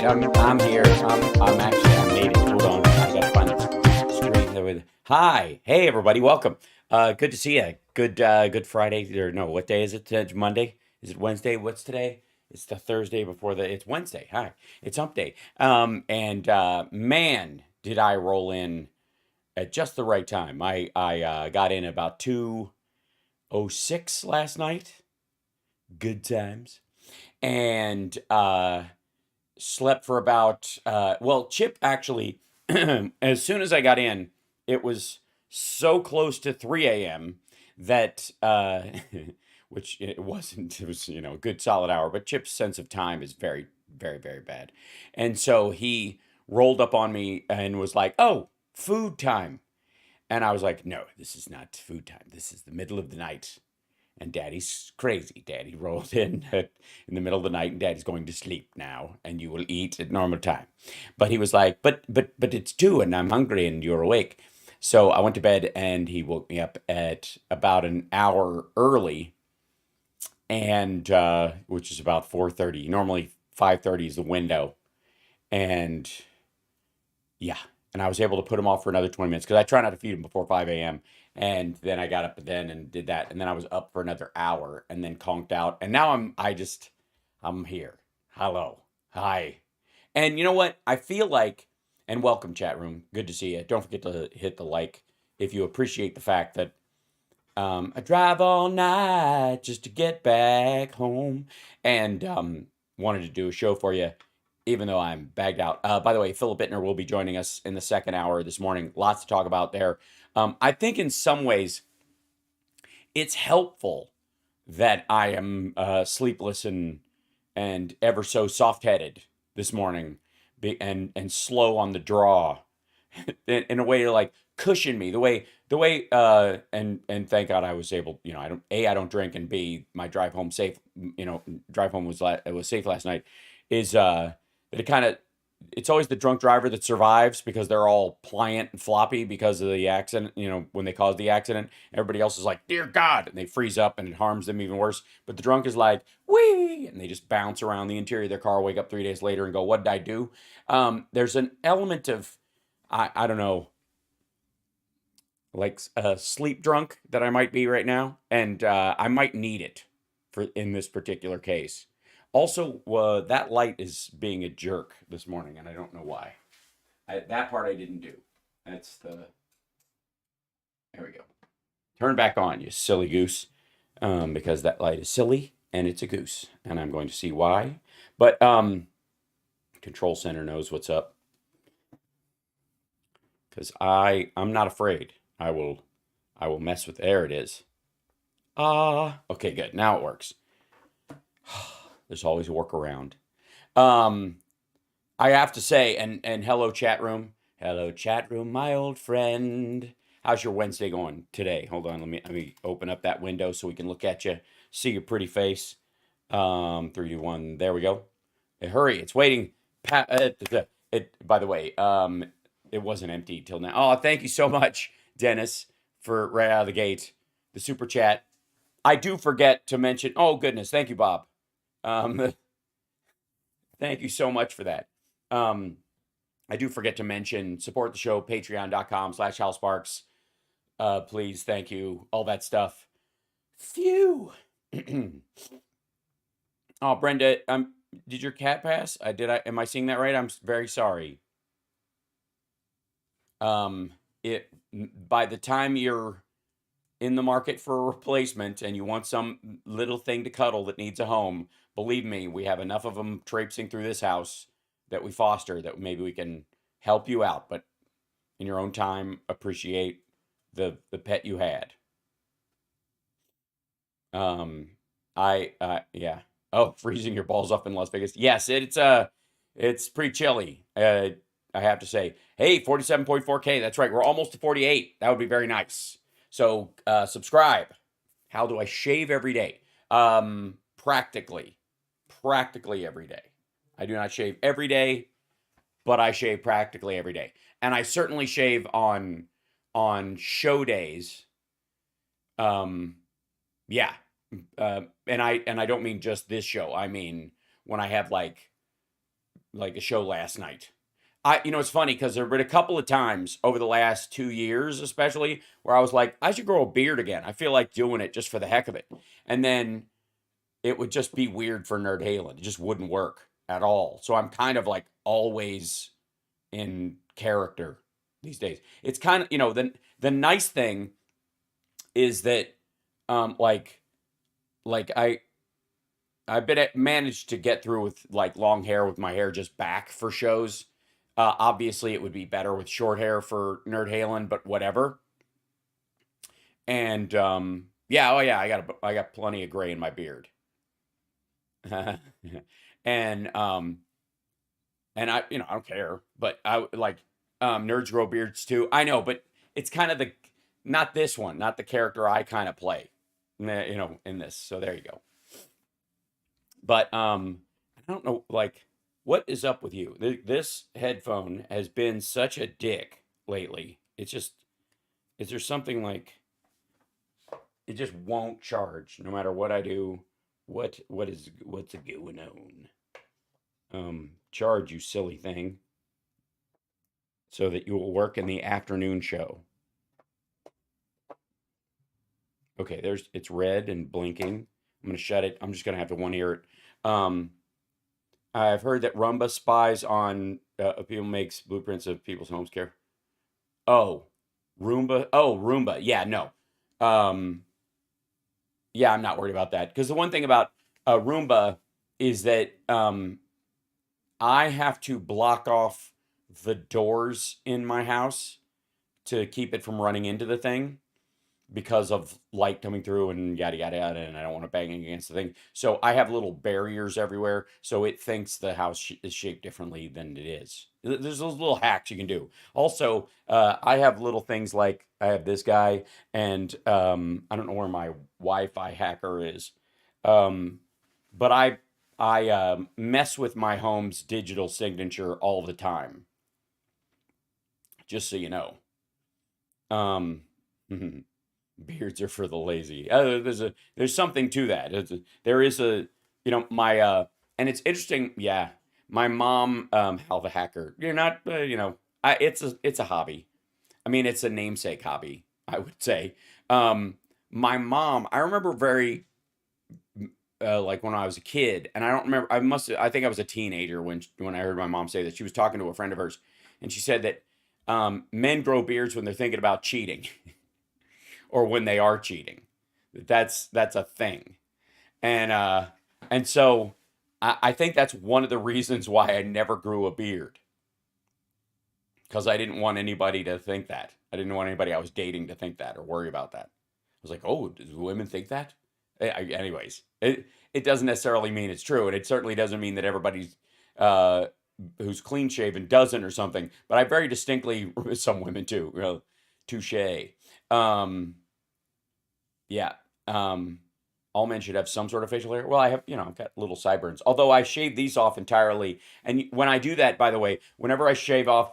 I'm here. I made it. Hold on. I gotta find the screen there with. Hi. Hey everybody. Welcome. Good to see you. Good Friday. Or no, what day is it? It's Monday? Is it Wednesday? What's today? It's the Thursday before it's Wednesday. Hi. It's Hump Day. And man, did I roll in at just the right time. I got in about 2:06 last night. Good times. And slept for about well, Chip actually as soon as I got in, it was so close to 3 a.m. that which it wasn't. It was, a good solid hour, but Chip's sense of time is very, very, very bad. And so he rolled up on me and was like, "Oh, food time." And I was like, "No, this is not food time. This is the middle of the night." And Daddy's crazy. Daddy rolled in the middle of the night, and Daddy's going to sleep now, and you will eat at normal time. But he was like, but it's 2, and I'm hungry, and you're awake. So I went to bed, and he woke me up at about an hour early, and which is about 4:30. Normally 5:30 is the window, and yeah. And I was able to put him off for another 20 minutes because I try not to feed him before 5 a.m. And then I got up then and did that. And then I was up for another hour and then conked out. And now I'm here. Hello. Hi. And you know what? I feel like, and welcome, chat room. Good to see you. Don't forget to hit the like if you appreciate the fact that I drive all night just to get back home. And wanted to do a show for you even though I'm bagged out. By the way, Phil Bittner will be joining us in the second hour this morning. Lots to talk about there. I think in some ways it's helpful that I am sleepless and ever so soft-headed this morning, and slow on the draw, in a way to like cushion me. And thank God I was able. I don't drink, and B, my drive home safe. Drive home was safe last night. Is that it's always the drunk driver that survives because they're all pliant and floppy because of the accident. When they caused the accident, everybody else is like, "Dear God," and they freeze up and it harms them even worse. But the drunk is like, "Wee," and they just bounce around the interior of their car, wake up 3 days later and go, "What did I do?" There's an element of, I don't know, like sleep drunk that I might be right now, and I might need it in this particular case. Also, that light is being a jerk this morning, and I don't know why. That part I didn't do. There we go. Turn back on, you silly goose, because that light is silly and it's a goose, and I'm going to see why. But Control Center knows what's up, because I'm not afraid. I will mess with. There it is. Okay, good. Now it works. There's always a workaround. I have to say, and hello chat room, my old friend. How's your Wednesday going today? Hold on, let me open up that window so we can look at you, see your pretty face. 3, 2, 1. There we go. Hey, hurry, it's waiting. By the way, it wasn't empty till now. Oh, thank you so much, Dennis, for right out of the gate, the super chat. I do forget to mention. Oh goodness, thank you, Bob. Thank you so much for that. I do forget to mention, support the show, patreon.com/HALSparks. Please, thank you, all that stuff. Phew. Oh, Brenda, did your cat pass? Am I seeing that right? I'm very sorry. By the time you're in the market for a replacement and you want some little thing to cuddle that needs a home, believe me, we have enough of them traipsing through this house that we foster that maybe we can help you out. But in your own time, appreciate the pet you had. Yeah. Oh, freezing your balls off in Las Vegas. Yes, it's pretty chilly. I have to say. Hey, 47.4K. That's right. We're almost to 48. That would be very nice. So subscribe. How do I shave every day? Practically every day. I do not shave every day, but I shave practically every day, and I certainly shave on show days. Yeah, and I don't mean just this show. I mean when I have like like a show last night. It's funny because there have been a couple of times over the last 2 years, especially, where I was like, I should grow a beard again. I feel like doing it just for the heck of it. And then it would just be weird for Nerd Halen. It just wouldn't work at all. So I'm kind of like always in character these days. It's kind of, the nice thing is that like I've been managed to get through with like long hair with my hair just back for shows. Obviously, it would be better with short hair for Nerd Halen, but whatever. And yeah, oh yeah, I got plenty of gray in my beard. and I don't care, but I like nerds grow beards too. I know, but it's kind of the not this one, not the character I kind of play, in this. So there you go. But I don't know, like, what is up with you? This headphone has been such a dick lately. It's just, is there something like it just won't charge no matter what I do? What's going on? Charge, you silly thing, so that you will work in the afternoon show. Okay, it's red and blinking. I'm gonna shut it. I'm just gonna have to one ear it. I've heard that Rumba spies on people, makes blueprints of people's homes care. Oh, Roomba. Oh, Roomba. Yeah, no. Um, yeah, I'm not worried about that because the one thing about Roomba is that I have to block off the doors in my house to keep it from running into the thing because of light coming through and yada yada yada, and I don't want to bang against the thing. So I have little barriers everywhere, so it thinks the house is shaped differently than it is. There's those little hacks you can do. Also, I have little things like I have this guy, and I don't know where my Wi-Fi hacker is, um, but I mess with my home's digital signature all the time. Just so you know. Um, Beards are for the lazy. There's something to that. There is a my and it's interesting. Yeah, my mom, Hal the hacker. You're not it's a hobby. I mean, it's a namesake hobby, I would say. My mom, I remember very like when I was a kid, and I don't remember. I think I was a teenager when I heard my mom say that she was talking to a friend of hers, and she said that men grow beards when they're thinking about cheating. Or when they are cheating. That's a thing. And so I think that's one of the reasons why I never grew a beard. Because I didn't want anybody to think that. I didn't want anybody I was dating to think that or worry about that. I was like, oh, do women think that? Anyways, it doesn't necessarily mean it's true, and it certainly doesn't mean that everybody's who's clean shaven doesn't or something. But I very distinctly, some women too, touche. Um, yeah. All men should have some sort of facial hair. Well, I have, I've got little sideburns. Although I shave these off entirely. And when I do that, by the way, whenever I shave off,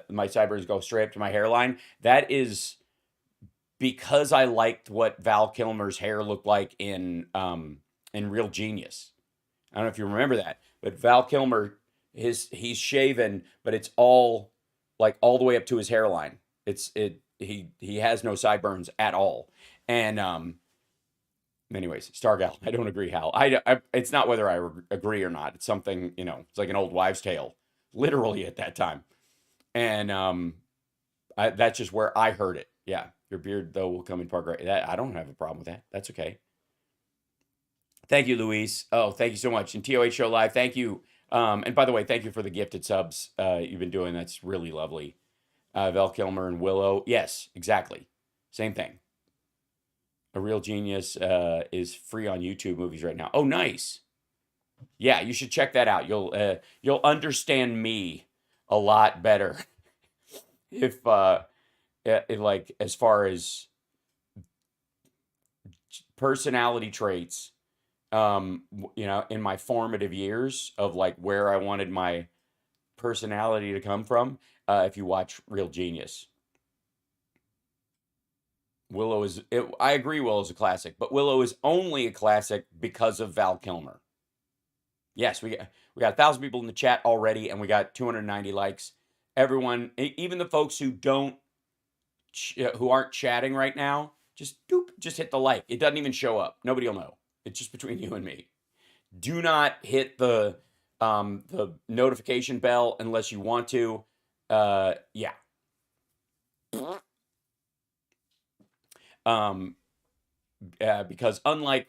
my sideburns go straight up to my hairline. That is because I liked what Val Kilmer's hair looked like in Real Genius. I don't know if you remember that, but Val Kilmer, he's shaven, but it's all like all the way up to his hairline. He has no sideburns at all. And anyways, Stargal, I don't agree, Hal. It's not whether I agree or not. It's something, it's like an old wives' tale, literally at that time. And that's just where I heard it. Yeah, your beard though will come in part gray. That I don't have a problem with that. That's okay. Thank you, Luis. Oh, thank you so much. And TOH Show Live, thank you. And by the way, thank you for the gifted subs you've been doing. That's really lovely. Val Kilmer and Willow. Yes, exactly. Same thing. A Real Genius is free on YouTube movies right now. Oh, nice. Yeah, you should check that out. You'll understand me a lot better if like as far as personality traits, in my formative years of like where I wanted my personality to come from. If you watch Real Genius. Willow I agree Willow is a classic, but Willow is only a classic because of Val Kilmer. Yes, we got 1,000 people in the chat already, and we got 290 likes. Everyone, even the folks who who aren't chatting right now, just hit the like. It doesn't even show up. Nobody will know. It's just between you and me. Do not hit the notification bell unless you want to. Yeah. Um, because unlike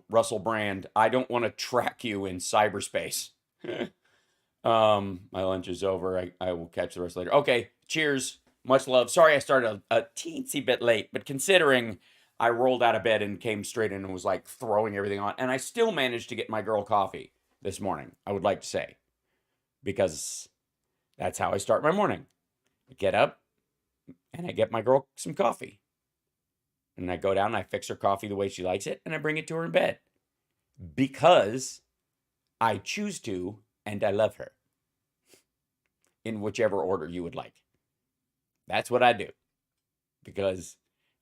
Russell Brand, I don't want to track you in cyberspace. My lunch is over. I will catch the rest later. Okay, cheers. Much love. Sorry I started a teensy bit late, but considering I rolled out of bed and came straight in and was like throwing everything on, and I still managed to get my girl coffee this morning, I would like to say, because that's how I start my morning. I get up and I get my girl some coffee. And I go down and I fix her coffee the way she likes it, and I bring it to her in bed. Because I choose to, and I love her. In whichever order you would like. That's what I do. Because,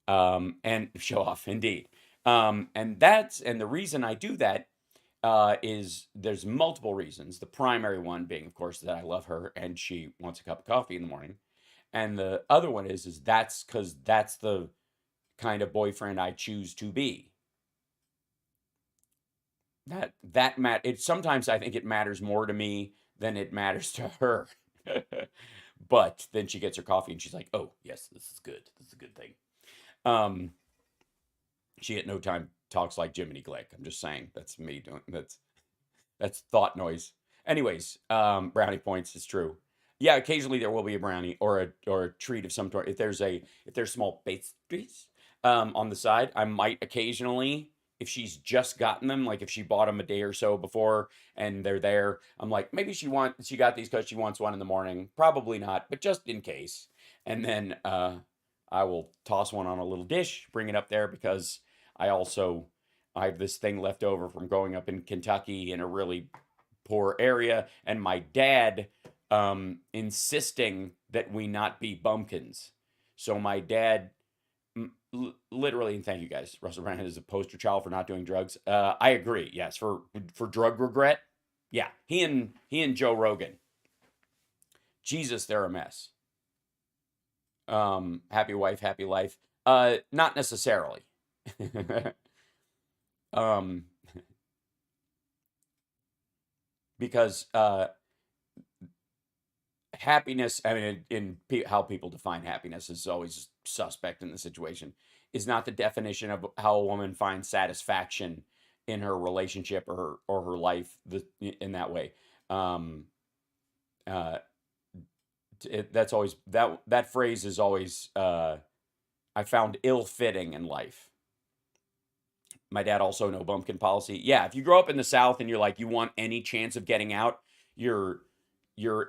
and show off, indeed. And the reason I do that is there's multiple reasons. The primary one being, of course, that I love her and she wants a cup of coffee in the morning. And the other one is that's because that's the kind of boyfriend I choose to be. Sometimes I think it matters more to me than it matters to her. But then she gets her coffee and she's like, "Oh, yes, this is good. This is a good thing." She at no time talks like Jiminy Glick. I'm just saying that's me doing that's thought noise. Anyways, brownie points is true. Yeah, occasionally there will be a brownie or a treat of some sort. If there's small pastries on the side, I might occasionally, if she's just gotten them, like if she bought them a day or so before and they're there, I'm like, maybe she got these because she wants one in the morning. Probably not, but just in case. And then I will toss one on a little dish, bring it up there because I have this thing left over from growing up in Kentucky in a really poor area, and my dad insisting that we not be bumpkins. So my dad literally, and thank you guys, Russell Brand is a poster child for not doing drugs. I agree. Yes, for drug regret. Yeah, he and Joe Rogan. Jesus, they're a mess. Happy wife, happy life. Not necessarily. Because happiness, I mean, how people define happiness is always suspect in the situation, is not the definition of how a woman finds satisfaction in her relationship or her life in that way. That's always that phrase is always I found ill-fitting in life. My dad also no bumpkin policy. Yeah, if you grow up in the South and you're like you want any chance of getting out, your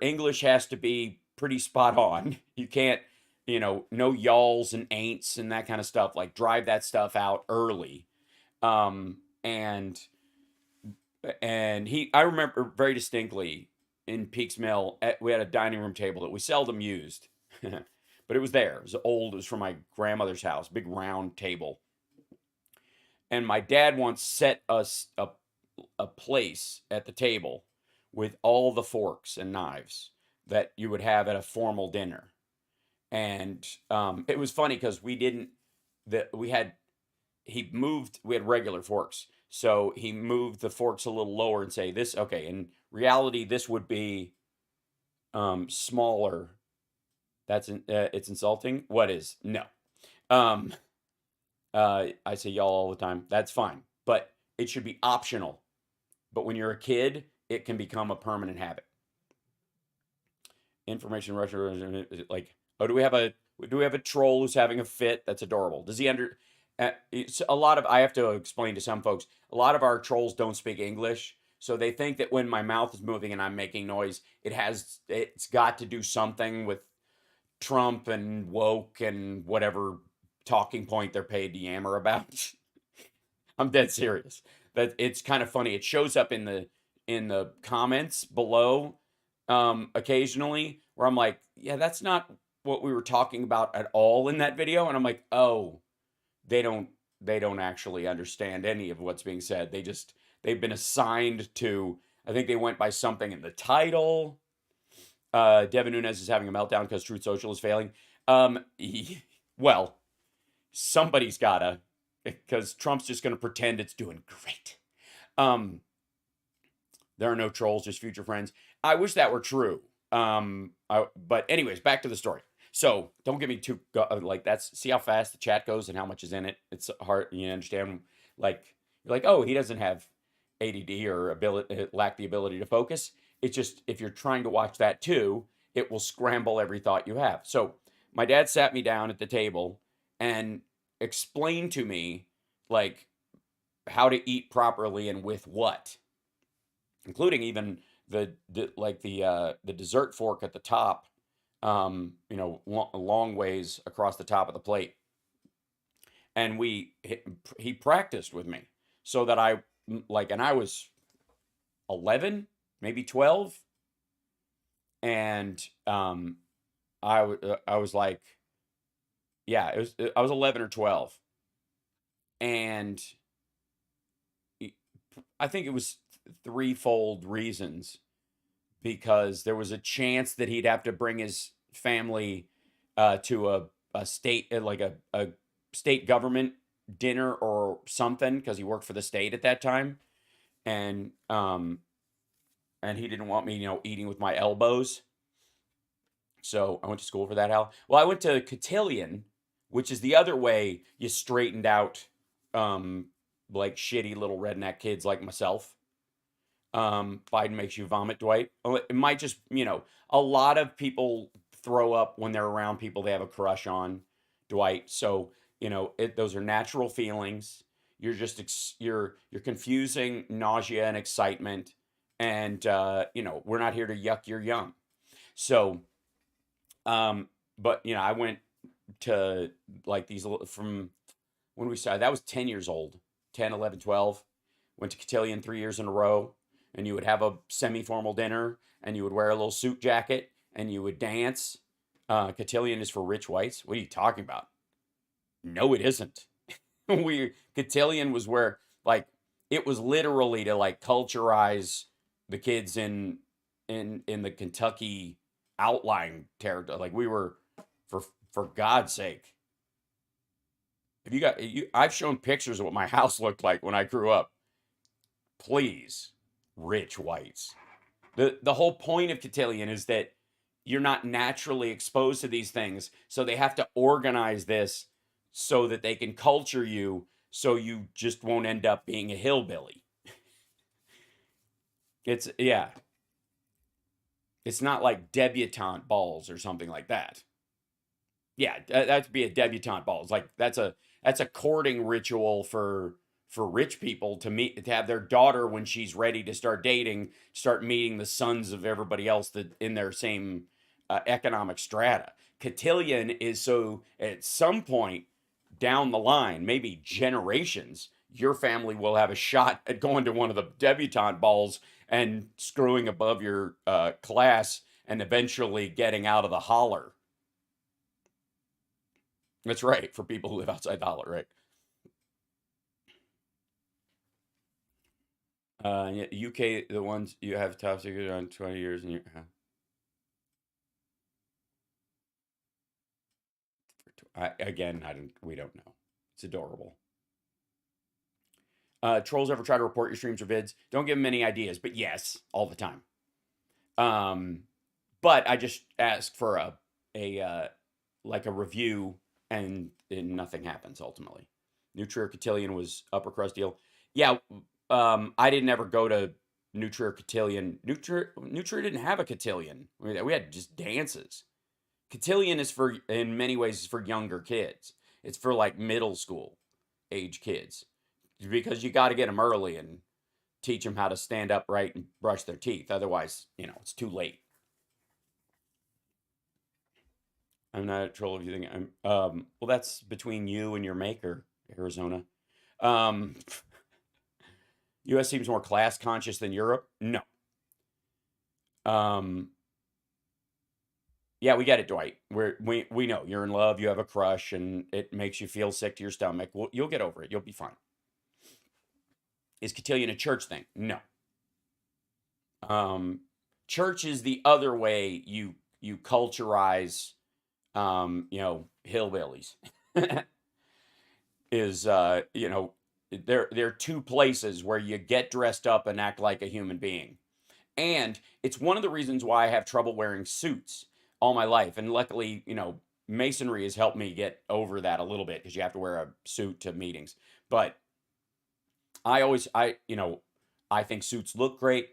English has to be pretty spot on. You can't, no y'alls and ain'ts and that kind of stuff. Like drive that stuff out early. And I remember very distinctly in Peaks Mill, we had a dining room table that we seldom used, but it was there. It was old. It was from my grandmother's house, big round table. And my dad once set us a place at the table with all the forks and knives that you would have at a formal dinner. And it was funny because we had regular forks. So he moved the forks a little lower and say this, okay, in reality, this would be smaller. It's insulting. What is? No. I say y'all all the time. That's fine. But it should be optional. But when you're a kid, it can become a permanent habit. Information rush, like, oh, do we have a troll who's having a fit? That's adorable. Does he it's a lot of, I have to explain to some folks, a lot of our trolls don't speak English. So they think that when my mouth is moving and I'm making noise, it's got to do something with Trump and woke and whatever talking point they're paid to yammer about. I'm dead serious. That it's kind of funny. It shows up in the comments below occasionally where I'm like, yeah, that's not what we were talking about at all in that video. And I'm like, oh, they don't actually understand any of what's being said. They've been assigned to I think they went by something in the title. Devin Nunes is having a meltdown because Truth Social is failing. Well, somebody's gotta, because Trump's just going to pretend it's doing great. Um, there are no trolls, just future friends. I wish that were true. But anyways, back to the story. So don't get me too like that's see how fast the chat goes and how much is in it. It's hard, you understand. Like you're like, oh, he doesn't have ADD or ability, lack the ability to focus. It's just if you're trying to watch that too, it will scramble every thought you have. So my dad sat me down at the table and explained to me like how to eat properly and with what, including even the dessert fork at the top, long ways across the top of the plate. And he practiced with me so that and I was 11, maybe 12, and I was like, yeah, I was 11 or 12, and I think it was threefold reasons, because there was a chance that he'd have to bring his family to a state, like a state government dinner or something, because he worked for the state at that time, and he didn't want me, eating with my elbows. So I went to school for that, Hal. Well, I went to cotillion, which is the other way you straightened out like shitty little redneck kids like myself. Biden makes you vomit, Dwight. It might just, a lot of people throw up when they're around people they have a crush on, Dwight. So, those are natural feelings. You're just, you're confusing nausea and excitement. And, we're not here to yuck your yum. So, but, I went to like these from when we started, that was 10 years old, 10, 11, 12. Went to cotillion 3 years in a row. And you would have a semi-formal dinner, and you would wear a little suit jacket, and you would dance. Cotillion is for rich whites. What are you talking about? No, it isn't. Cotillion was where, like, it was literally to like culturize the kids in the Kentucky outlying territory. Like we were, for God's sake. If I've shown pictures of what my house looked like when I grew up. Please. Rich whites. The whole point of cotillion is that you're not naturally exposed to these things, so they have to organize this so that they can culture you, so you just won't end up being a hillbilly. It's not like debutante balls or something like that. Yeah, that'd be a debutante ball. It's like that's a courting ritual for rich people to have their daughter, when she's ready to start dating, start meeting the sons of everybody else that in their same economic strata. Cotillion is so at some point down the line, maybe generations, your family will have a shot at going to one of the debutante balls and screwing above your class and eventually getting out of the holler. That's right, for people who live outside the holler, right? UK, the ones you have top secret on 20 years and we don't know. It's adorable. Trolls ever try to report your streams or vids? Don't give them any ideas, but yes, all the time. But I just asked for a review, and nothing happens ultimately. Nutria Cotillion was upper crust deal. Yeah, I didn't ever go to Nutria Cotillion. Nutria didn't have a cotillion. We had just dances. Cotillion is in many ways, is for younger kids. It's for like middle school age kids, because you got to get them early and teach them how to stand upright and brush their teeth. Otherwise, it's too late. I'm not a troll if you think I'm. Well, that's between you and your maker, Arizona. U.S. seems more class conscious than Europe. No. Yeah, we get it, Dwight. We know you're in love. You have a crush, and it makes you feel sick to your stomach. Well, you'll get over it. You'll be fine. Is cotillion a church thing? No. Um, church is the other way you culturize, hillbillies. Is there are two places where you get dressed up and act like a human being. And it's one of the reasons why I have trouble wearing suits all my life. And luckily, masonry has helped me get over that a little bit because you have to wear a suit to meetings. But I always, I think suits look great,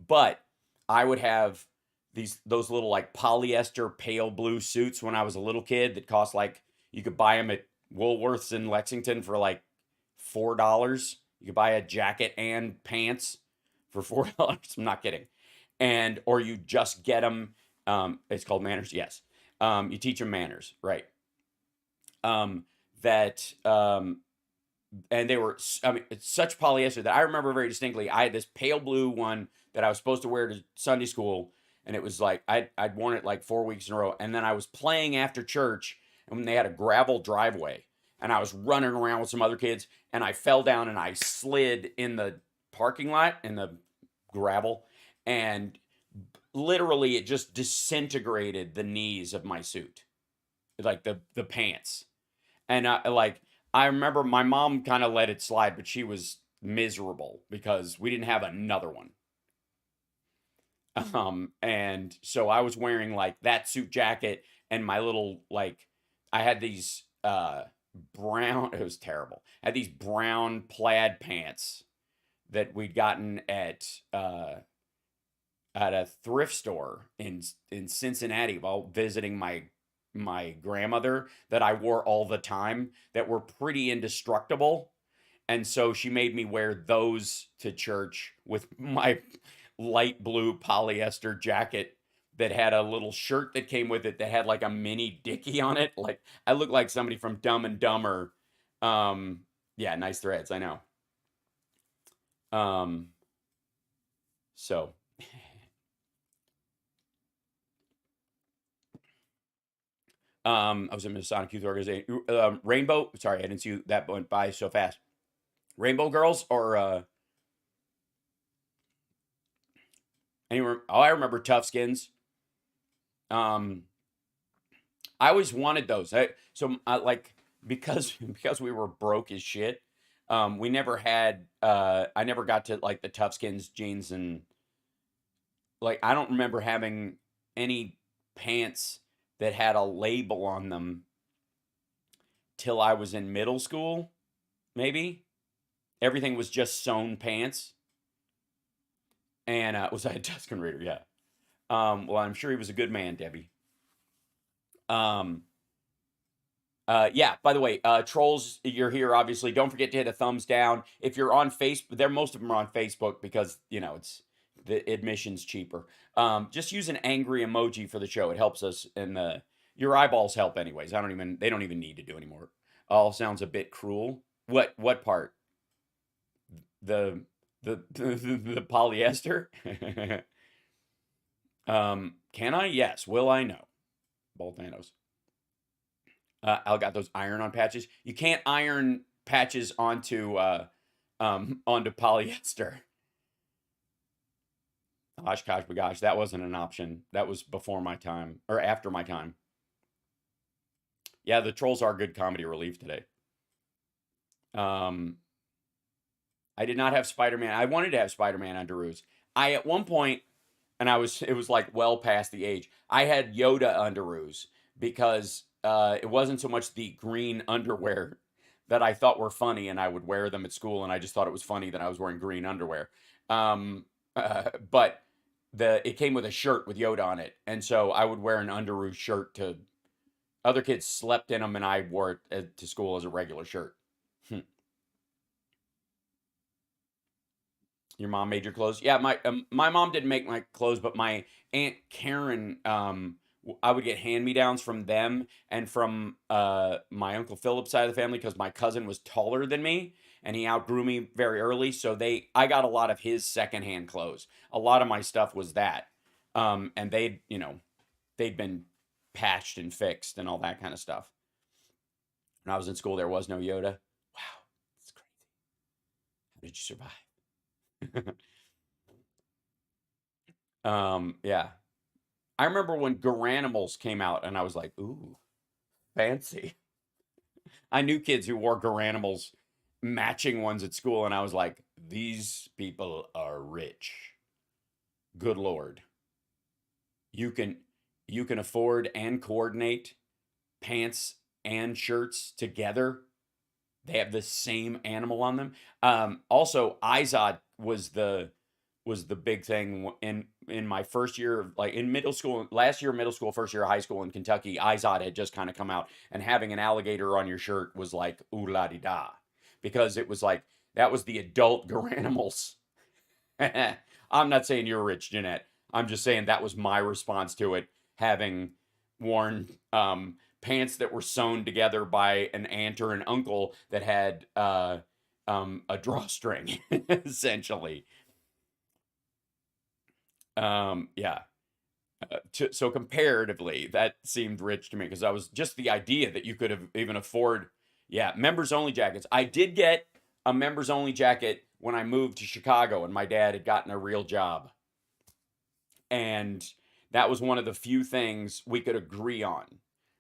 but I would have those little like polyester pale blue suits when I was a little kid that cost like, you could buy them at Woolworths in Lexington for like $4. You could buy a jacket and pants for $4. I'm not kidding. And or you just get them. It's called manners. Yes. You teach them manners, right? Um, that and they were, I mean, it's such polyester that I remember very distinctly. I had this pale blue one that I was supposed to wear to Sunday school, and it was like I'd worn it like 4 weeks in a row, and then I was playing after church, and when they had a gravel driveway, and I was running around with some other kids, and I fell down and I slid in the parking lot in the gravel, and literally it just disintegrated the knees of my suit, like the pants. And I remember my mom kind of let it slide, but she was miserable because we didn't have another one. And so I was wearing like that suit jacket and my little like I had these brown, it was terrible. I had these brown plaid pants that we'd gotten at a thrift store in Cincinnati while visiting my grandmother, that I wore all the time, that were pretty indestructible. And so she made me wear those to church with my light blue polyester jacket that had a little shirt that came with it that had like a mini dicky on it. Like I looked like somebody from Dumb and Dumber. Yeah, nice threads, I know. Um, so I was in Masonic Youth Organization. Rainbow. Sorry, I didn't see that went by so fast. Rainbow Girls or anywhere? Oh, I remember Tough Skins. Um, I always wanted those. Like because because we were broke as shit. We never had. I never got to like the Tough Skins jeans, and like I don't remember having any pants that had a label on them till I was in middle school. Maybe everything was just sewn pants. And was I a Tuscan Raider? Yeah. Well, I'm sure he was a good man, Debbie. Um, yeah. By the way, trolls, you're here. Obviously, don't forget to hit a thumbs down. If you're on Facebook, there most of them are on Facebook because it's the admission's cheaper. Just use an angry emoji for the show. It helps us, and your eyeballs help anyways. They don't even need to do anymore. All sounds a bit cruel. What part? The the polyester? Can I? Yes. Will I? No. Boltanos. I got those iron-on patches. You can't iron patches onto polyester. Oshkosh bagosh, that wasn't an option. That was before my time or after my time. Yeah, the trolls are good comedy relief today. Um, I did not have Spider-Man. I wanted to have Spider-Man underoos. I at one point, and it was like well past the age. I had Yoda underoos because it wasn't so much the green underwear that I thought were funny, and I would wear them at school, and I just thought it was funny that I was wearing green underwear. But it came with a shirt with Yoda on it, and so I would wear an underoos shirt to other kids slept in them, and I wore it to school as a regular shirt. Your mom made your clothes? Yeah, my mom didn't make my clothes, but my aunt Karen, I would get hand me downs from them and from my uncle Philip's side of the family because my cousin was taller than me and he outgrew me very early. So I got a lot of his secondhand clothes. A lot of my stuff was that, and they'd been patched and fixed and all that kind of stuff. When I was in school, there was no Yoda. Wow, that's crazy. How did you survive? Yeah. I remember when Garanimals came out, and I was like, ooh, fancy. I knew kids who wore Garanimals matching ones at school, and I was like, these people are rich. Good Lord. You can you can afford and coordinate pants and shirts together. They have the same animal on them. Also, Izod was the big thing in my first year, like in middle school, last year of middle school, first year of high school in Kentucky. Izod had just kind of come out, and having an alligator on your shirt was like ooh la di da, because it was like that was the adult Garanimals. I'm not saying you're rich, Jeanette. I'm just saying that was my response to it, having worn pants that were sewn together by an aunt or an uncle that had a drawstring, essentially. Yeah. So comparatively, that seemed rich to me because I was just the idea that you could have even afford, yeah, members only jackets. I did get a members only jacket when I moved to Chicago, and my dad had gotten a real job, and that was one of the few things we could agree on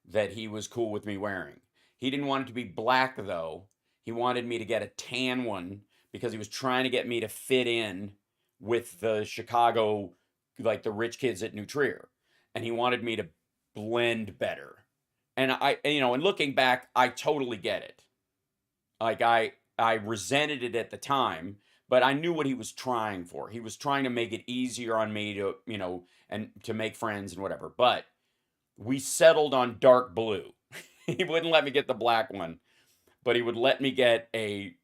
that he was cool with me wearing. He didn't want it to be black though. He wanted me to get a tan one because he was trying to get me to fit in with the Chicago, like the rich kids at New Trier, and he wanted me to blend better. And and looking back, I totally get it. Like I resented it at the time, but I knew what he was trying for. He was trying to make it easier on me to, and to make friends and whatever. But we settled on dark blue. He wouldn't let me get the black one, but he would let me get a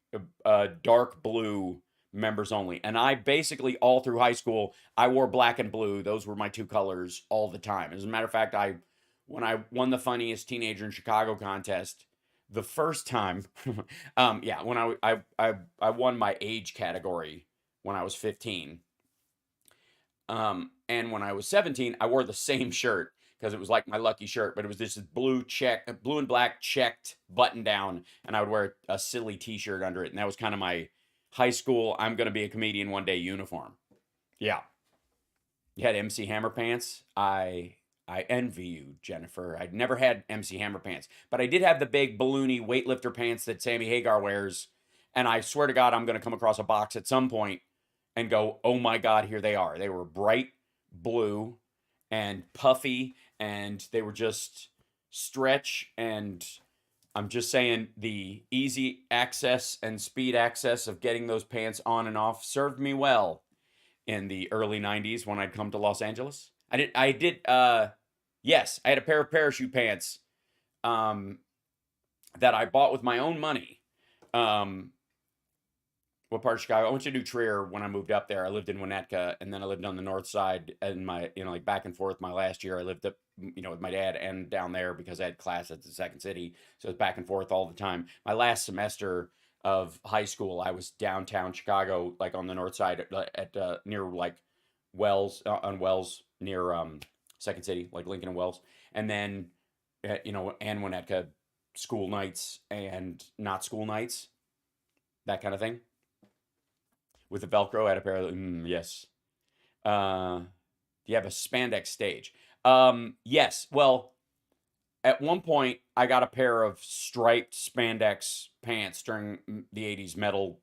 dark blue members only. And I basically all through high school, I wore black and blue. Those were my two colors all the time. As a matter of fact, when I won the funniest teenager in Chicago contest the first time, yeah, when I won my age category when I was 15. And when I was 17, I wore the same shirt because it was like my lucky shirt, but it was this blue blue and black checked button down, and I would wear a silly T-shirt under it, and that was kind of my high school I'm going to be a comedian one day uniform. Yeah, you had MC Hammer pants. I envy you, Jennifer. I'd never had MC Hammer pants, but I did have the big balloony weightlifter pants that Sammy Hagar wears, and I swear to God, I'm going to come across a box at some point and go, oh my God, here they are. They were bright blue and puffy, and they were just stretch. And I'm just saying the easy access and speed access of getting those pants on and off served me well in the early 90s when I'd come to Los Angeles. Yes, I had a pair of parachute pants um, that I bought with my own money. Um, what part of Chicago? I went to New Trier when I moved up there. I lived in Winnetka, and then I lived on the north side. And my, like back and forth. My last year, I lived up, with my dad and down there because I had class at the second city, so it was back and forth all the time. My last semester of high school, I was downtown Chicago, like on the north side at near like Wells on Wells near Second City, like Lincoln and Wells, and then and Winnetka school nights and not school nights, that kind of thing with the Velcro. I had a pair of yes. Do you have a spandex stage? Yes. Well, at one point, I got a pair of striped spandex pants during the '80s metal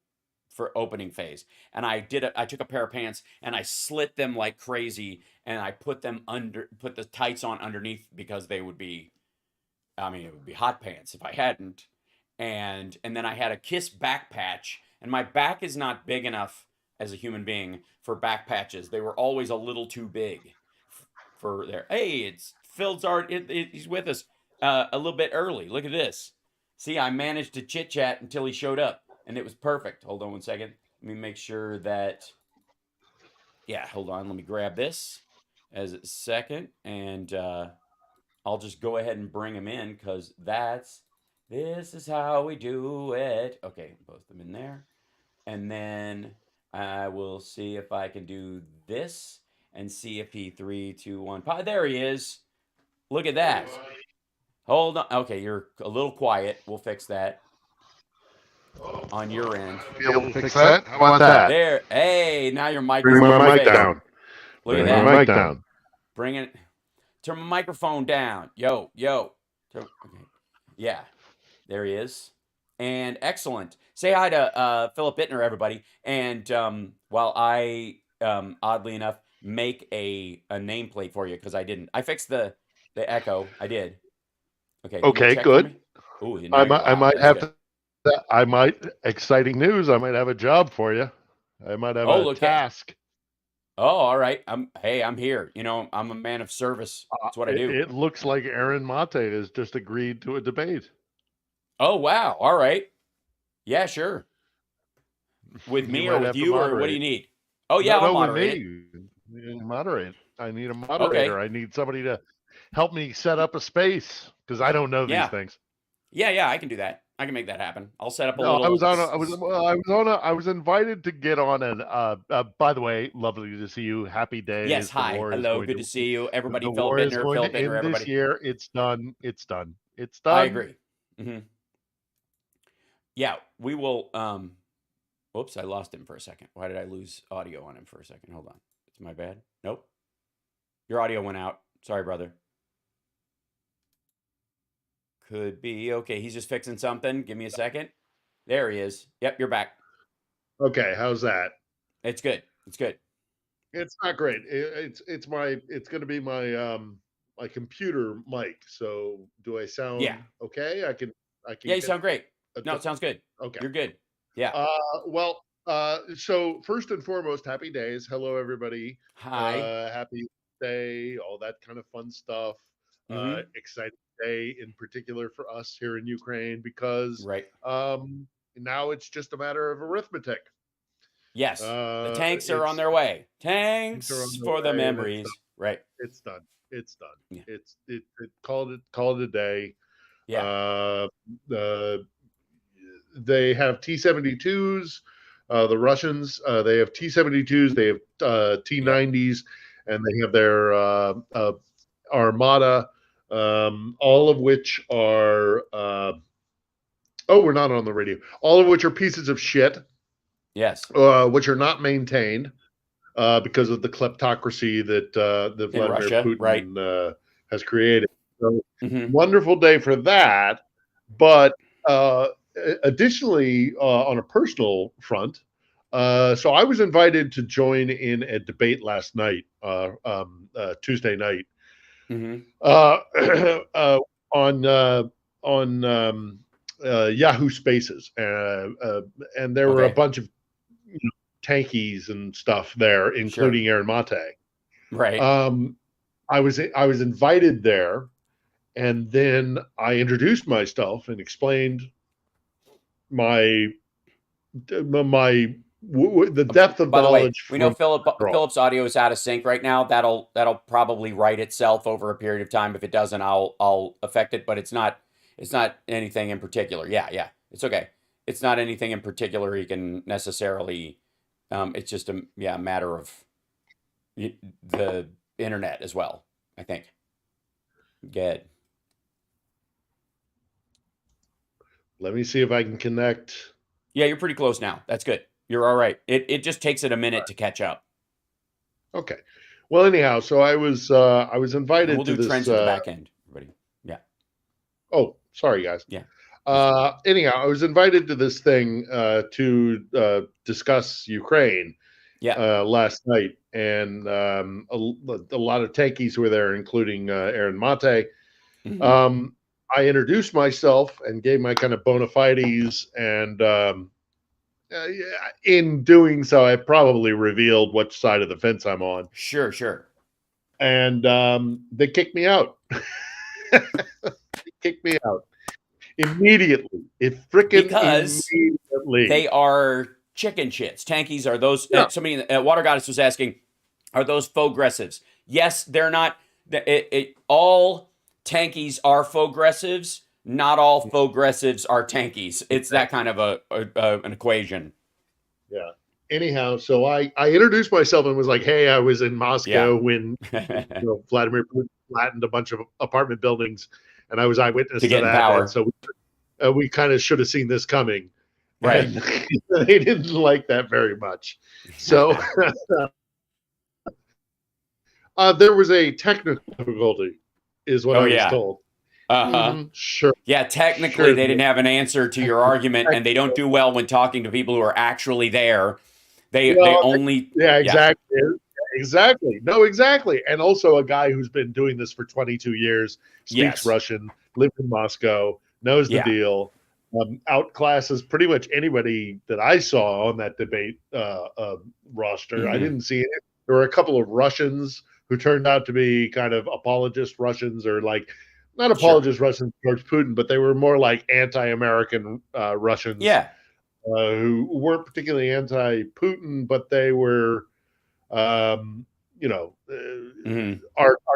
for opening phase, and I took a pair of pants and I slit them like crazy, and I put the tights on underneath because they would be, I mean, it would be hot pants if I hadn't. And then I had a Kiss back patch, and my back is not big enough as a human being for back patches. They were always a little too big for there. Hey, it's Phil's art. He's with us a little bit early. Look at this. See, I managed to chit chat until he showed up, and it was perfect. Hold on one second. Let me make sure that. Yeah, hold on. Let me grab this as a second, and I'll just go ahead and bring him in because this is how we do it. Okay, post them in there. And then I will see if I can do this and see if he 3, 2, 1. There he is. Look at that. Hold on. Okay, you're a little quiet. We'll fix that on your end. Be able to fix that? How about that? There. Hey, now your mic Bring is my mic perfect. down. Look at Bring that. my mic down. Bring it. Turn my microphone down. Yo. Okay. Yeah. There he is. And excellent. Say hi to Phil Bittner, everybody. And while I, oddly enough, make a nameplate for you, because I didn't. I fixed the echo. I did. Okay. Can you Okay, check for good. me? Ooh, now you're I loud. might That's have good. exciting news. I might have a job for you. I might have Oh, a look at. task. Oh, all right. I'm here. You know, I'm a man of service. That's what I do. It looks like Aaron Mate has just agreed to a debate. Oh, wow. All right. Yeah, sure. With You me or might with have to you, or what do you moderate. need? Oh, yeah, I'll No, with moderate it. me. You moderate. I need a Okay. moderator. I need somebody to help me set up a space because I don't know these Yeah. things. Yeah, I can do that. I can make that happen. I'll set up a No, little. I was invited to get on by the way, lovely to see you. Happy Yes, days. hi. Hello, good to see you. Everybody, The Phil war is Bittner, going Phil to Bittner, end this everybody. year. It's done. It's done. It's I done. agree. Yeah, we will. Whoops, I lost him for a second. Why did I lose audio on him for a second? Hold on. It's my bad. Nope. Your audio went out. Sorry, brother. Could be. Okay, he's just fixing something. Give me a second. There he is. Yep, you're back. Okay, how's that? It's good. It's good. It's not great. It's going to be my my computer mic. So do I sound okay? I can Yeah, you sound great. No, it sounds good. Okay. You're good. Yeah. So first and foremost, happy days. Hello, everybody. Hi. Happy day, all that kind of fun stuff. Exciting day in particular for us here in Ukraine because Right. now it's just a matter of arithmetic. Yes. The tanks are on their way. Tanks for the memories. Right. It's done. It's done. Yeah. It called it a day. Yeah. They have T-72s. The Russians, they have T-72s, they have T-90s, and they have their Armada, all of which are we're not on the radio. All of which are pieces of shit. Yes. Which are not maintained because of the kleptocracy that Vladimir Russia, Putin has created. So, wonderful day for that. But additionally, on a personal front, so I was invited to join in a debate last night, Tuesday night, on Yahoo Spaces, and there were a bunch of tankies and stuff there, including Aaron Mate. Right. I was invited there, and then I introduced myself and explained the depth of knowledge. We know Philip's audio is out of sync right now. That'll probably right itself over a period of time. If it doesn't, I'll affect it. But it's not anything in particular. Yeah, it's okay. It's not anything in particular he can necessarily. It's just a matter of the internet as well, I think. Good. Let me see if I can connect. Yeah, you're pretty close now. That's good. You're all right. It just takes it a minute to catch up. Okay. Well, anyhow, so I was invited and we'll to do trends at the back end, everybody. Yeah. Oh, sorry, guys. Yeah. Anyhow, I was invited to this thing to discuss Ukraine. Last night, and a lot of tankies were there, including Aaron Mate. I introduced myself and gave my kind of bona fides, and in doing so, I probably revealed which side of the fence I'm on. Sure. And they kicked me out. Immediately. Immediately. They are chicken shits. Tankies are those. Somebody, Water Goddess was asking, are those faux-gressives? Yes, they're not. All tankies are faux-gressives. Not all faux-gressives are tankies. It's that kind of an equation. Yeah. Anyhow, so I introduced myself and was like, hey, I was in Moscow when Vladimir Putin flattened a bunch of apartment buildings, and I was eyewitness to that. Power. And so we kind of should have seen this coming. Right. And they didn't like that very much. So There was a technical difficulty, is what Oh I was yeah. told. Uh-huh. Sure. Yeah, technically Sure. they didn't have an answer to your argument, and they don't do well when talking to people who are actually there. They Well, only yeah, yeah. exactly. Exactly. No, exactly. And also a guy who's been doing this for 22 years, speaks Yes. Russian, lived in Moscow, knows the Yeah. deal, outclasses pretty much anybody that I saw on that debate roster. I didn't see it. There were a couple of Russians who turned out to be kind of apologist Russians, or like not apologist Russians towards Putin, but they were more like anti-American Russians. Yeah. Who weren't particularly anti-Putin, but they were, our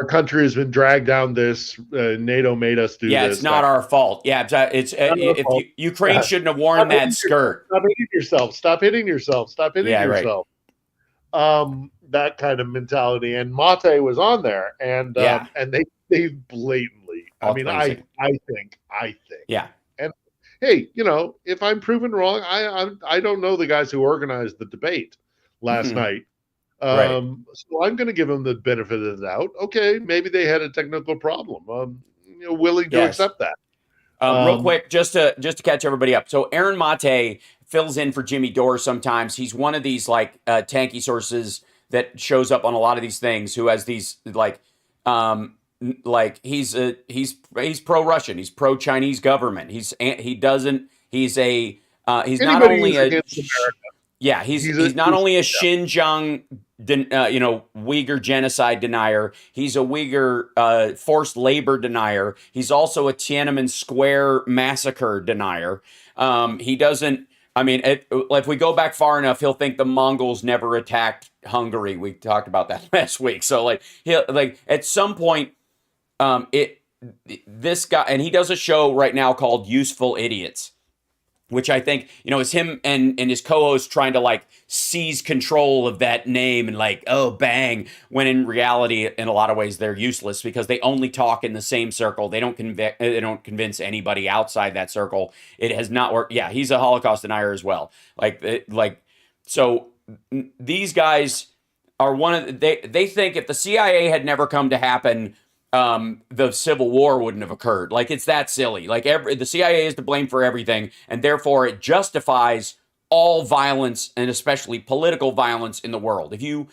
country has been dragged down this. NATO made us do this. Yeah, it's not our fault. Yeah, it's if Ukraine shouldn't have worn that skirt. Stop hitting yourself. Stop hitting yourself. Stop hitting yourself. Right. That kind of mentality. And Mate was on there, and they blatantly. I mean, I think. Yeah. Hey, if I'm proven wrong, I don't know the guys who organized the debate last night. So I'm going to give them the benefit of the doubt. Okay, maybe they had a technical problem. Willing to accept that. Real quick, just to catch everybody up. So Aaron Mate fills in for Jimmy Dore sometimes. He's one of these like tanky sources that shows up on a lot of these things. Who has these he's pro-Russian, he's pro-Chinese government. He's not only a he's not only a Xinjiang Uyghur genocide denier. He's a Uyghur forced labor denier. He's also a Tiananmen Square massacre denier. He doesn't. I mean, if we go back far enough, he'll think the Mongols never attacked Hungary. We talked about that last week. So he'll at some point. This guy, and he does a show right now called Useful Idiots, which I think, is him and his co-host trying to seize control of that name and oh, bang, when in reality, in a lot of ways, they're useless because they only talk in the same circle. They don't convince anybody outside that circle. It has not worked. Yeah, he's a Holocaust denier as well. So these guys are they think if the CIA had never come to happen, the Civil War wouldn't have occurred. It's that silly. The CIA is to blame for everything, and therefore it justifies all violence, and especially political violence in the world. If you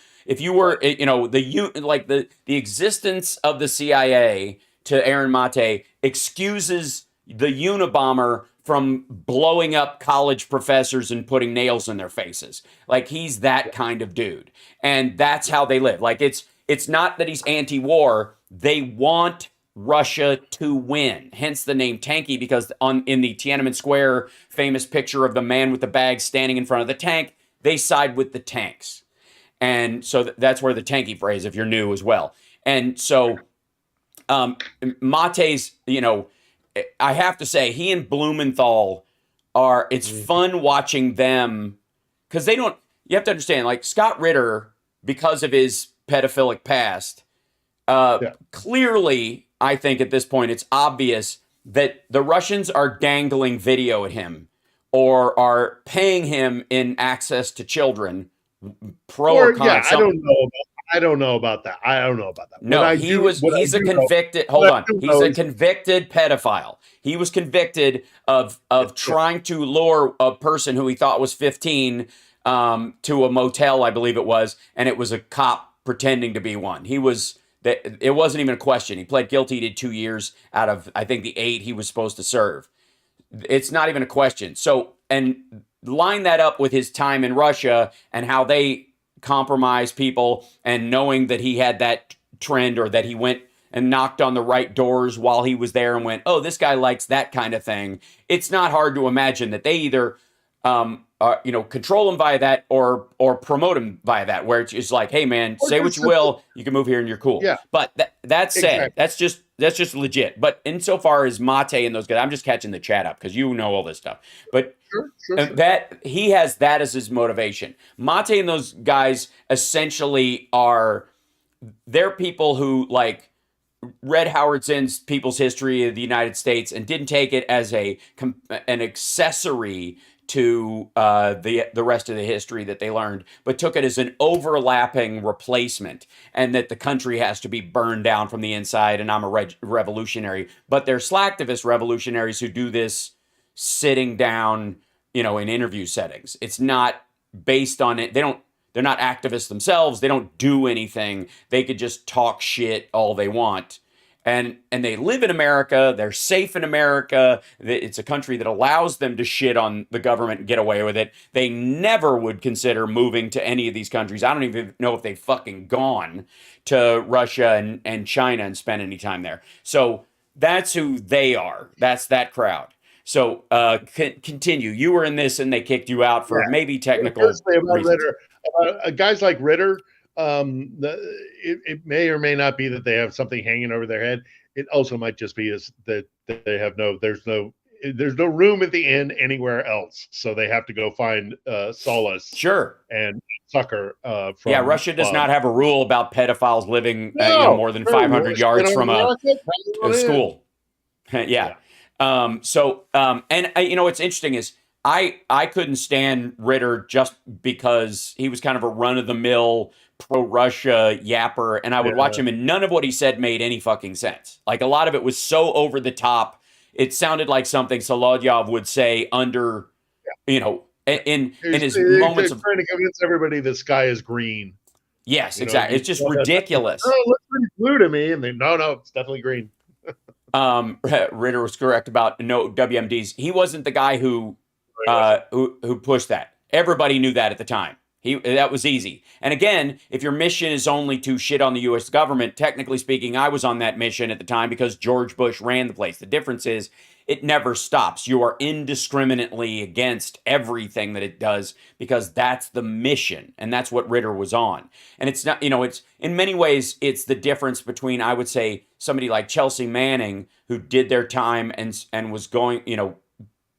were, the existence of the CIA to Aaron Mate excuses the Unabomber from blowing up college professors and putting nails in their faces. He's that kind of dude, and that's how they live. It's not that he's anti-war. They want Russia to win. Hence the name Tanky, because in the Tiananmen Square famous picture of the man with the bag standing in front of the tank, they side with the tanks. And so that's where the Tanky phrase, if you're new as well. And so Mate's, I have to say, he and Blumenthal it's fun watching them because you have to understand, Scott Ritter, because of his pedophilic past, clearly, I think at this point, it's obvious that the Russians are dangling video at him or are paying him in access to children, or con. Yeah, I don't know about that. No, he's a convicted pedophile. He was convicted of trying to lure a person who he thought was 15 to a motel, I believe it was, and it was a cop pretending to be one. It wasn't even a question. He pled guilty. He did 2 years out of, I think, the 8 he was supposed to serve. It's not even a question. So, and line that up with his time in Russia and how they compromise people, and knowing that he had that trend, or that he went and knocked on the right doors while he was there and went, oh, this guy likes that kind of thing. It's not hard to imagine that they either control him via that or promote him via that, where it's just hey man, say what you will, you can move here and you're cool. Yeah. But that said, exactly. that's just legit. But insofar as Mate and those guys, I'm just catching the chat up because you know all this stuff. But sure. that he has that as his motivation. Mate and those guys essentially they're people who read Howard Zinn's People's History of the United States and didn't take it as an accessory to the rest of the history that they learned, but took it as an overlapping replacement, and that the country has to be burned down from the inside. And I'm a revolutionary, but they're slacktivist revolutionaries who do this sitting down, in interview settings. It's not based on it. They're not activists themselves. They don't do anything. They could just talk shit all they want. And they live in America. They're safe in America. It's a country that allows them to shit on the government and get away with it. They never would consider moving to any of these countries. I don't even know if they've fucking gone to Russia and China and spent any time there. So that's who they are. That's that crowd. So continue. You were in this and they kicked you out for maybe technical reasons. Ritter, guys like Ritter, it may or may not be that they have something hanging over their head. It also might just be that they have there's no room at the inn anywhere else, so they have to go find solace. Sure. And succor from. Yeah, Russia does not have a rule about pedophiles living more than 500 yards from a school. Yeah. And what's interesting is I couldn't stand Ritter just because he was kind of a run-of-the-mill pro-Russia yapper, and I would watch him, and none of what he said made any fucking sense. Like, a lot of it was so over the top. It sounded like something Solovyov would say under, in his moments of trying to convince everybody the sky is green. Yes, exactly. It's just ridiculous. Oh, it looks pretty blue to me, and then no, it's definitely green. Ritter was correct about no WMDs. He wasn't the guy who pushed that. Everybody knew that at the time. That was easy. And again, if your mission is only to shit on the U.S. government, technically speaking, I was on that mission at the time because George Bush ran the place. The difference is it never stops. You are indiscriminately against everything that it does because that's the mission, and that's what Ritter was on. And it's not, it's in many ways, it's the difference between, I would say, somebody like Chelsea Manning, who did their time and was going,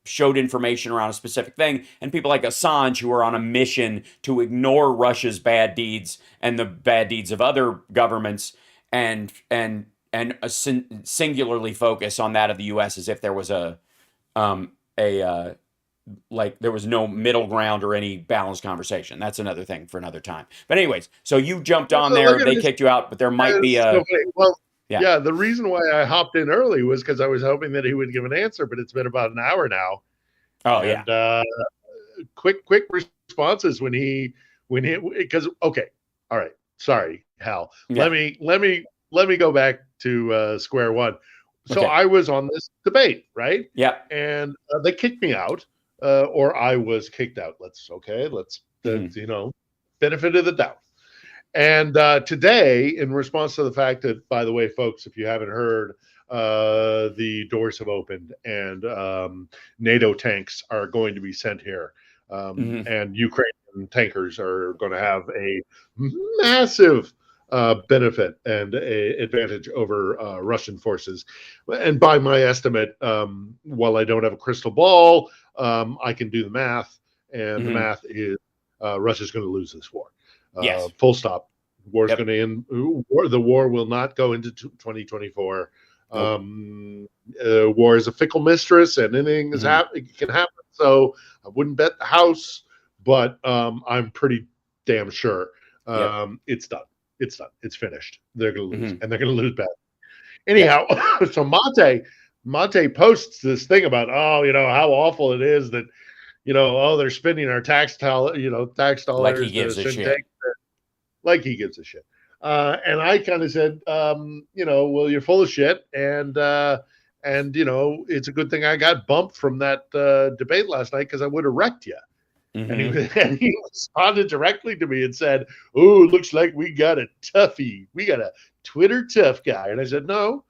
showed information around a specific thing, and people like Assange, who are on a mission to ignore Russia's bad deeds and the bad deeds of other governments, and singularly focus on that of the U.S. as if there was there was no middle ground or any balanced conversation. That's another thing for another time. But anyways, so you jumped on there, they kicked you out, but there might be a... Yeah, the reason why I hopped in early was because I was hoping that he would give an answer, but it's been about an hour now. Oh, and, quick responses because okay, all right, sorry, Hal. Yeah. Let me go back to square one. So I was on this debate, right? Yeah, and they kicked me out, or I was kicked out. Let's benefit of the doubt. And today, in response to the fact that, by the way, folks, if you haven't heard, the doors have opened and NATO tanks are going to be sent here. And Ukrainian tankers are going to have a massive benefit and a advantage over Russian forces. And by my estimate, while I don't have a crystal ball, I can do the math. And the math is Russia's going to lose this war. Yes. Full stop. War's going to end. The war will not go into 2024. War is a fickle mistress, and anything can happen. So I wouldn't bet the house, but I'm pretty damn sure it's done. It's done. It's finished. They're going to lose, and they're going to lose bad. Anyhow, so Mate posts this thing about how awful it is that they're spending our tax dollars. Like he gives a shit. Like he gives a shit. And I kind of said, well, you're full of shit. And it's a good thing I got bumped from that debate last night because I would have wrecked you. And he responded directly to me and said, oh, looks like we got a toughie. We got a Twitter tough guy. And I said, no,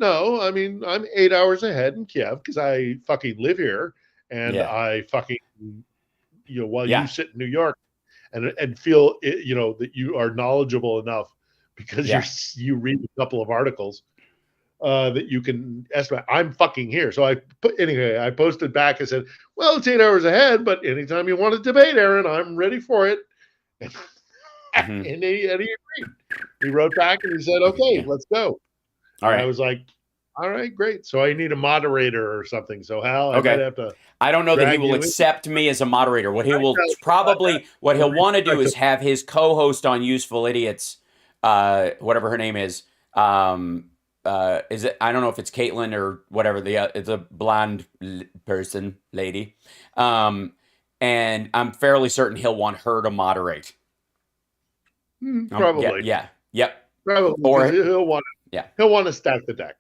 I mean, I'm 8 hours ahead in Kiev because I fucking live here. And I fucking, while you sit in New York and feel, that you are knowledgeable enough because you read a couple of articles that you can estimate. I'm fucking here. So I posted back and said, well, it's 8 hours ahead, but anytime you want to debate, Aaron, I'm ready for it. And he agreed. He wrote back and he said, okay, let's go. All right. And I was like, All right, great. So I need a moderator or something. So Hal, I might Okay. have to I don't know that he drag will you in. accept me as a moderator. What he will probably, what he'll want to do is have his co-host on Useful Idiots, whatever her name is. Is it? I don't know if it's Caitlin or whatever. It's a blonde person, lady. And I'm fairly certain he'll want her to moderate. Probably. Yep. Probably. Or he'll want to stack the deck.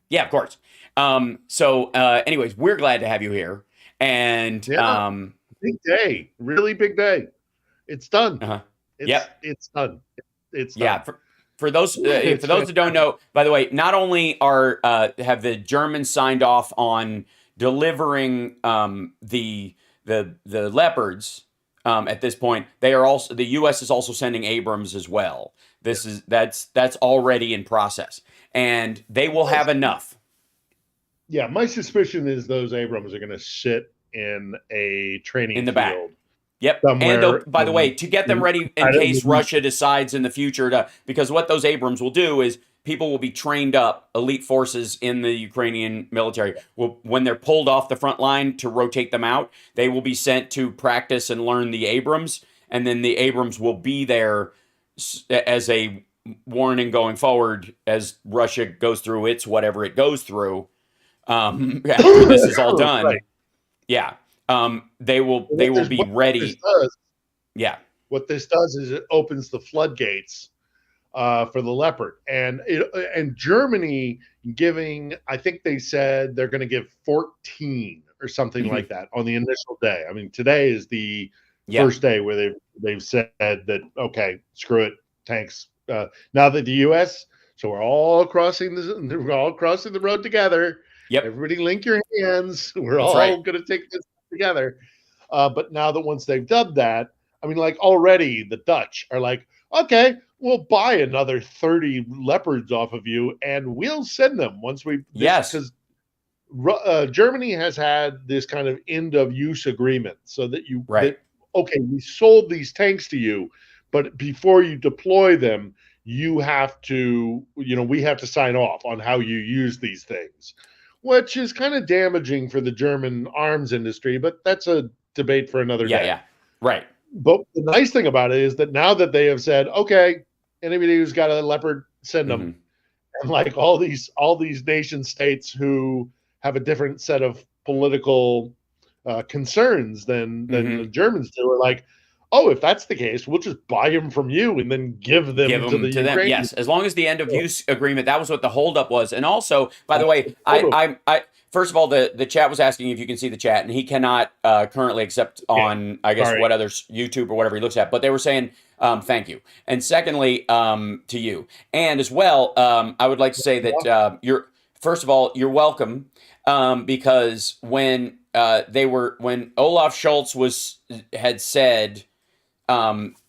Yeah, of course. Anyways, we're glad to have you here. And big day, really big day. It's done. It's done. It's done. Yeah. For those that don't know, by the way, not only have the Germans signed off on delivering the Leopards at this point, they are also, the U.S. is also sending Abrams as well. That's already in process, and they will have enough. Yeah, my suspicion is those Abrams are going to sit in a training in the field. back. Yep. And by the way, to get them ready in case Russia decides in the future because what those Abrams will do is people will be trained up, elite forces in the Ukrainian military. When they're pulled off the front line to rotate them out, they will be sent to practice and learn the Abrams. And then the Abrams will be there as a warning going forward as Russia goes through its whatever it goes through. After this is all done, right. Yeah, they will be ready. What this does is it opens the floodgates for the Leopard, and Germany giving, I think they said they're going to give 14 or something like that on the initial day. I mean, today is the first day where they've said that okay, screw it, tanks. Now that the U.S. So we're all crossing the road together. Yep. Everybody link your hands. We're all going to take this together. But now that once they've done that, I mean, like already the Dutch are like, okay, we'll buy another 30 Leopards off of you and we'll send them once we. Because Germany has had this kind of end of use agreement so that you. Right. We sold these tanks to you, but before you deploy them, you have to, we have to sign off on how you use these things, which is kind of damaging for the German arms industry, but that's a debate for another day. Yeah, right. But the nice thing about it is that now that they have said, okay, anybody who's got a Leopard, send them. And like all these nation states who have a different set of political concerns than the Germans do are like, oh, if that's the case, we'll just buy them from you and then give them to the Ukrainians. Yes, as long as the end of use agreement, that was what the holdup was. And also, by the way, I first of all, the chat was asking if you can see the chat, and he cannot currently accept on, I guess, what other YouTube or whatever he looks at. But they were saying thank you. And secondly, to you. And as well, I would like to say that first of all, you're welcome because when Olaf Scholz had said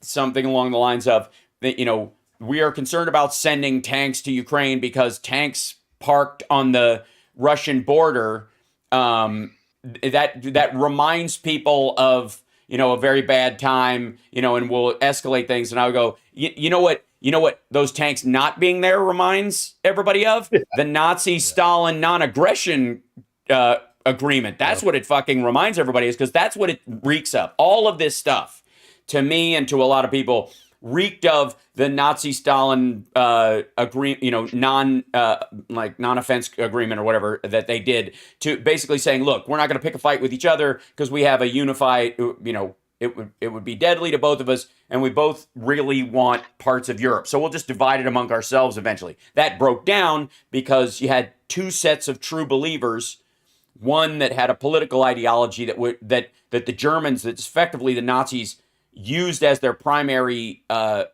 something along the lines of that, we are concerned about sending tanks to Ukraine because tanks parked on the Russian border, that reminds people of, a very bad time, and will escalate things. And I would go, you know what those tanks not being there reminds everybody of? The Nazi-Stalin non-aggression agreement. That's what it fucking reminds everybody is, because that's what it reeks of. All of this stuff, to me and to a lot of people, reeked of the Nazi-Stalin agreement, non-offense agreement or whatever that they did, to basically saying, look, we're not going to pick a fight with each other because we have a unified, it would be deadly to both of us, and we both really want parts of Europe. So we'll just divide it among ourselves eventually. That broke down because you had two sets of true believers, one that had a political ideology that the Germans, that's effectively the Nazis, used as their primary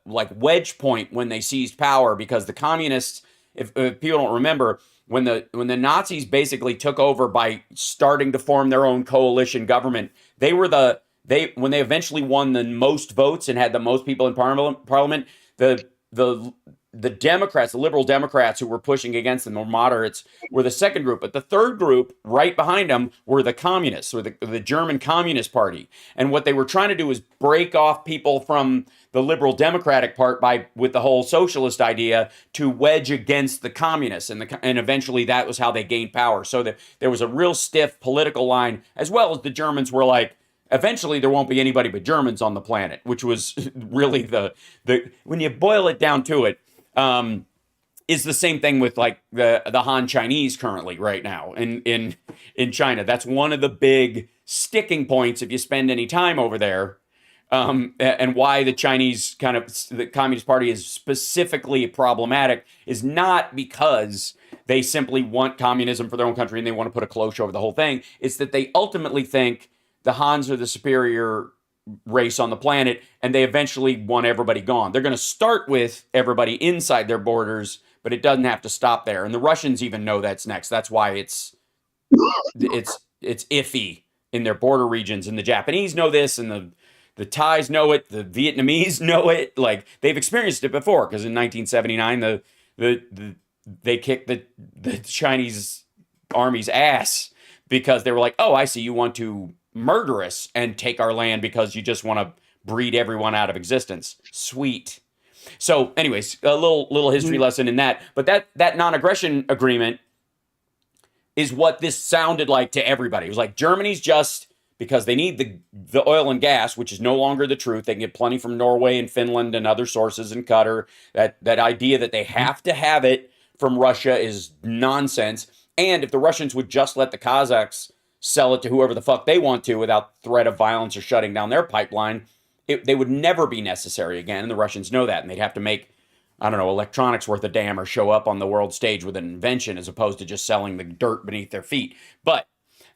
wedge point when they seized power, because the communists, if people don't remember, when the Nazis basically took over by starting to form their own coalition government, when they eventually won the most votes and had the most people in parliament, the the Democrats, the liberal Democrats who were pushing against them, or moderates, were the second group. But the third group, right behind them, were the communists, or the German Communist Party. And what they were trying to do is break off people from the liberal Democratic part with the whole socialist idea to wedge against the communists. And eventually that was how they gained power. So that there was a real stiff political line, as well as the Germans were like, eventually there won't be anybody but Germans on the planet, which was really the when you boil it down to it, is the same thing with like the Han Chinese currently right now in China. That's one of the big sticking points if you spend any time over there, and why the Communist Party is specifically problematic is not because they simply want communism for their own country and they want to put a cloche over the whole thing. It's that they ultimately think the Hans are the superior race on the planet, and they eventually want everybody gone. They're going to start with everybody inside their borders, but it doesn't have to stop there. And the Russians even know that's next. That's why it's iffy in their border regions. And the Japanese know this, and the Thais know it, the Vietnamese know it. Like, they've experienced it before, because in 1979 they kicked the Chinese army's ass because they were like, oh, I see you want to murder us and take our land because you just want to breed everyone out of existence. Sweet. So anyways, a little history lesson in that. But that non-aggression agreement is what this sounded like to everybody. It was like, Germany's just because they need the oil and gas, which is no longer the truth. They can get plenty from Norway and Finland and other sources and Qatar. That idea that they have to have it from Russia is nonsense. And if the Russians would just let the Kazakhs sell it to whoever the fuck they want to without threat of violence or shutting down their pipeline, they would never be necessary again. And the Russians know that. And they'd have to make, I don't know, electronics worth a damn or show up on the world stage with an invention as opposed to just selling the dirt beneath their feet. But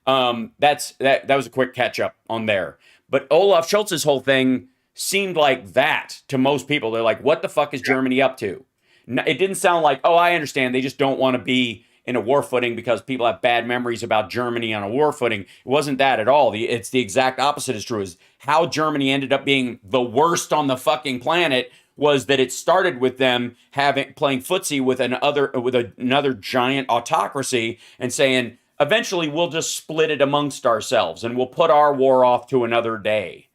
that was a quick catch up on there. But Olaf Scholz's whole thing seemed like that to most people. They're like, what the fuck is Germany up to? It didn't sound like, oh, I understand. They just don't want to be in a war footing because people have bad memories about Germany on a war footing. It wasn't that at all. It's the exact opposite is true. Is how Germany ended up being the worst on the fucking planet was that it started with them playing footsie with another giant autocracy and saying, eventually we'll just split it amongst ourselves and we'll put our war off to another day.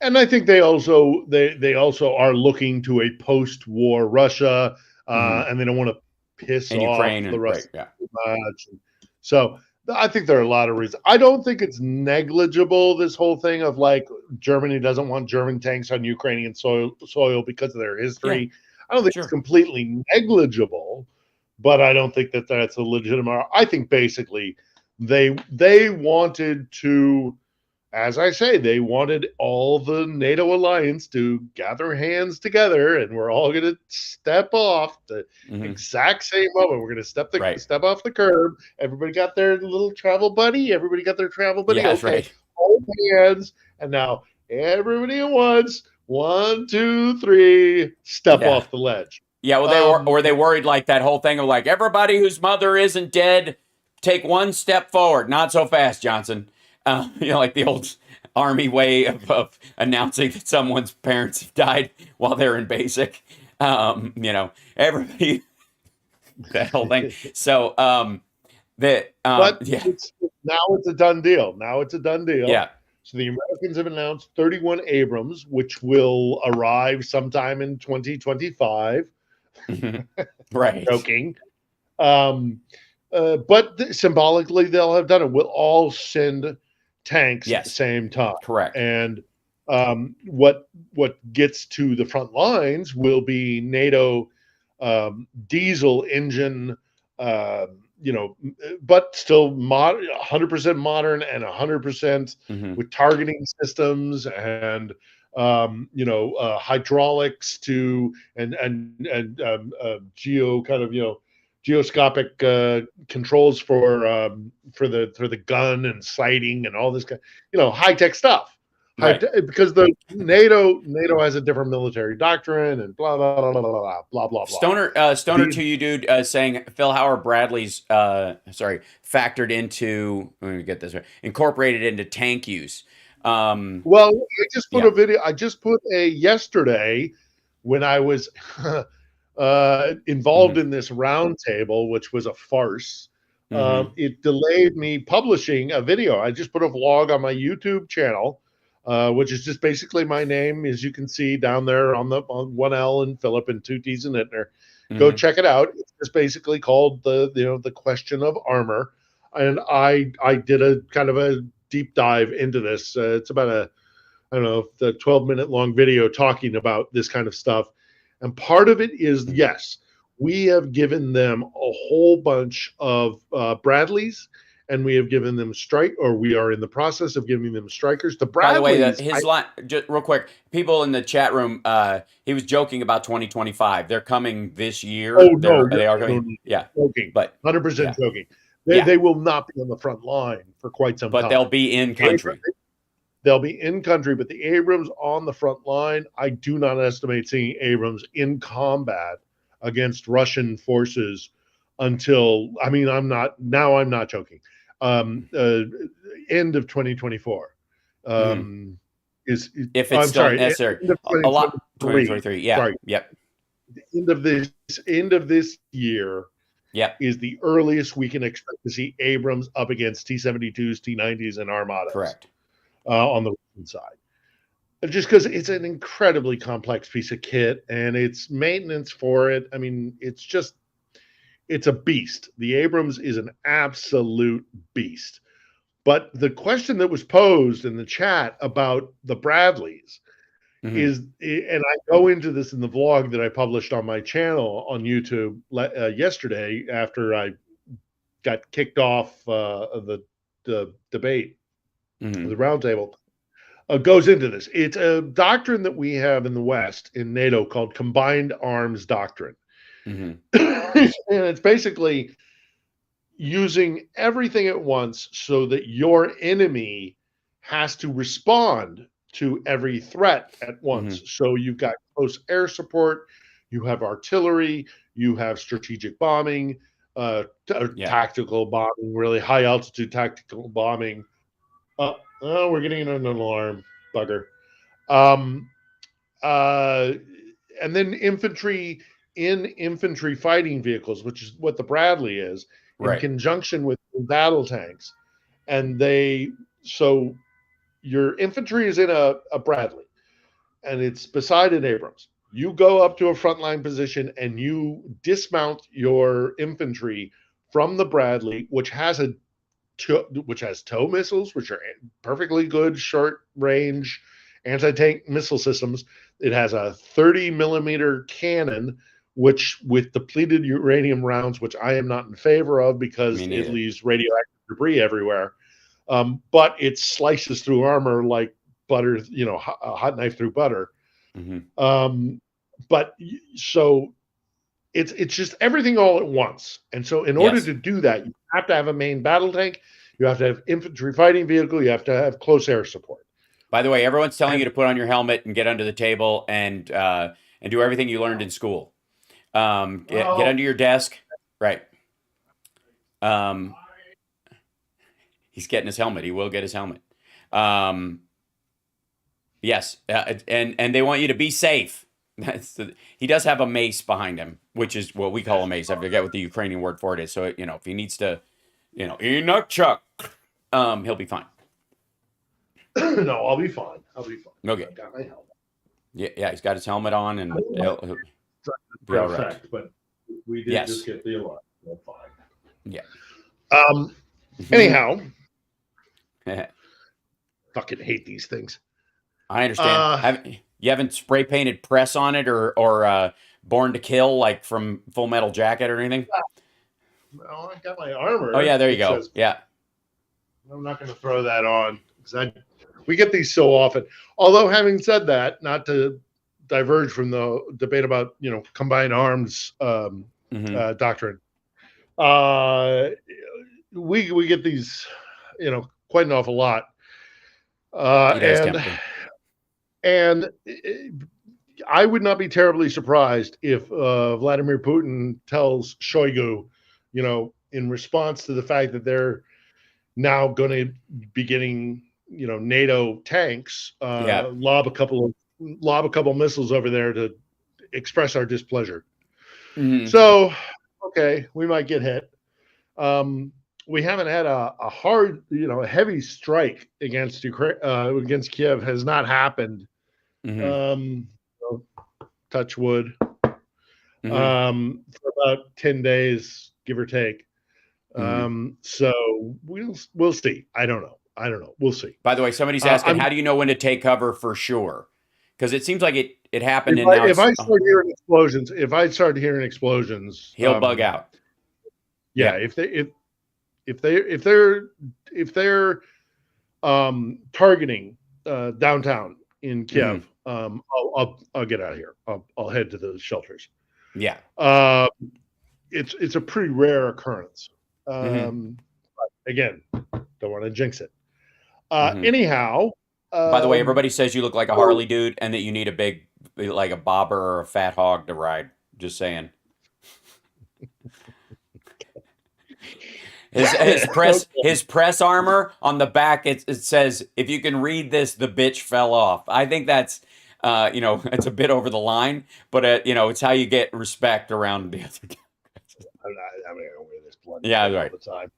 And I think they also are looking to a post-war Russia, and they don't want to piss off Ukraine the Russians right, too much. So I think there are a lot of reasons. I don't think it's negligible, this whole thing of like Germany doesn't want German tanks on Ukrainian soil because of their history. Yeah. I don't think it's completely negligible, but I don't think that that's a legitimate. I think basically they wanted to, as I say, they wanted all the NATO alliance to gather hands together, and we're all going to step off the exact same moment. We're going to step off the curb. Everybody got their little travel buddy. Yeah, that's right. Hold hands, and now everybody at once. 1, 2, 3. Step off the ledge. Yeah, well, were they worried like that whole thing of like everybody whose mother isn't dead, take one step forward. Not so fast, Johnson. Like the old army way of announcing that someone's parents have died while they're in basic. Everybody, that whole thing. So, now it's a done deal. Yeah. So the Americans have announced 31 Abrams, which will arrive sometime in 2025. Right. Joking. But symbolically, they'll have done it. We'll all send tanks at the same time. Correct. And what gets to the front lines will be NATO diesel engine, but still 100% modern and 100% with targeting systems and hydraulics to and geoscopic controls for the gun and sighting and all this kind, high tech stuff. Right. Because the NATO has a different military doctrine and blah blah blah blah blah blah blah. Stoner to you, dude, saying Phil Howard Bradley's factored into, let me get this right, incorporated into tank use. Well, I just put a video. I just put yesterday when I was involved in this roundtable, which was a farce, it delayed me publishing a video. I just put a vlog on my YouTube channel, which is just basically my name, as you can see down there on one L and Philip and two T's and Bittner. Go check it out. It's just basically called the question of armor, and I did a kind of a deep dive into this. It's about the 12-minute long video talking about this kind of stuff. And part of it is, yes, we have given them a whole bunch of Bradleys, and we have given them we are in the process of giving them strikers. The Bradleys. By the way, line, just real quick, people in the chat room, he was joking about 2025. They're coming this year. Oh, no, they are coming. Yeah. Joking. But 100% joking. They will not be on the front line for quite some time. But they'll be in country. They'll be in country, but the Abrams on the front line, I do not estimate seeing Abrams in combat against Russian forces until, I'm not joking. End of 2024 is if it's still necessary. A lot 2023. Yeah. Sorry. Yep. The end of this year. Yep. Is the earliest we can expect to see Abrams up against T-72s, T-90s, and Armadas. Correct. On the Russian side. Just because it's an incredibly complex piece of kit and it's maintenance for it. I mean, it's a beast. The Abrams is an absolute beast. But the question that was posed in the chat about the Bradleys is, and I go into this in the vlog that I published on my channel on YouTube yesterday after I got kicked off the debate. The roundtable goes into this. It's a doctrine that we have in the West in NATO called combined arms doctrine. And it's basically using everything at once so that your enemy has to respond to every threat at once. So you've got close air support, you have artillery, you have strategic bombing, tactical bombing, really high altitude tactical bombing. Oh, we're getting an alarm, bugger. And then infantry fighting vehicles, which is what the Bradley is, in conjunction with battle tanks. And so your infantry is in a Bradley, and it's beside an Abrams. You go up to a frontline position and you dismount your infantry from the Bradley, which has tow missiles, which are perfectly good short-range anti-tank missile systems. It has a 30-millimeter cannon, which with depleted uranium rounds, which I am not in favor of because it leaves radioactive debris everywhere. But it slices through armor like butter, a hot knife through butter. But so it's just everything all at once. And so in order to do that, you have to have a main battle tank. You have to have infantry fighting vehicle. You have to have close air support. By the way, everyone's telling you to put on your helmet and get under the table and do everything you learned in school. Get under your desk. Right. He's getting his helmet. He will get his helmet. Yes. And they want you to be safe. He does have a mace behind him, which is what we call a mace. I forget what the Ukrainian word for it is. So, if he needs to, Chuck, he'll be fine. No, I'll be fine. Okay. I got my helmet. Yeah, he's got his helmet on, and he'll be all right. But we did just get the alarm. We're fine. Yeah. Anyhow, fucking hate these things. I understand. You haven't spray painted press on it or Born to Kill like from Full Metal Jacket or anything? Well, I got my armor. Oh yeah, there you go. Yeah. I'm not going to throw that on because we get these so often. Although, having said that, not to diverge from the debate about combined arms doctrine, we get these quite an awful lot, and I would not be terribly surprised if Vladimir Putin tells Shoigu, in response to the fact that they're now going to be getting NATO tanks, lob a couple missiles over there to express our displeasure. Mhm. So, okay, we might get hit. We haven't had a hard, a heavy strike against Ukraine, against Kiev has not happened. Mhm. So, touch wood. Mhm. For about 10 days, give or take. Mhm. So we'll see. I don't know. We'll see. By the way, somebody's asking, I'm how do you know when to take cover for sure? Because it seems like it happened if and now if it's I start hearing explosions, he'll bug out. yeah, Yeah. if they're targeting downtown in Hmm. Kiev, I'll get out of here. I'll head to the shelters. Yeah. Uh, it's a pretty rare occurrence. Hmm. Again, don't want to jinx it. Hmm. Anyhow, By the way, um, everybody says you look like a so Harley dude and that you need a big, like a bobber or a fat hog to ride. Just saying. His press armor on the back it says, if you can read this, the bitch fell off. I think that's it's a bit over the line, but it's how you get respect around the other guy. I'm not gonna wear this bloody Yeah, thing all right. the time.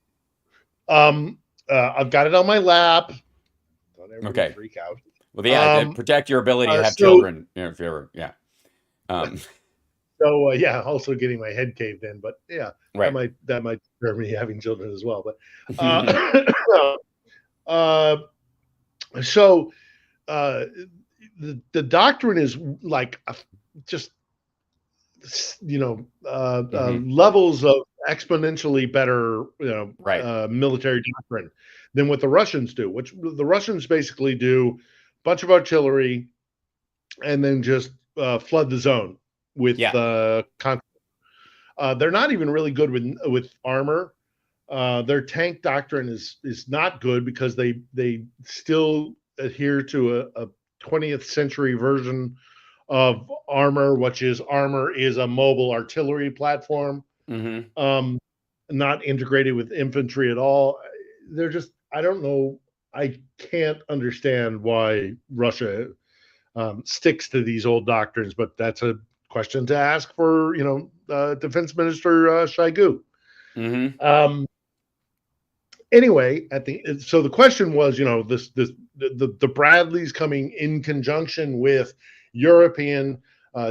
I've got it on my lap. Don't everybody Okay. freak out. Well, yeah, Um, protect your ability to have so children. If you ever, yeah. Um, yeah, also getting my head caved in, but yeah, right. that might scare me having children as well. But Hmm. uh, so uh, the doctrine is like just levels of exponentially better Right. military doctrine than what the Russians do, which the Russians basically do a bunch of artillery and then just flood the zone with Yeah. they're not even really good with armor. Their tank doctrine is not good because they still adhere to a 20th century version of armor, which is armor is a mobile artillery platform, Hmm. um, not integrated with infantry at all. They're just, I don't know. I can't understand why Russia sticks to these old doctrines, but that's a question to ask for, Defense Minister Shoigu. Hmm. Um, anyway, so the question was, the Bradleys coming in conjunction with European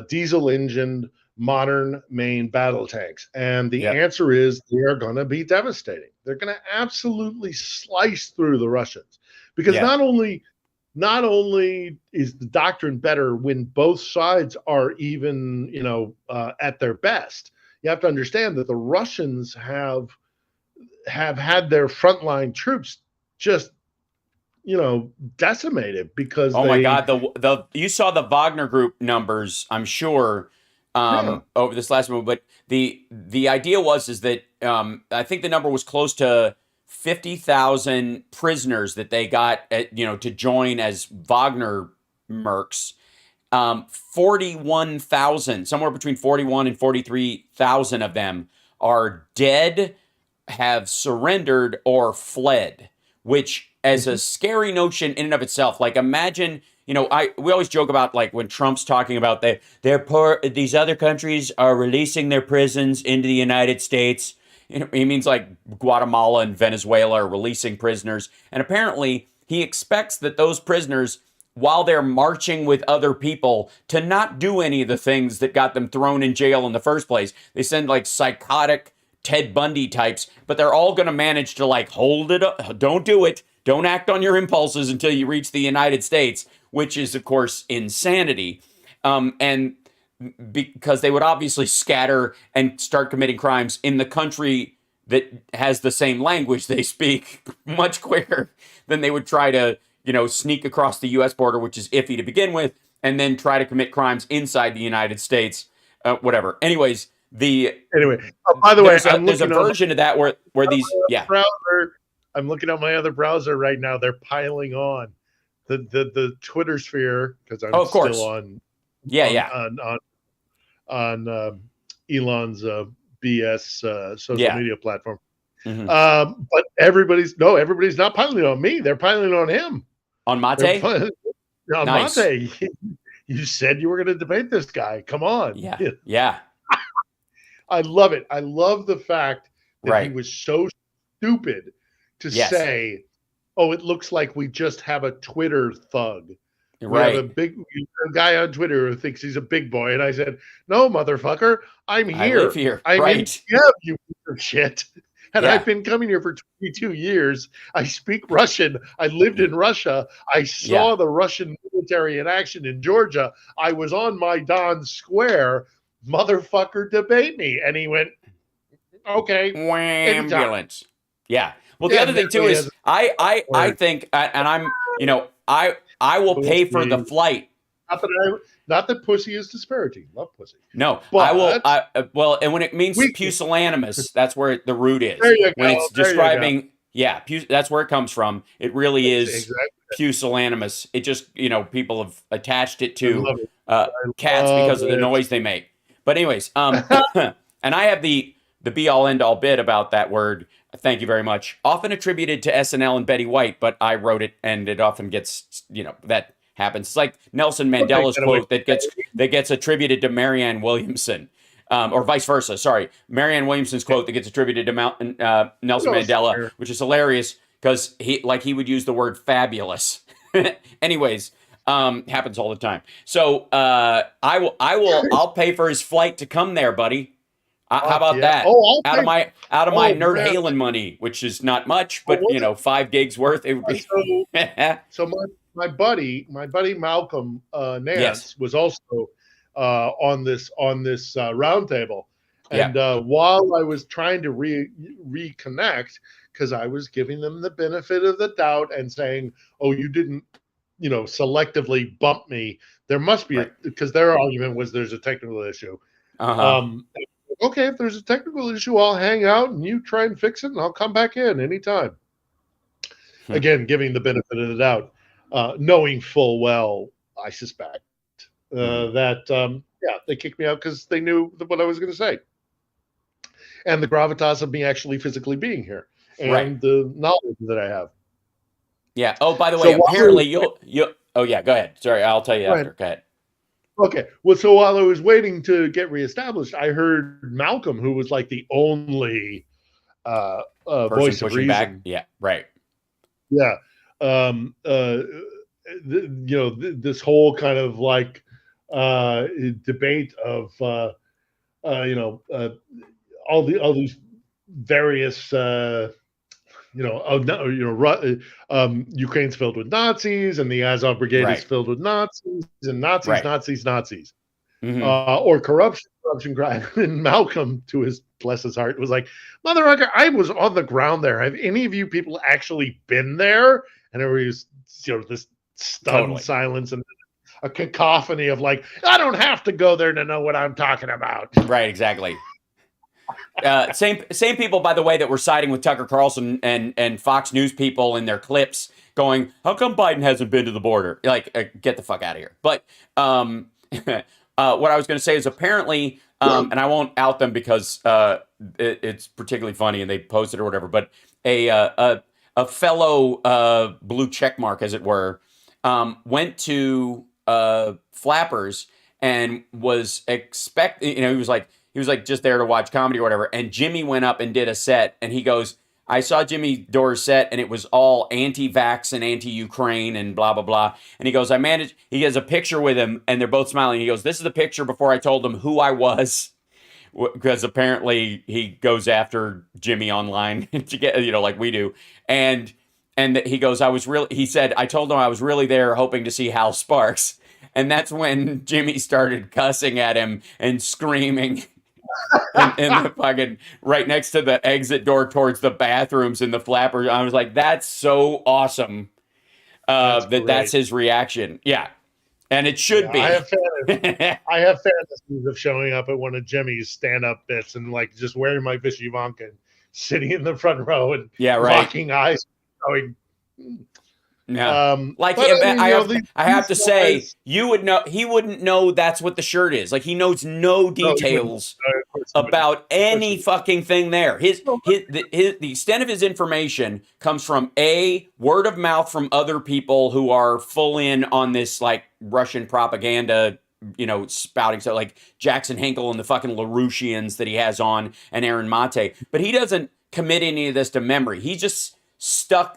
diesel engined modern main battle tanks, and the Yep. answer is they are going to be devastating. They're going to absolutely slice through the Russians because Yeah. not only is the doctrine better when both sides are even at their best. You have to understand that the Russians have had their frontline troops just decimated because Oh my they God, the you saw the Wagner Group numbers, I'm sure, yeah over this last move. But the idea is that I think the number was close to 50,000 prisoners that they got to join as Wagner mercs. 41,000, somewhere between 41 and 43,000 of them are dead, have surrendered, or fled, which as a mm-hmm. scary notion in and of itself. Like imagine, we always joke about like when Trump's talking about these other countries are releasing their prisons into the United States. He means like Guatemala and Venezuela are releasing prisoners. And apparently he expects that those prisoners, while they're marching with other people, to not do any of the things that got them thrown in jail in the first place. They send like psychotic Ted Bundy types, but they're all going to manage to like hold it up. Don't do it. Don't act on your impulses until you reach the United States, which is, of course, insanity. And because they would obviously scatter and start committing crimes in the country that has the same language they speak much quicker than they would try to, sneak across the U.S. border, which is iffy to begin with, and then try to commit crimes inside the United States. Whatever. Anyways, anyway by the way, there's a version of that where these browser. I'm looking at my other browser right now. They're piling on the Twitter sphere because I'm of still course, on on yeah on on, on Elon's BS social yeah media platform. hmm But everybody's not piling on me. They're piling on him. on They're Mate. piling on Nice. Mate. You said you were going to debate this guy. Come on. Yeah. Yeah. I love it. I love the fact that he Right. was so stupid to Yes. say, oh, it looks like we just have a Twitter thug. We have a guy on Twitter who thinks he's a big boy. And I said, no, motherfucker, I'm here. I live here. I'm right. in Kiev, you piece of shit. And Yeah. I've been coming here for 22 years. I speak Russian. I lived in Russia. I saw the Russian military in action in Georgia. I was on Maidan Square. Motherfucker, debate me. And he went, okay. Ambulance. Yeah. Well, the other thing too is I think, and I'm, I will pay for the flight. Not that pussy is disparaging. Love pussy. No, but I will. Well, and when it means pusillanimous, that's where the root is. There you go. When it's describing, that's where it comes from. It really is pusillanimous. It just, people have attached it to cats because of the noise they make. But anyways, and I have the be all end all bit about that word. Thank you very much. Often attributed to SNL and Betty White, but I wrote it, and it often gets, that happens. It's like Nelson Mandela's quote that gets attributed to Marianne Williamson, or vice versa. Sorry, Marianne Williamson's quote that gets attributed to Nelson Mandela, which is hilarious because he would use the word fabulous. Anyways, happens all the time. So I'll pay for his flight to come there, buddy. How about that? Out of my Nerd Halen money, which is not much, but 5 gigs worth. It would be. So my buddy Malcolm Nance was also on this roundtable, and while I was trying to reconnect, because I was giving them the benefit of the doubt and saying, "Oh, you didn't, selectively bump me. There must be because their argument was there's a technical issue." Okay, if there's a technical issue, I'll hang out and you try and fix it, and I'll come back in anytime. Again, giving the benefit of the doubt, knowing full well, I suspect, that, they kicked me out because they knew what I was going to say. And the gravitas of me actually physically being here and the knowledge that I have. Yeah. Oh, by the way, apparently you'll oh, yeah, go ahead. Sorry, I'll tell you after. Go ahead. Okay. Well, so while I was waiting to get reestablished, I heard Malcolm, who was like the only voice of reason. Back. Yeah. Right. Yeah. This whole kind of like debate of all these various Ukraine's filled with Nazis, and the Azov Brigade is filled with Nazis, and Nazis. Mm-hmm. Or corruption crime. And Malcolm, to his bless his heart, was like, "Motherfucker, I was on the ground there. Have any of you people actually been there?" And there was, this stunned silence and a cacophony of like, "I don't have to go there to know what I'm talking about." Right, exactly. Same people, by the way, that were siding with Tucker Carlson and Fox News people in their clips going, how come Biden hasn't been to the border? Like, get the fuck out of here. But what I was going to say is apparently, and I won't out them because it's particularly funny and they posted or whatever, but a fellow blue checkmark, as it were, went to Flappers and was expecting, he was like just there to watch comedy or whatever. And Jimmy went up and did a set, and he goes, I saw Jimmy Dore's set, and it was all anti-vax and anti-Ukraine and blah, blah, blah. And he goes, he has a picture with him, and they're both smiling. He goes, this is the picture before I told him who I was, because apparently he goes after Jimmy online to get, like we do. And he goes, he said, I told him I was really there hoping to see HAL SPARKS. And that's when Jimmy started cussing at him and screaming. in the fucking right next to the exit door towards the bathrooms in the Flappers. I was like, that's so awesome. That's his reaction. Yeah. And it should be. I have fantasies of showing up at one of Jimmy's stand-up bits and like just wearing my Vishivonka and sitting in the front row and locking eyes going. No. I have to say, you would know. He wouldn't know that's what the shirt is. Like he knows no details. about any fucking thing there. The extent of his information comes from word of mouth from other people who are full in on this like Russian propaganda, spouting stuff like Jackson Hinkle and the fucking LaRouchians that he has on and Aaron Mate. But he doesn't commit any of this to memory. He just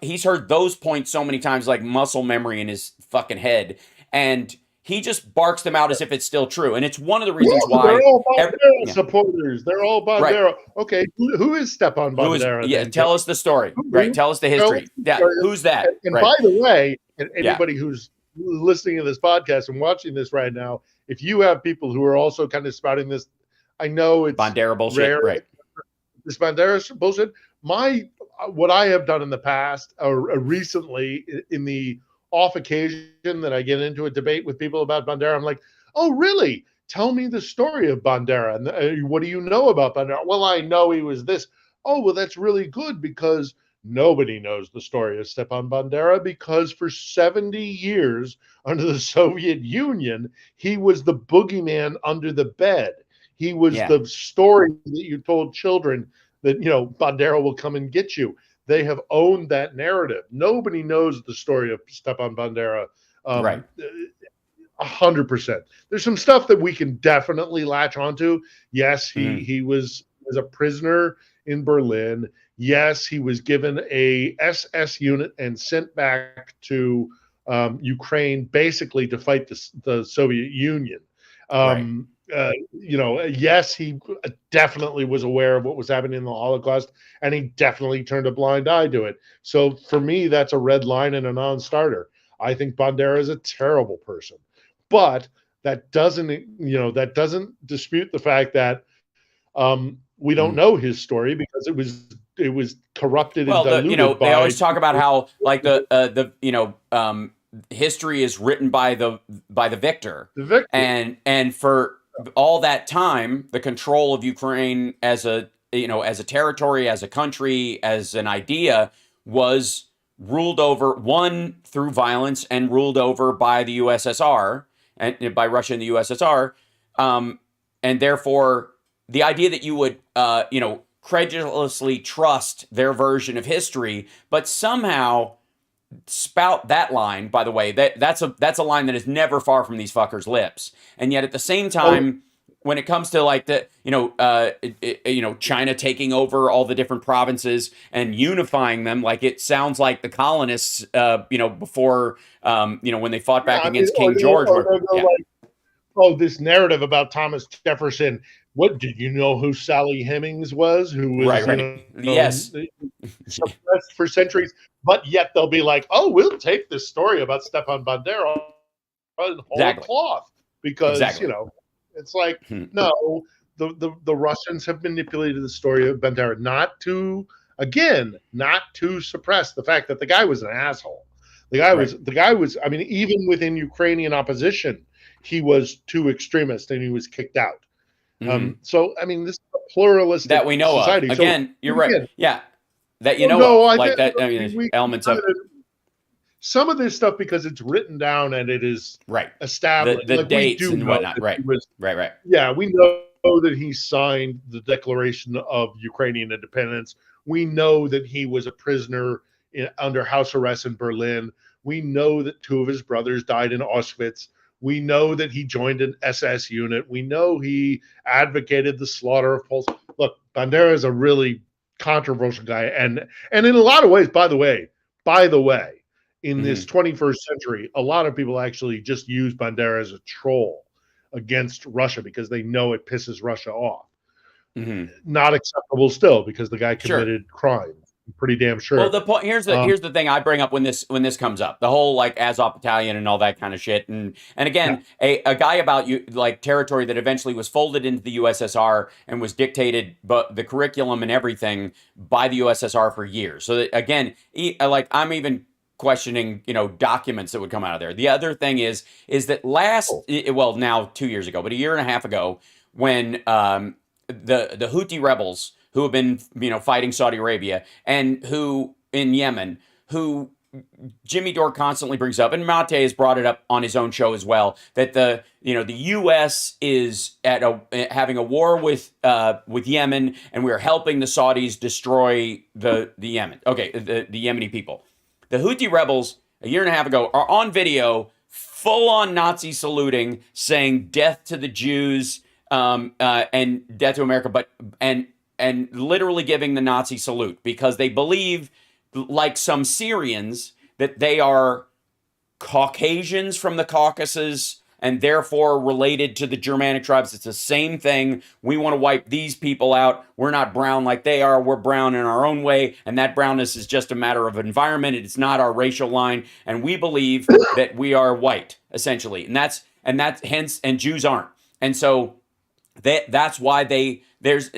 he's heard those points so many times like muscle memory in his fucking head. And he just barks them out as if it's still true. And it's one of the reasons why... They're all Bandera supporters. They're all Bandera. Right. Okay, who is Stepan Bandera? Tell us the story. Right, tell us the history. Who's that? And by the way, anybody who's listening to this podcast and watching this right now, if you have people who are also kind of spouting this, I know it's Bandera bullshit, rare, right? This Bandera bullshit. What I have done in the past, or recently, in the off occasion that I get into a debate with people about Bandera, I'm like, oh, really? Tell me the story of Bandera. And what do you know about Bandera? Well, I know he was this. Oh, well, that's really good because nobody knows the story of Stepan Bandera because for 70 years under the Soviet Union, he was the boogeyman under the bed. He was the story that you told children that, Bandera will come and get you. They have owned that narrative. Nobody knows the story of Stepan Bandera. Right. 100%. There's some stuff that we can definitely latch onto. Yes, he was a prisoner in Berlin. Yes, he was given a SS unit and sent back to Ukraine basically to fight the Soviet Union. Yes, he definitely was aware of what was happening in the Holocaust, and he definitely turned a blind eye to it. So for me, that's a red line and a non-starter. I think Bandera is a terrible person, but that doesn't dispute the fact that we don't know his story because it was corrupted and diluted. They always talk about how like history is written by the victor. The victor. And for all that time, the control of Ukraine as a territory, as a country, as an idea was ruled over, one, through violence and ruled over by the USSR and by Russia and the USSR. And therefore the idea that you would, credulously trust their version of history, but somehow spout that line, by the way, that's a line that is never far from these fuckers' lips. And yet at the same time, when it comes to like China taking over all the different provinces and unifying them, like it sounds like the colonists, before, when they fought back against King George. This narrative about Thomas Jefferson. What did you know who Sally Hemings was? Who was yes, suppressed for centuries, but yet they'll be like, "Oh, we'll take this story about Stepan Bandera and whole cloth," because it's like no, the Russians have manipulated the story of Bandera not to suppress the fact that the guy was an asshole. The guy was. I mean, even within Ukrainian opposition, he was too extremist and he was kicked out. So, I mean, this is a pluralistic that we know society. Of. Again, you're right. Yeah. That elements of some of this stuff because it's written down and it is established. The dates and whatnot. Right. Yeah, we know that he signed the Declaration of Ukrainian Independence. We know that he was a prisoner under house arrest in Berlin. We know that 2 of his brothers died in Auschwitz. We know that he joined an SS unit. We know he advocated the slaughter of Poles. Look, Bandera is a really controversial guy. And in a lot of ways, by the way, in this 21st century, a lot of people actually just use Bandera as a troll against Russia because they know it pisses Russia off. Not acceptable still because the guy committed crimes. I'm pretty damn sure. Well, the point here's the thing I bring up when this comes up, the whole like Azov Battalion and all that kind of shit, and again a guy about territory that eventually was folded into the USSR and was dictated, but the curriculum and everything by the USSR for years. So that, again, I'm even questioning documents that would come out of there. The other thing is that now 2 years ago, but a year and a half ago, when the Houthi rebels who have been, fighting Saudi Arabia and who in Yemen, who Jimmy Dore constantly brings up, and Mate has brought it up on his own show as well, that the U.S. is having a war with Yemen, and we are helping the Saudis destroy the Yemen. Okay, the Yemeni people. The Houthi rebels a year and a half ago are on video, full on Nazi saluting, saying death to the Jews and death to America, and literally giving the Nazi salute because they believe, like some Syrians, that they are Caucasians from the Caucasus and therefore related to the Germanic tribes. It's the same thing. We want to wipe these people out. We're not brown like they are. We're brown in our own way, and that brownness is just a matter of environment. It's not our racial line, and we believe that we are white, essentially. And that's hence, and Jews aren't. And so that's why Banderas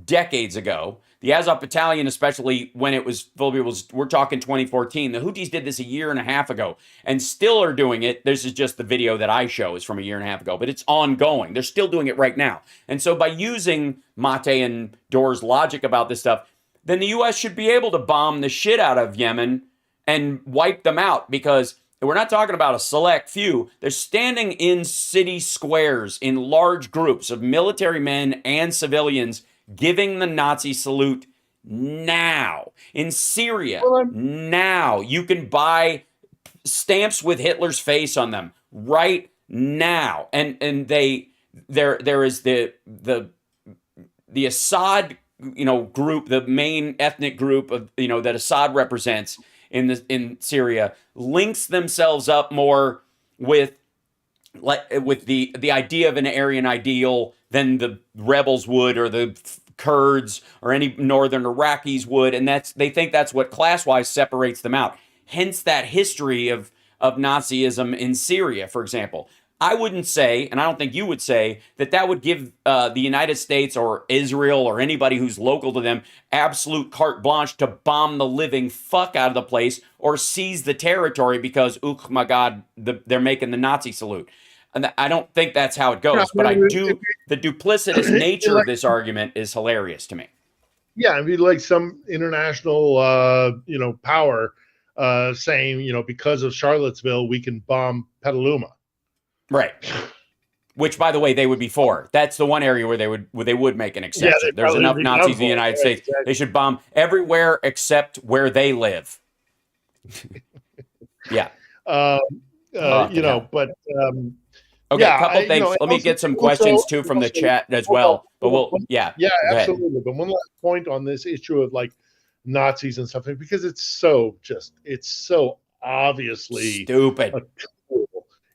decades ago, the Azov Battalion, especially when it was, we're talking 2014. The Houthis did this a year and a half ago and still are doing it. This is just the video that I show is from a year and a half ago, but it's ongoing. They're still doing it right now. And so by using Mate and Dore's logic about this stuff, then the U.S. should be able to bomb the shit out of Yemen and wipe them out, because we're not talking about a select few. They're standing in city squares in large groups of military men and civilians giving the Nazi salute now. In Syria, now. You can buy stamps with Hitler's face on them right now. And there is the Assad, group, the main ethnic group of, that Assad represents in Syria, links themselves up more with the idea of an Aryan ideal than the rebels would, or the Kurds, or any northern Iraqis would, and they think that's what class-wise separates them out. Hence that history of Nazism in Syria, for example. I wouldn't say, and I don't think you would say, that would give the United States or Israel or anybody who's local to them absolute carte blanche to bomb the living fuck out of the place or seize the territory because, my God, they're making the Nazi salute. And I don't think that's how it goes. But the duplicitous nature of this argument is hilarious to me. Yeah, I mean, like some international, power saying, because of Charlottesville, we can bomb Petaluma. Right. Which, by the way, they would be for. That's the one area where they would make an exception. Yeah, there's enough Nazis in the United States. Exactly. They should bomb everywhere except where they live. Yeah. But okay, a couple things. Let me get some questions too from the chat as well. But yeah, absolutely. But one last point on this issue of like Nazis and stuff, because it's so obviously stupid.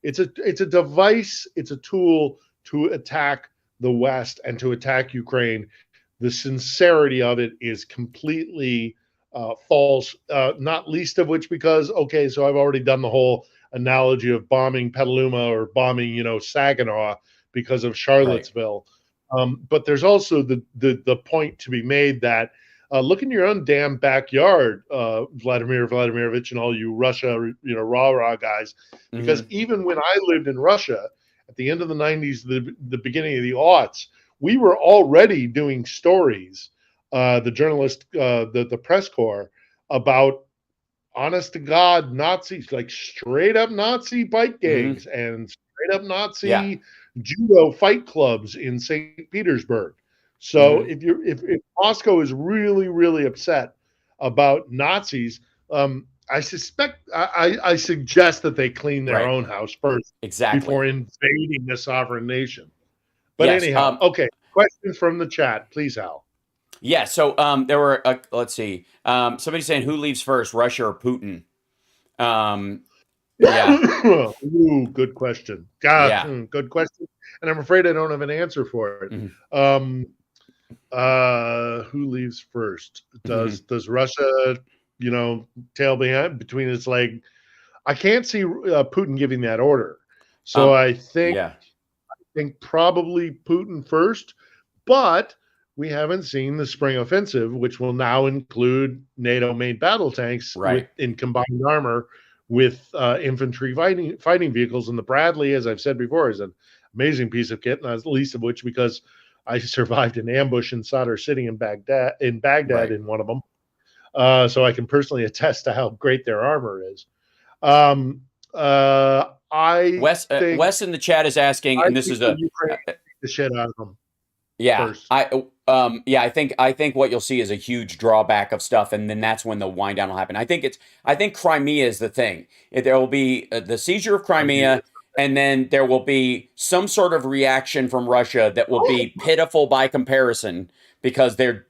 It's a device. It's a tool to attack the West and to attack Ukraine. The sincerity of it is completely false. Not least of which because so I've already done the whole analogy of bombing Petaluma or bombing Saginaw because of Charlottesville. Right. But there's also the point to be made that look in your own damn backyard, Vladimir Vladimirovich and all you Russia, rah-rah guys. Because even when I lived in Russia at the end of the 90s, the beginning of the aughts, we were already doing stories, the journalist, the press corps, about honest to God Nazis, like straight up Nazi bike gangs and straight up Nazi judo fight clubs in St. Petersburg. So if Moscow is really, really upset about Nazis, I suspect I suggest that they clean their own house first before invading a sovereign nation. But anyhow, questions from the chat, please, Hal. Yeah, so there were let's see, somebody saying who leaves first, Russia or Putin? Ooh, good question. God, good question. And I'm afraid I don't have an answer for it. Who leaves first? Does Russia, tail between its leg? I can't see Putin giving that order. So I think probably Putin first, but we haven't seen the spring offensive, which will now include NATO-made battle tanks in combined armor with infantry fighting vehicles. And the Bradley, as I've said before, is an amazing piece of kit, not least of which because I survived an ambush in Sadr City in Baghdad in one of them. so I can personally attest to how great their armor is. I think Wes in the chat is asking, and this is the Ukraine the shit out of them. Yeah, First. I think what you'll see is a huge drawback of stuff, and then that's when the wind down will happen. I think Crimea is the thing. There will be the seizure of Crimea, and then there will be some sort of reaction from Russia that will be pitiful by comparison because they're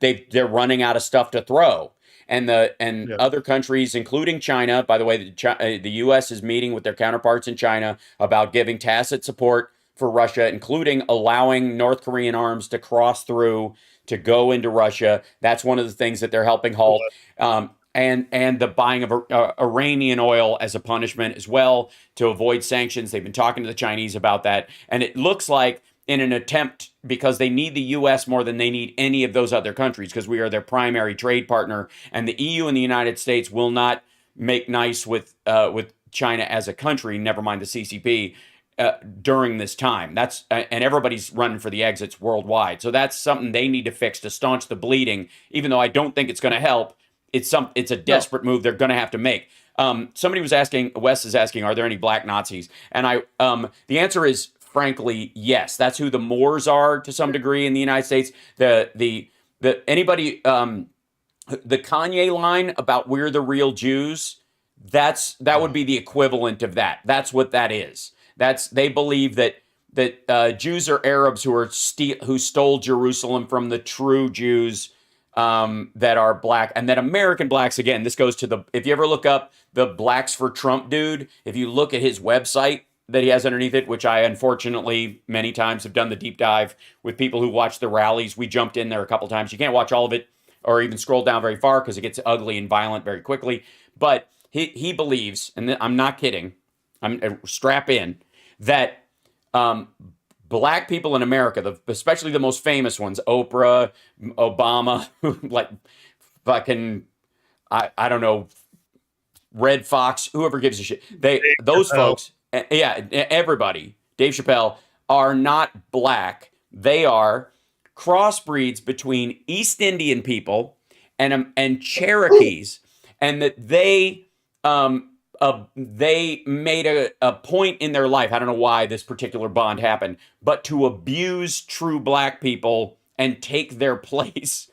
running out of stuff to throw. And other countries, including China, by the way, the U.S. is meeting with their counterparts in China about giving tacit support for Russia, including allowing North Korean arms to cross through to go into Russia. That's one of the things that they're helping halt. And the buying of Iranian oil as a punishment as well to avoid sanctions. They've been talking to the Chinese about that. And it looks like in an attempt, because they need the U.S. more than they need any of those other countries, because we are their primary trade partner, and the EU and the United States will not make nice with China as a country, never mind the CCP, during this time. And everybody's running for the exits worldwide. So that's something they need to fix to staunch the bleeding, even though I don't think it's going to help. It's a desperate move they're going to have to make. Somebody was asking, Wes is asking, are there any black Nazis? And the answer is, frankly, yes. That's who the Moors are to some degree in the United States. The Kanye line about we're the real Jews, that would be the equivalent of that. That's what that is. They believe that Jews are Arabs who stole Jerusalem from the true Jews that are black, and that American blacks, again, this goes to if you ever look up the Blacks for Trump dude, if you look at his website that he has underneath it, which I unfortunately many times have done the deep dive with people who watch the rallies. We jumped in there a couple times. You can't watch all of it or even scroll down very far because it gets ugly and violent very quickly. But he believes, and I'm not kidding, strap in, that black people in America, especially the most famous ones, Oprah, Obama, like fucking, I don't know, Red Fox, whoever gives a shit. Those folks, everybody, Dave Chappelle, are not black. They are crossbreeds between East Indian people and Cherokees, and that they made a point in their life, I don't know why this particular bond happened, but to abuse true black people and take their place.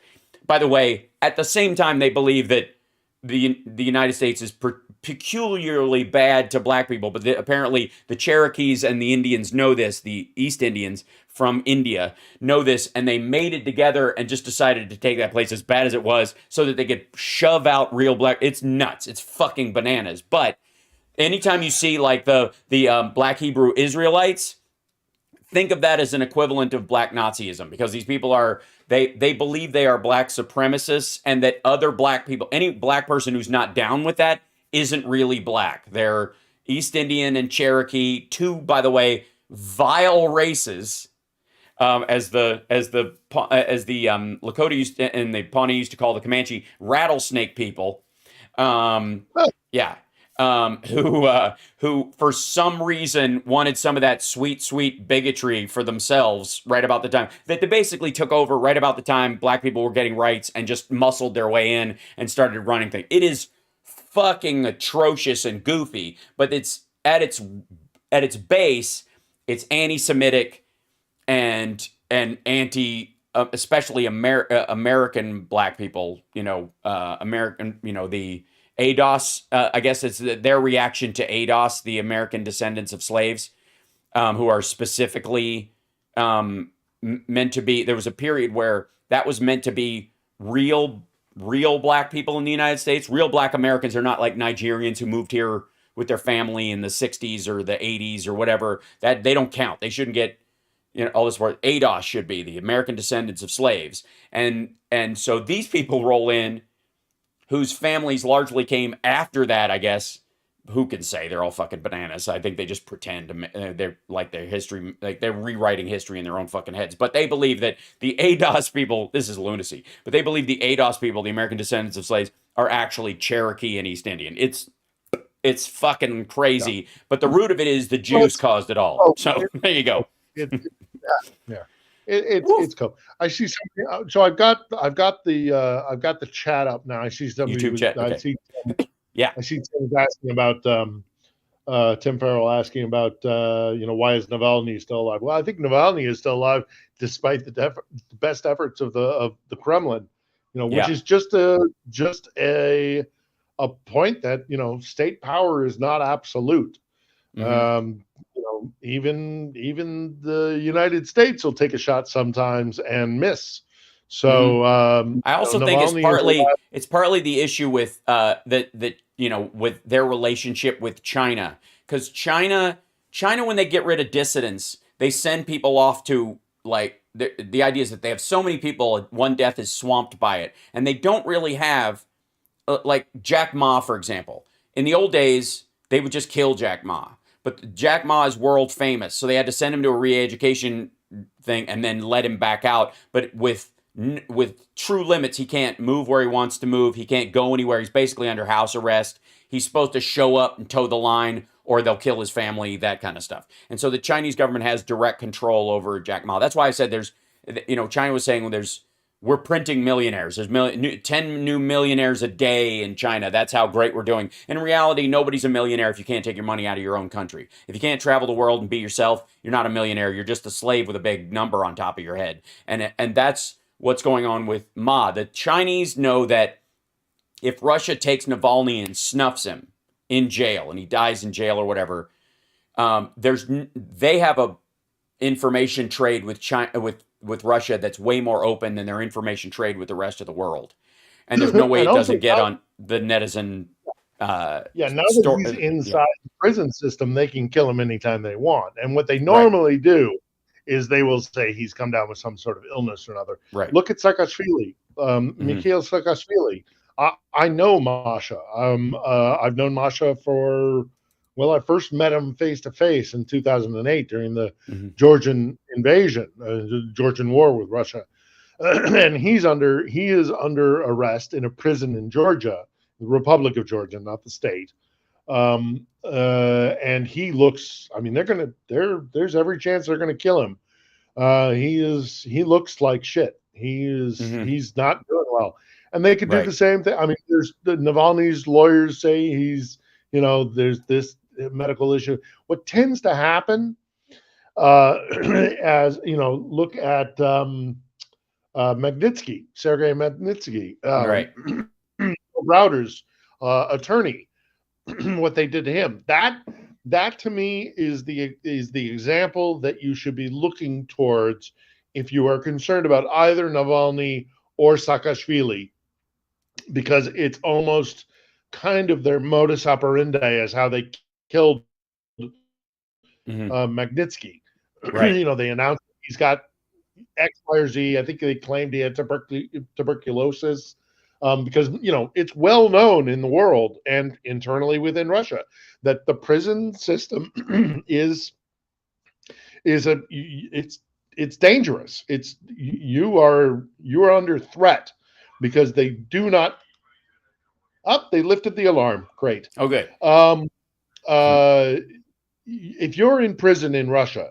By the way, at the same time, they believe that the United States is peculiarly bad to black people, but apparently the Cherokees and the Indians know this, the East Indians from India know this, and they made it together and just decided to take that place, as bad as it was, so that they could shove out real black. It's nuts. It's fucking bananas. But anytime you see like the black Hebrew Israelites, think of that as an equivalent of black Nazism, because these people they believe they are black supremacists, and that other black people, any black person who's not down with that, isn't really black. They're East Indian and Cherokee, two, by the way, vile races, as the Lakota used to, and the Pawnee used to call the Comanche rattlesnake people. Who for some reason wanted some of that sweet bigotry for themselves right about the time that they basically took over right about the time black people were getting rights and just muscled their way in and started running things. It is fucking atrocious and goofy, but it's at its base, it's anti-Semitic and anti, especially American black people. American, the ADOS, I guess it's their reaction to ADOS, the American descendants of slaves, who are specifically meant to be. There was a period where that was meant to be real black people in the United States. Real black Americans are not like Nigerians who moved here with their family in the 60s or the 80s or whatever. That they don't count. They shouldn't get all this word. ADOS should be the American descendants of slaves, and so these people roll in, whose families largely came after that, I guess. Who can say? They're all fucking bananas. I think they just pretend they're like their history, like they're rewriting history in their own fucking heads. But they believe that the ADOS people, this is lunacy, but they believe the ADOS people, the American descendants of slaves, are actually Cherokee and East Indian. It's fucking crazy. Yeah. But the root of it is the Jews caused it all. So there you go. Yeah. It's cool. I see something. So I've got the chat up now. I see somebody. YouTube chat. Okay. I see Tim asking about Tim Farrell asking about why is Navalny still alive? Well, I think Navalny is still alive despite the best efforts of the Kremlin. Which is just a point that state power is not absolute. Mm-hmm. Even the United States will take a shot sometimes and miss. So I also think it's partly the issue with with their relationship with China, because China when they get rid of dissidents, they send people off to the idea is that they have so many people, one death is swamped by it, and they don't really have like Jack Ma, for example. In the old days, they would just kill Jack Ma. But Jack Ma is world famous, so they had to send him to a re-education thing and then let him back out. But with true limits, he can't move where he wants to move. He can't go anywhere. He's basically under house arrest. He's supposed to show up and toe the line, or they'll kill his family, that kind of stuff. And so the Chinese government has direct control over Jack Ma. That's why I said China was saying we're printing millionaires. There's 10 new millionaires a day in China. That's how great we're doing. In reality, nobody's a millionaire if you can't take your money out of your own country. If you can't travel the world and be yourself, you're not a millionaire. You're just a slave with a big number on top of your head. And that's what's going on with Ma. The Chinese know that if Russia takes Navalny and snuffs him in jail and he dies in jail or whatever, they have a information trade with China, with Russia that's way more open than their information trade with the rest of the world. And there's no way it doesn't get on the netizen. Now that he's inside the prison system, they can kill him anytime they want. And what they normally do is they will say he's come down with some sort of illness or another. Right. Look at Saakashvili, Mikhail Saakashvili. I know Masha. I've known Masha I first met him face to face in 2008 during the Georgian invasion, the Georgian war with Russia, and he is under arrest in a prison in Georgia, the Republic of Georgia, not the state. And he looks. I mean, there's every chance they're gonna kill him. He looks like shit. He's not doing well, and they could do the same thing. I mean, there's the Navalny's lawyers say there's this medical issue. What tends to happen, as look at Magnitsky, Sergei Magnitsky, Browder's attorney. What they did to him, that to me is the example that you should be looking towards if you are concerned about either Navalny or Saakashvili, because it's almost kind of their modus operandi as how they killed Magnitsky. Right. They announced he's got X, Y, or Z. I think they claimed he had tuberculosis, because it's well known in the world and internally within Russia that the prison system is it's dangerous. You are under threat because they do not. They lifted the alarm. Great. Okay. If you're in prison in Russia,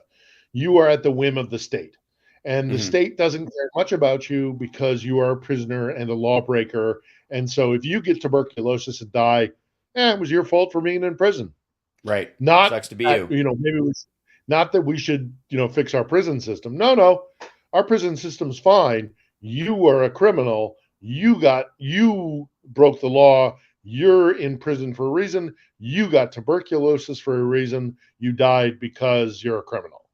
you are at the whim of the state. And the state doesn't care much about you because you are a prisoner and a lawbreaker. And so if you get tuberculosis and die, it was your fault for being in prison. Right. Not sucks to be you. Not that we should, fix our prison system. No. Our prison system's fine. You are a criminal. You broke the law. You're in prison for a reason. You got tuberculosis for a reason. You died because you're a criminal.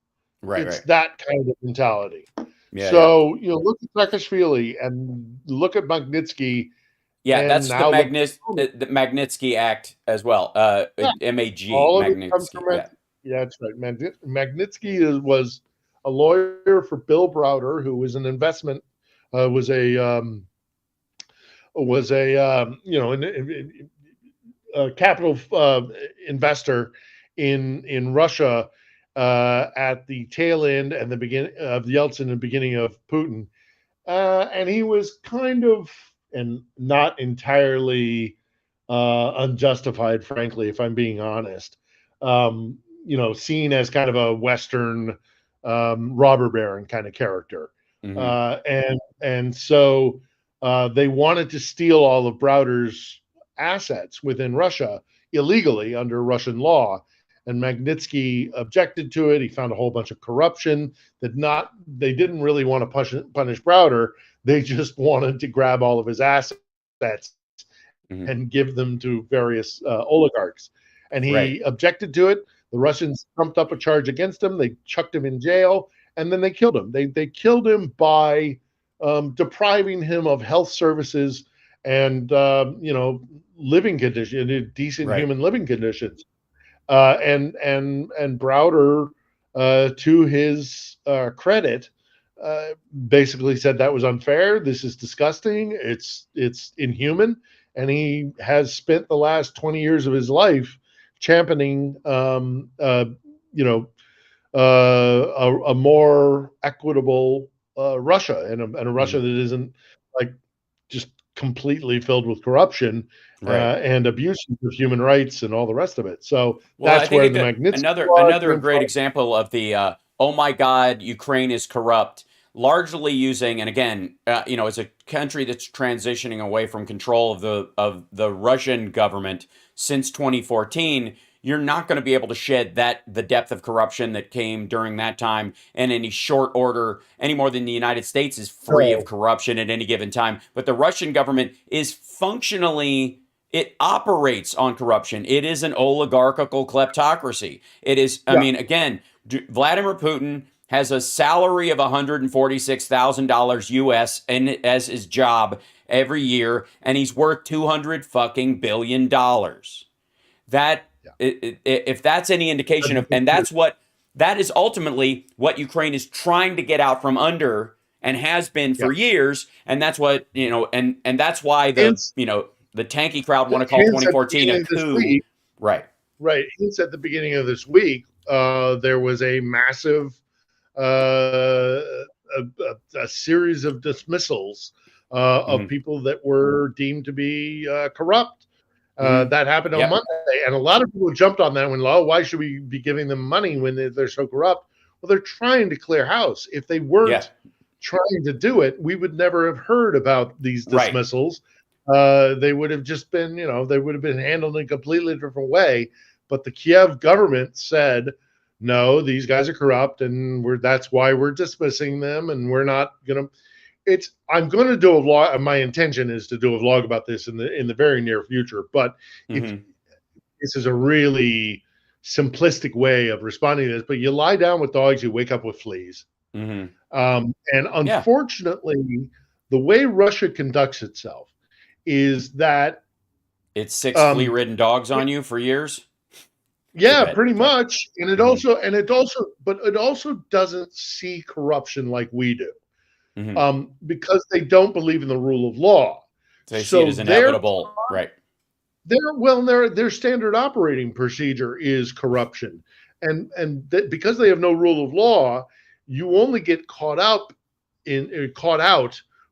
Right. It's that kind of mentality. Yeah, so, look at Saakashvili and look at Magnitsky. Yeah, that's the Magnitsky Act as well. MAG. Magnitsky. Yeah, that's right. Magnitsky was a lawyer for Bill Browder, who was an investment, was a capital investor in Russia at the tail end and the beginning of Yeltsin and beginning of Putin, and he was kind of, and not entirely unjustified, frankly, if I'm being honest, seen as kind of a Western robber baron kind of character. Mm-hmm. And so they wanted to steal all of Browder's assets within Russia illegally under Russian law. And Magnitsky objected to it. He found a whole bunch of corruption that they didn't really want to punish Browder. They just wanted to grab all of his assets Mm-hmm. and give them to various oligarchs. And he Right. objected to it. The Russians trumped up a charge against him. They chucked him in jail, and then they killed him. They killed him by depriving him of health services and living conditions, decent Right. human living conditions. And Browder, to his credit, basically said that was unfair. This is disgusting. It's inhuman. And he has spent the last 20 years of his life championing, a more equitable Russia, and a Russia Mm-hmm. that isn't like just completely filled with corruption Right. and abuses of human rights and all the rest of it. So Well, I that's think where the Magnitsky Law another came great from. example of the oh my God, Ukraine is corrupt, largely using, and again, as a country that's transitioning away from control of the Russian government since 2014. You're not going to be able to shed the depth of corruption that came during that time in any short order, any more than the United States is free of So corruption at any given time. But the Russian government is functionally, it operates on corruption. It is an oligarchical kleptocracy. It is, I yeah, mean, again, Vladimir Putin has a salary of $146,000 US and as his job every year, and he's worth $200 billion. That, yeah. if that's any indication of, and that is ultimately what Ukraine is trying to get out from under and has been Yeah. for years, and that's what and that's why Hence, the tanky crowd want to call hence at the 2014 a beginning of this coup. week, Right. right? Hence at the beginning of this week, there was a massive uh, a series of dismissals of Mm-hmm. people that were deemed to be corrupt. Mm-hmm. That happened on Yep. Monday, and a lot of people jumped on that when, oh, why should we be giving them money when they're so corrupt? Well, they're trying to clear house. If they Yeah. weren't trying to do it, we would never have heard about these Right. dismissals. They would have just been, they would have been handled in a completely different way. But the Kiev government said, no, these guys are corrupt, and that's why we're dismissing them, and we're not going to. I'm going to do a vlog. My intention is to do a vlog about this in the very near future. But if Mm-hmm. this is a really simplistic way of responding to this, but you lie down with dogs, you wake up with fleas. Mm-hmm. And Yeah. unfortunately, the way Russia conducts itself is that, It's six um, flea-ridden dogs on you for years. Go yeah, ahead. pretty Sorry. much. Mm-hmm. But it also doesn't see corruption like we do, Mm-hmm. because they don't believe in the rule of law. So they see it So as inevitable. Right. their standard operating procedure is corruption, and because they have no rule of law, you only get caught out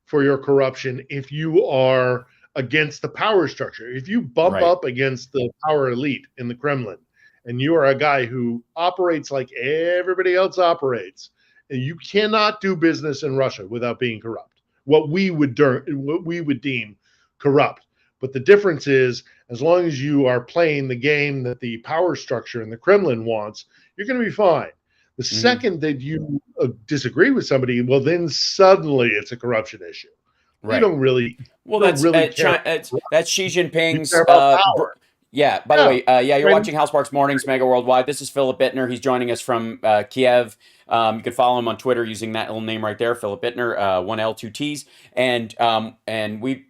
for your corruption if you are against the power structure. If you bump Right. up against the power elite in the Kremlin, and you are a guy who operates like everybody else operates, you cannot do business in Russia without being corrupt. What we would deem corrupt. But the difference is, as long as you are playing the game that the power structure in the Kremlin wants, you're going to be fine. The Mm-hmm. second that you disagree with somebody, well, then suddenly it's a corruption issue. We Right. don't really, Well, don't that's really care. that's Xi We Jinping's. care about power. Yeah. By the Yeah, way, yeah, you're and watching HAL Sparks Mornings Mega Worldwide. This is Philip Bittner. He's joining us from Kiev. You can follow him on Twitter using that little name right there, Philip Bittner, 1L 2 T's. And we,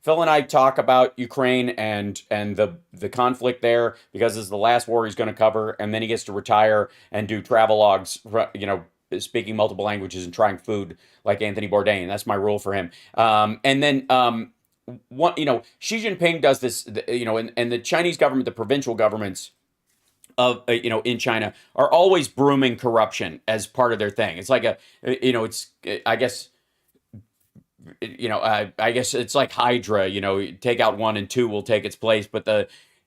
Phil and I talk about Ukraine and the conflict there because this is the last war he's going to cover, and then he gets to retire and do travel logs. Speaking multiple languages and trying food like Anthony Bourdain. That's my rule for him. And then Xi Jinping does this, and the Chinese government, the provincial governments of in China are always brooming corruption as part of their thing. It's like it's I guess I guess it's like Hydra. Take out one and two will take its place, but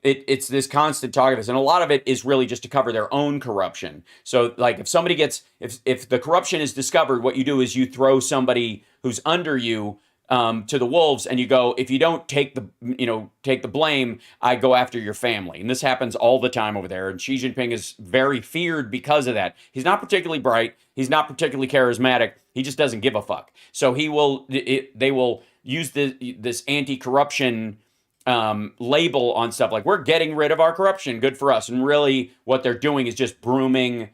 it's this constant talk of this, and a lot of it is really just to cover their own corruption. So like if somebody gets, if the corruption is discovered, what you do is you throw somebody who's under you to the wolves, and you go, if you don't take the blame, I go after your family. And this happens all the time over there. And Xi Jinping is very feared because of that. He's not particularly bright. He's not particularly charismatic. He just doesn't give a fuck. So they will use this anti-corruption label on stuff like, we're getting rid of our corruption, good for us. And really what they're doing is just brooming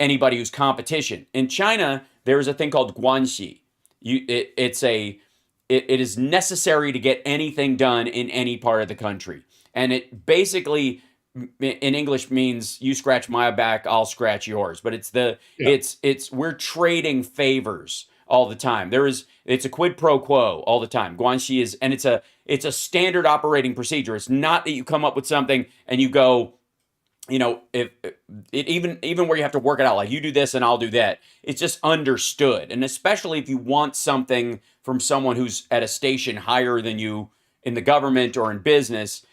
anybody who's competition. In China, there is a thing called guanxi. It is necessary to get anything done in any part of the country. And it basically, in English, means you scratch my back, I'll scratch yours. But we're trading favors all the time. It's a quid pro quo all the time. Guanxi is, and it's a standard operating procedure. It's not that you come up with something and you go, even where you have to work it out, like you do this and I'll do that. It's just understood. And especially if you want something from someone who's at a station higher than you in the government or in business,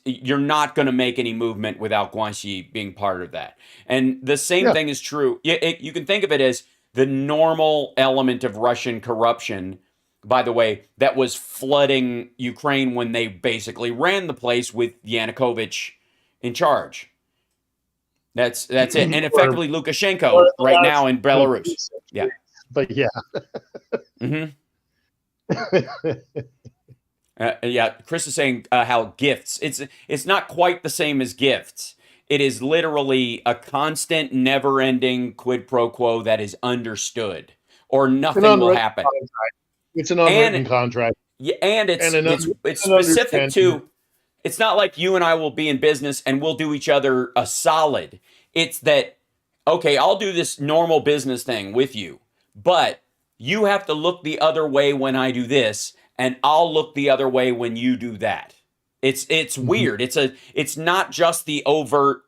you're not going to make any movement without guanxi being part of that. And the same thing is true. You can think of it as the normal element of Russian corruption, by the way, that was flooding Ukraine when they basically ran the place with Yanukovych in charge. That's it. And effectively Lukashenko right now in Belarus. Yeah. But yeah. Chris is saying how gifts. It's not quite the same as gifts. It is literally a constant, never-ending quid pro quo that is understood, or nothing will happen. It's an unwritten contract. Yeah, and it's specific to. It's not like you and I will be in business and we'll do each other a solid. It's that, okay, I'll do this normal business thing with you, but you have to look the other way when I do this, and I'll look the other way when you do that. It's weird. It's not just the overt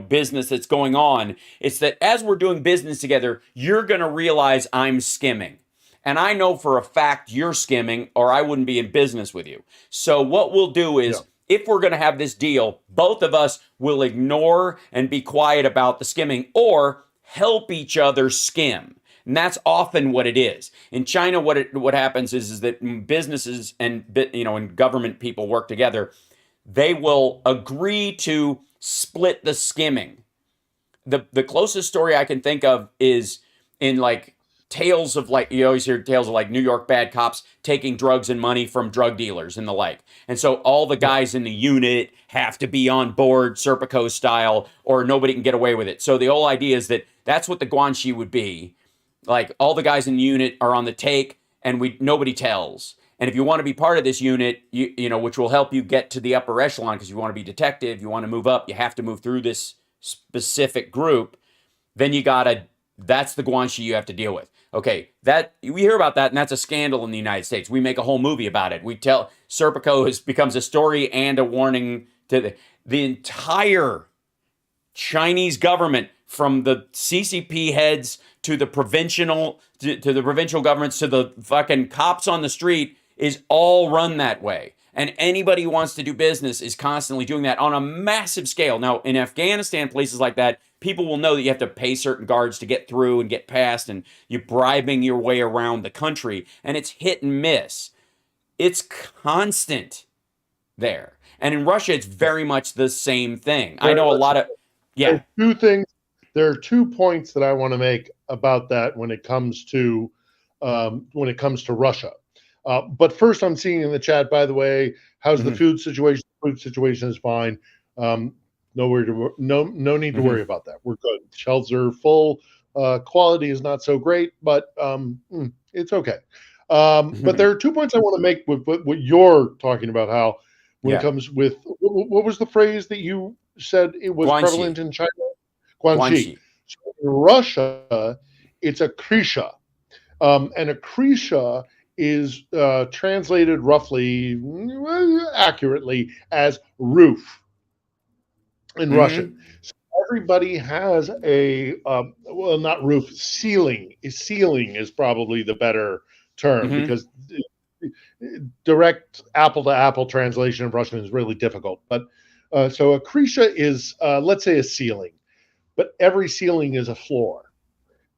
business that's going on. It's that as we're doing business together, you're going to realize I'm skimming. And I know for a fact you're skimming, or I wouldn't be in business with you. So what we'll do is, if we're going to have this deal, both of us will ignore and be quiet about the skimming, or help each other skim. And that's often what it is. In China, what happens is that businesses and government people work together. They will agree to split the skimming. The closest story I can think of is in tales of you always hear tales of New York bad cops taking drugs and money from drug dealers and the like. And so all the guys in the unit have to be on board Serpico style, or nobody can get away with it. So the whole idea is that that's what the guanxi would be. All the guys in the unit are on the take, and nobody tells. And if you want to be part of this unit, which will help you get to the upper echelon, because you want to be detective, you want to move up, you have to move through this specific group. Then that's the guanxi you have to deal with. Okay, we hear about that, and that's a scandal in the United States. We make a whole movie about it. We tell Serpico becomes a story and a warning to the entire Chinese government, from the CCP heads to the provincial governments to the fucking cops on the street, is all run that way. And anybody who wants to do business is constantly doing that on a massive scale. Now, in Afghanistan, places like that, people will know that you have to pay certain guards to get through and get past, and you're bribing your way around the country, and it's hit and miss. It's constant there. And in Russia, it's very much the same thing. I know a lot of... Yeah. There are 2 points that I want to make about that when it comes to Russia. But first, I'm seeing in the chat, by the way, how's the food situation? The food situation is fine. No need to worry about that. We're good. Shelves are full. Quality is not so great, but it's okay. But there are 2 points I want to make with what you're talking about, Hal, when it comes with, what was the phrase that you said it was guanxi. Prevalent in China? Guanxi. So in Russia, it's a krisha. And a krisha is translated roughly, accurately, as roof in Russian. So everybody has a, not roof, ceiling. Ceiling is probably the better term, because direct apple-to-apple translation of Russian is really difficult. But So accretia is, let's say, a ceiling, but every ceiling is a floor.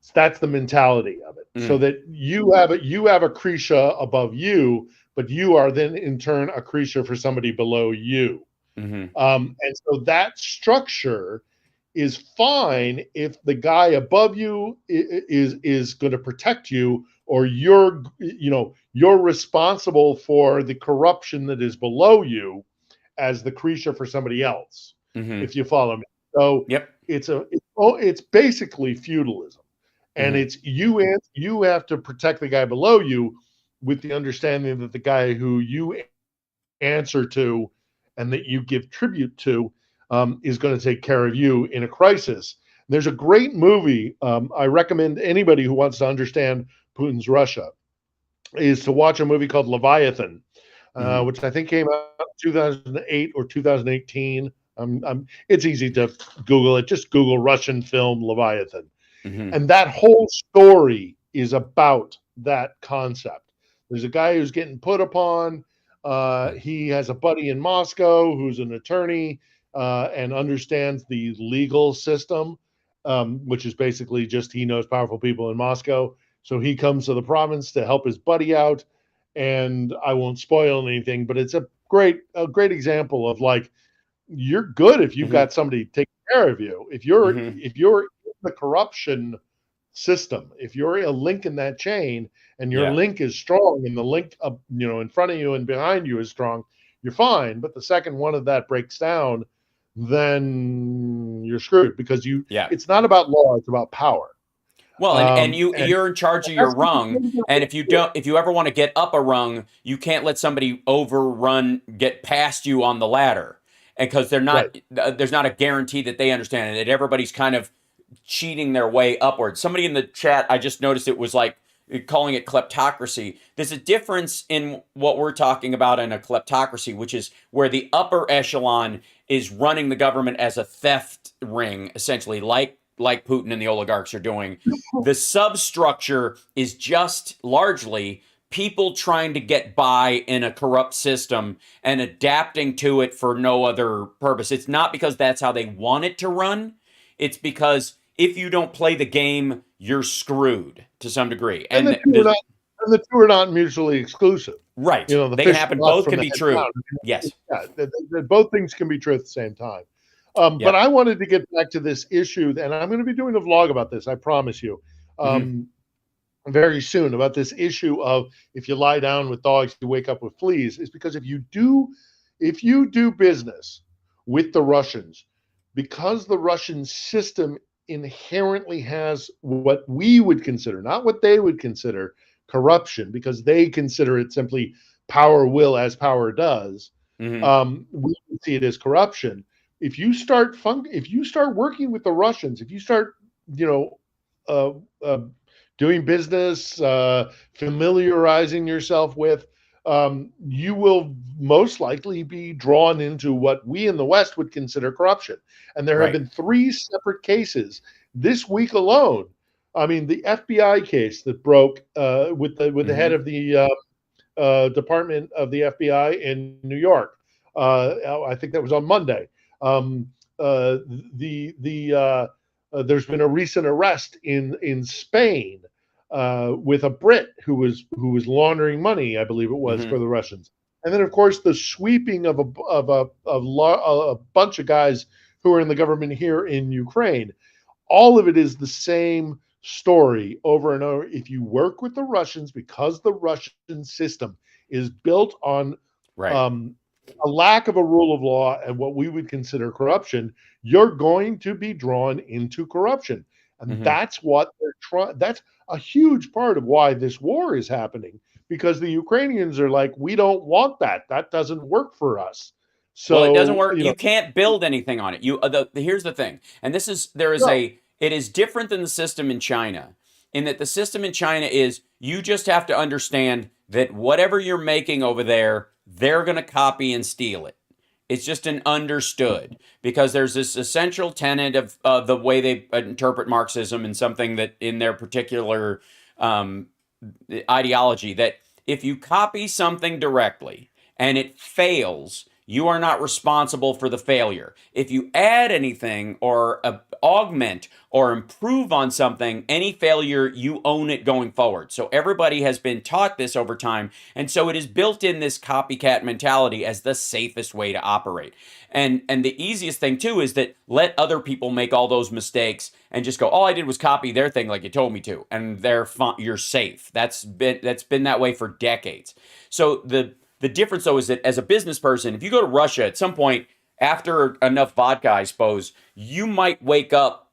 So that's the mentality of it. So that you have accretia above you, but you are then in turn accretia for somebody below you. And so that structure is fine if the guy above you is going to protect you, or you're responsible for the corruption that is below you as the creature for somebody else. If you follow me. So it's basically feudalism, and it's you have to protect the guy below you with the understanding that the guy who you answer to and that you give tribute to is going to take care of you in a crisis. There's a great movie I recommend anybody who wants to understand Putin's Russia is to watch a movie called Leviathan, which I think came out in 2008 or 2018. It's easy to Google it. Just Google Russian film Leviathan. And that whole story is about that concept. There's a guy who's getting put upon. He has a buddy in Moscow who's an attorney and understands the legal system, which is basically just he knows powerful people in Moscow. So he comes to the province to help his buddy out. And I won't spoil anything, but it's a great example of, like, you're good if you've got somebody taking care of you. If you're in the corruption system, if you're a link in that chain and your link is strong and the link in front of you and behind you is strong, you're fine. But the second one of that breaks down, then you're screwed, because it's not about law, it's about power. Well, and you're in charge of your rung, and if you ever want to get up a rung, you can't let somebody get past you on the ladder, and because they're not, there's not a guarantee that they understand it. That everybody's kind of cheating their way upward. Somebody in the chat, I just noticed, it was like calling it kleptocracy. There's a difference in what we're talking about in a kleptocracy, which is where the upper echelon is running the government as a theft ring, essentially, like Putin and the oligarchs are doing. The substructure is just largely people trying to get by in a corrupt system and adapting to it for no other purpose. It's not because that's how they want it to run. It's because if you don't play the game, you're screwed to some degree. And the two are not mutually exclusive. Right. They can happen. Both can be true. Yes. Both things can be true at the same time. But I wanted to get back to this issue, and I'm going to be doing a vlog about this, I promise you, very soon, about this issue of if you lie down with dogs, you wake up with fleas. Is because if you do business with the Russians, because the Russian system inherently has what we would consider, not what they would consider, corruption, because they consider it simply power will as power does. We see it as corruption. If you start working with the Russians, if you start, doing business, familiarizing yourself with, you will most likely be drawn into what we in the West would consider corruption. And there have been 3 separate cases this week alone. I mean, the FBI case that broke with the head of the department of the FBI in New York. I think that was on Monday. There's been a recent arrest in Spain with a Brit who was laundering money, I believe it was, for the Russians. And then, of course, the sweeping of a bunch of guys who are in the government here in Ukraine. All of it is the same story over and over. If you work with the Russians, because the Russian system is built on a lack of a rule of law and what we would consider corruption, you're going to be drawn into corruption. And that's what they're trying. That's a huge part of why this war is happening, because the Ukrainians are like, we don't want that. That doesn't work for us. So it doesn't work. You can't build anything on it. Here's the thing. And it is different than the system in China, in that the system in China is, you just have to understand that whatever you're making over there, they're going to copy and steal it. It's just an understood, because there's this essential tenet of the way they interpret Marxism, and something that in their particular ideology, that if you copy something directly and it fails, you are not responsible for the failure. If you add anything or augment or improve on something, any failure, you own it going forward. So everybody has been taught this over time. And so it is built in this copycat mentality as the safest way to operate. And the easiest thing too is that let other people make all those mistakes and just go, all I did was copy their thing like you told me to, and you're safe. That's been that way for decades. So the difference though is that as a business person, if you go to Russia at some point after enough vodka, I suppose, you might wake up,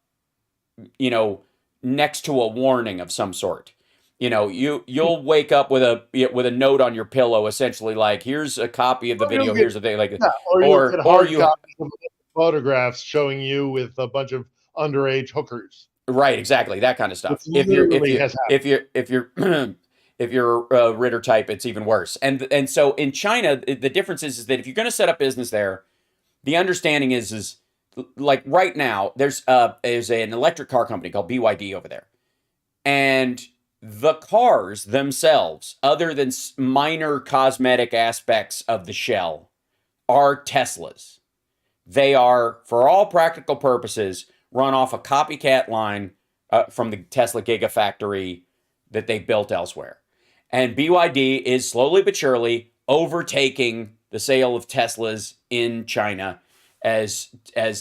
next to a warning of some sort. You'll wake up with a note on your pillow, essentially like, here's a copy of the video, here's the thing, like, yeah, or you get hard copies of photographs showing you with a bunch of underage hookers. Right, exactly, that kind of stuff. If you're a Ritter type, it's even worse. And so in China, the difference is that if you're going to set up business there, the understanding is like right now there's an electric car company called BYD over there, and the cars themselves, other than minor cosmetic aspects of the shell, are Teslas. They are, for all practical purposes, run off a copycat line from the Tesla Gigafactory that they built elsewhere. And BYD is slowly but surely overtaking the sale of Teslas in China as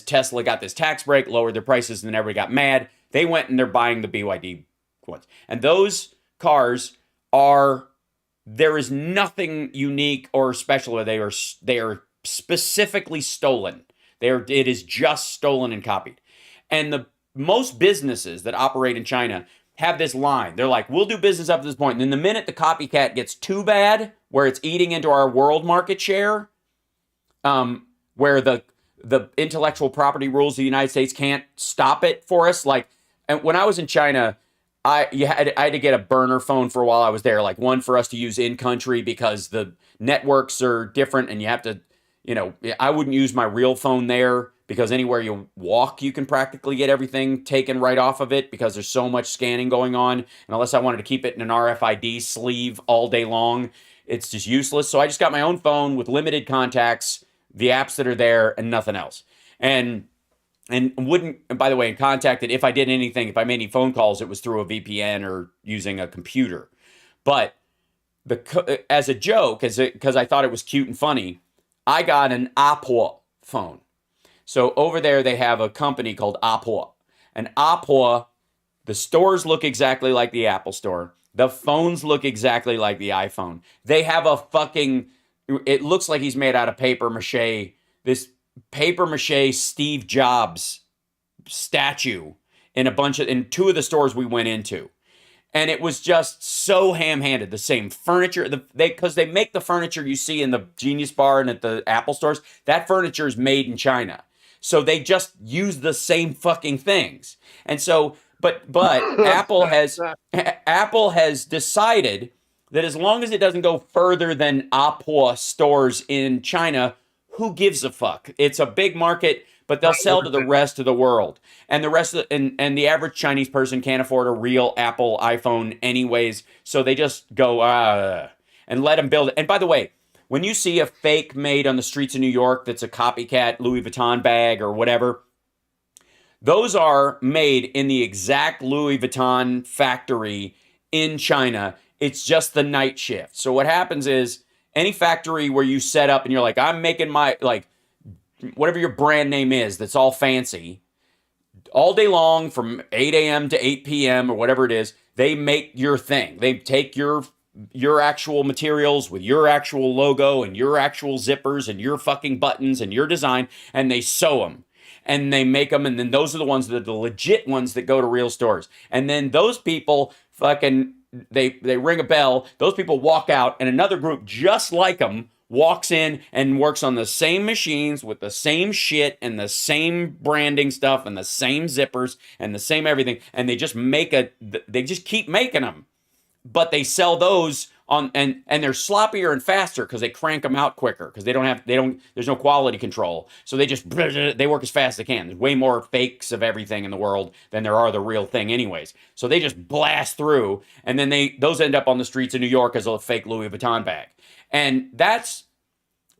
Tesla got this tax break, lowered their prices, and then everybody got mad. They went and they're buying the BYD ones. And those cars there is nothing unique or special. They are specifically stolen. It is just stolen and copied. And the most businesses that operate in China have this line. They're like, we'll do business up to this point. And then the minute the copycat gets too bad, where it's eating into our world market share, where the intellectual property rules of the United States can't stop it for us. Like, and when I was in China, I had to get a burner phone for a while I was there, like one for us to use in country because the networks are different and you have to, I wouldn't use my real phone there because anywhere you walk, you can practically get everything taken right off of it because there's so much scanning going on. And unless I wanted to keep it in an RFID sleeve all day long, it's just useless. So I just got my own phone with limited contacts, the apps that are there, and nothing else. And by the way, in contacted, if I did anything, if I made any phone calls, it was through a VPN or using a computer. But as a joke, because I thought it was cute and funny, I got an Apple phone. So over there, they have a company called Apple. And Apple, the stores look exactly like the Apple store. The phones look exactly like the iPhone. They have it looks like he's made out of paper mache. This paper mache Steve Jobs statue in two of the stores we went into. And it was just so ham-handed. The same furniture, because they make the furniture you see in the Genius Bar and at the Apple stores. That furniture is made in China. So they just use the same fucking things. And so, but Apple has decided that as long as it doesn't go further than Apple stores in China, who gives a fuck? It's a big market, but they'll sell to the rest of the world. And and the average Chinese person can't afford a real Apple iPhone anyways, so they just go and let them build it. And by the way, when you see a fake made on the streets of New York that's a copycat Louis Vuitton bag or whatever, those are made in the exact Louis Vuitton factory in China. It's just the night shift. So what happens is any factory where you set up and you're like, I'm making my, like, whatever your brand name is that's all fancy, all day long from 8 a.m. to 8 p.m. or whatever it is, they make your thing. They take your actual materials with your actual logo and your actual zippers and your fucking buttons and your design, and they sew them. And they make them, and then those are the ones that are the legit ones that go to real stores. And then those people fucking, they ring a bell, those people walk out, and another group just like them walks in and works on the same machines with the same shit and the same branding stuff and the same zippers and the same everything. And they just they just keep making them. But they sell those on, and they're sloppier and faster because they crank them out quicker because there's no quality control. So they work as fast as they can. There's way more fakes of everything in the world than there are the real thing anyways. So they just blast through, and then those end up on the streets of New York as a fake Louis Vuitton bag. And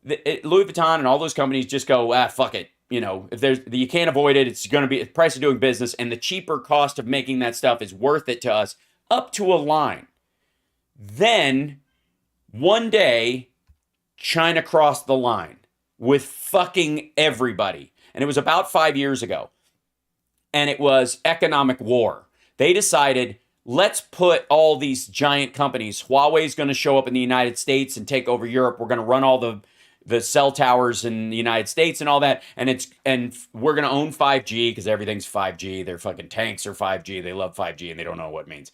Louis Vuitton and all those companies just go, fuck it. You know, if you can't avoid it, it's going to be the price of doing business, and the cheaper cost of making that stuff is worth it to us up to a line. Then one day, China crossed the line with fucking everybody. And it was about 5 years ago. And it was economic war. They decided, let's put all these giant companies. Huawei's going to show up in the United States and take over Europe. We're going to run all the cell towers in the United States and all that. And we're going to own 5G because everything's 5G. Their fucking tanks are 5G. They love 5G and they don't know what it means.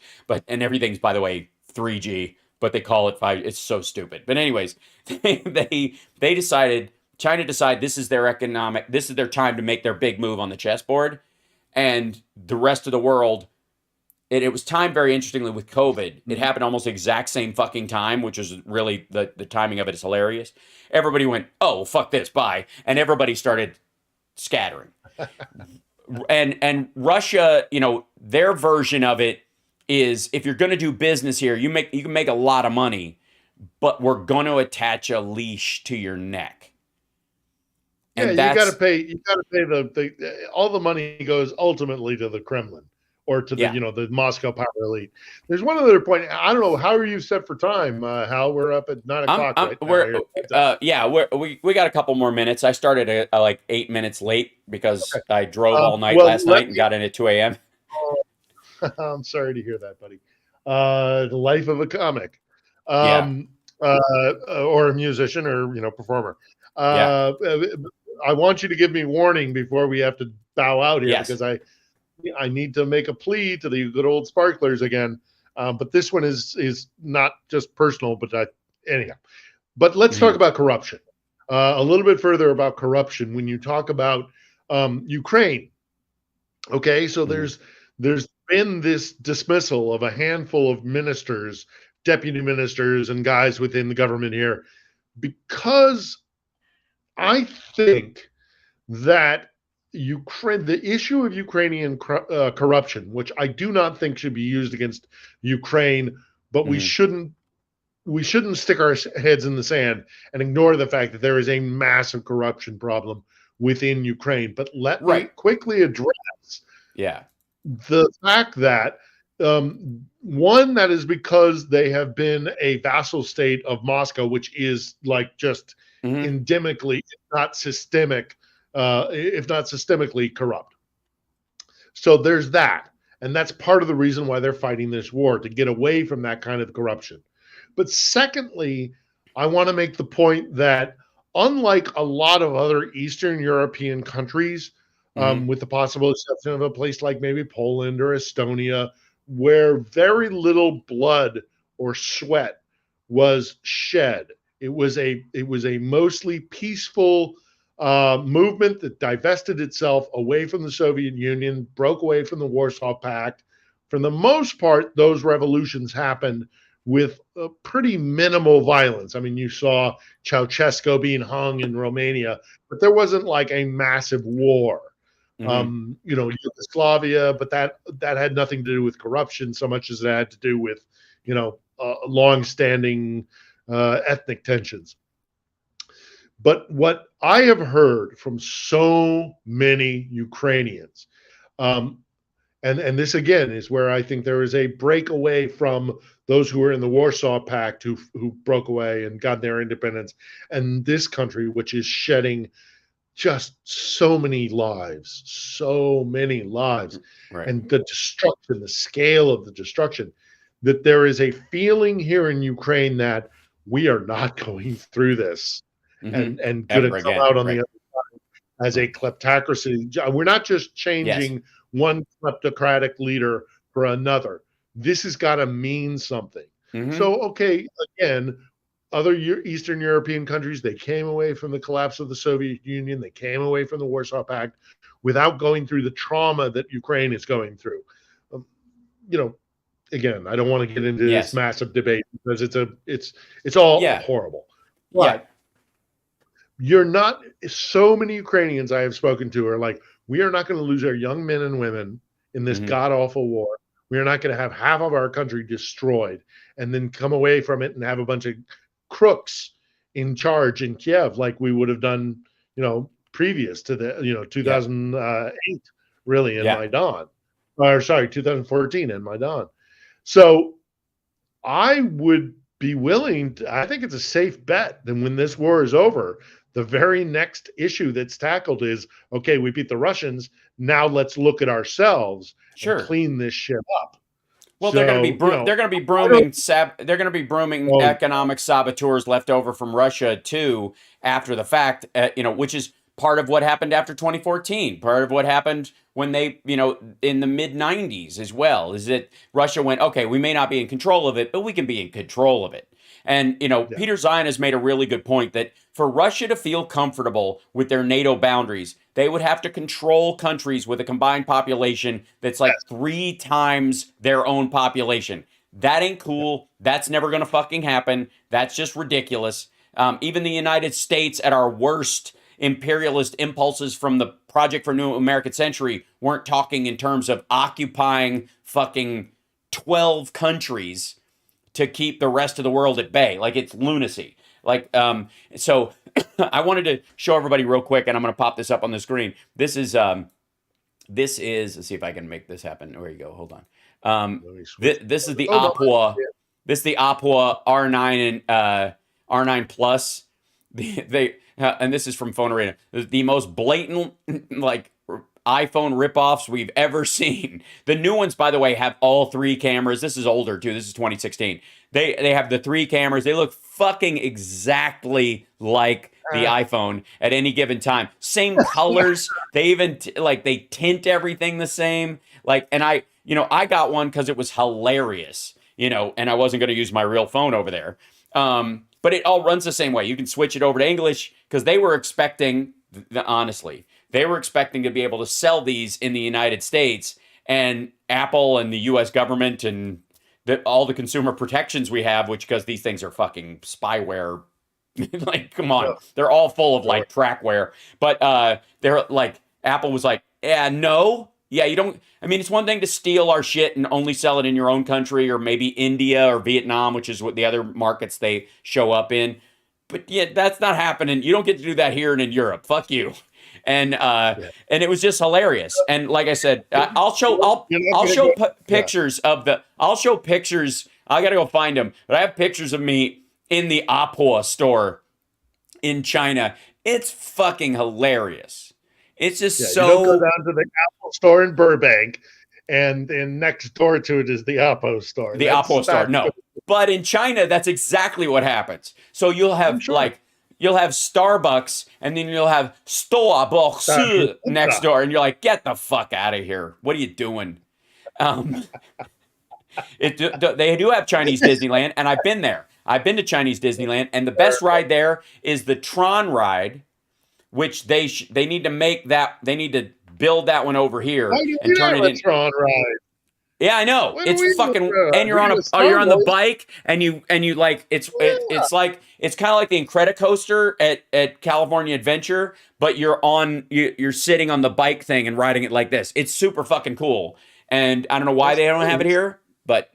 And everything's, by the way, 3G. But they call it 5G. It's so stupid. But anyways, they decided, China decided this is their time to make their big move on the chessboard. And the rest of the world, it was timed very interestingly with COVID. It happened almost the exact same fucking time, which is really, the timing of it is hilarious. Everybody went, oh, well, fuck this, bye. And everybody started scattering. and Russia, their version of it is, if you're going to do business here, you can make a lot of money, but we're going to attach a leash to your neck. And you got to pay. You got to pay all the money goes ultimately to the Kremlin or to the Moscow power elite. There's one other point. I don't know, how are you set for time, Hal? We're up at 9 o'clock. We got a couple more minutes. I started like 8 minutes late because I drove all night last night and got in at 2 a.m. I'm sorry to hear that, buddy. The life of a comic, or a musician, or performer. I want you to give me warning before we have to bow out here, because I need to make a plea to the good old sparklers again. But this one is not just personal, but anyhow. But let's talk about corruption. A little bit further about corruption when you talk about Ukraine. Okay, so there's been this dismissal of a handful of ministers, deputy ministers, and guys within the government here, because I think that the issue of Ukrainian corruption, which I do not think should be used against Ukraine, but we shouldn't stick our heads in the sand and ignore the fact that there is a massive corruption problem within Ukraine. But let me quickly address the fact that one, that is because they have been a vassal state of Moscow, which is like just endemically, if not systemically corrupt. So there's that. And that's part of the reason why they're fighting this war, to get away from that kind of corruption. But secondly, I want to make the point that unlike a lot of other Eastern European countries, with the possible exception of a place like maybe Poland or Estonia, where very little blood or sweat was shed. It was a mostly peaceful movement that divested itself away from the Soviet Union, broke away from the Warsaw Pact. For the most part, those revolutions happened with pretty minimal violence. I mean, you saw Ceausescu being hung in Romania, but there wasn't like a massive war. Yugoslavia, but that had nothing to do with corruption so much as it had to do with, long-standing ethnic tensions. But what I have heard from so many Ukrainians, and this again is where I think there is a breakaway from those who were in the Warsaw Pact, who broke away and got their independence, and this country, which is shedding just so many lives, and the destruction, the scale of the destruction, that there is a feeling here in Ukraine that we are not going through this and going to come out on the other side as a kleptocracy. We're not just changing one kleptocratic leader for another. This has got to mean something. So, okay, again, other Eastern European countries, they came away from the collapse of the Soviet Union. They came away from the Warsaw Pact without going through the trauma that Ukraine is going through. Again, I don't want to get into this massive debate because it's all horrible. But you're not, so many Ukrainians I have spoken to are like, we are not going to lose our young men and women in this god-awful war. We are not going to have half of our country destroyed and then come away from it and have a bunch of crooks in charge in Kiev, like we would have done, previous to the, 2008, really, in Maidan, or sorry, 2014 in Maidan. So I would be willing to, I think it's a safe bet that when this war is over, the very next issue that's tackled is, okay, we beat the Russians. Now let's look at ourselves and clean this shit up. Well, they're going to be brooming economic saboteurs left over from Russia too after the fact, which is part of what happened after 2014, part of what happened when they, in the mid 90s as well, is that Russia went, okay, we may not be in control of it, but we can be in control of it. And, Peter Zion has made a really good point that for Russia to feel comfortable with their NATO boundaries, they would have to control countries with a combined population that's like 3 times their own population. That ain't cool. That's never going to fucking happen. That's just ridiculous. Even the United States at our worst imperialist impulses from the Project for New American Century weren't talking in terms of occupying fucking 12 countries to keep the rest of the world at bay. Like, it's lunacy. So I wanted to show everybody real quick, and I'm going to pop this up on the screen. This is, let's see if I can make this happen. There you go. Hold on. This is the Opwa. This is the Opwa R9 and R9 Plus. And this is from Phone Arena. The most blatant, iPhone ripoffs we've ever seen. The new ones, by the way, have all 3 cameras. This is older too. This is 2016. They have the 3 cameras. They look fucking exactly like the iPhone at any given time. Same colors. They even they tint everything the same. And I got one because it was hilarious. And I wasn't going to use my real phone over there. But it all runs the same way. You can switch it over to English because they were expecting, honestly, they were expecting to be able to sell these in the United States, and Apple and the U.S. government and all the consumer protections we have, which because these things are fucking spyware. Come on. They're all full of trackware. But they're Apple was like, yeah, no. Yeah, you don't. I mean, it's one thing to steal our shit and only sell it in your own country or maybe India or Vietnam, which is what the other markets they show up in. But yeah, that's not happening. You don't get to do that here and in Europe. Fuck you. And it was just hilarious. And like I said, I'll show pictures of the. I'll show pictures. I gotta go find them. But I have pictures of me in the Opwa store in China. It's fucking hilarious. It's just so. You don't go down to the Apple store in Burbank, and next door to it is the Oppo store. The Oppo store, no. But in China, that's exactly what happens. So you'll have you'll have Starbucks, and then you'll have Starbucks next door, and you're like, get the fuck out of here! What are you doing? They do have Chinese Disneyland, and I've been there. I've been to Chinese Disneyland, and the best ride there is the Tron ride, which they need to make that. They need to build that one over here and turn it into Tron ride. Yeah, I know. It's fucking, and you're on the bike, and you it's kind of like the Incredicoaster at California Adventure, but you're sitting on the bike thing and riding it like this. It's super fucking cool, and I don't know why they don't have it here, but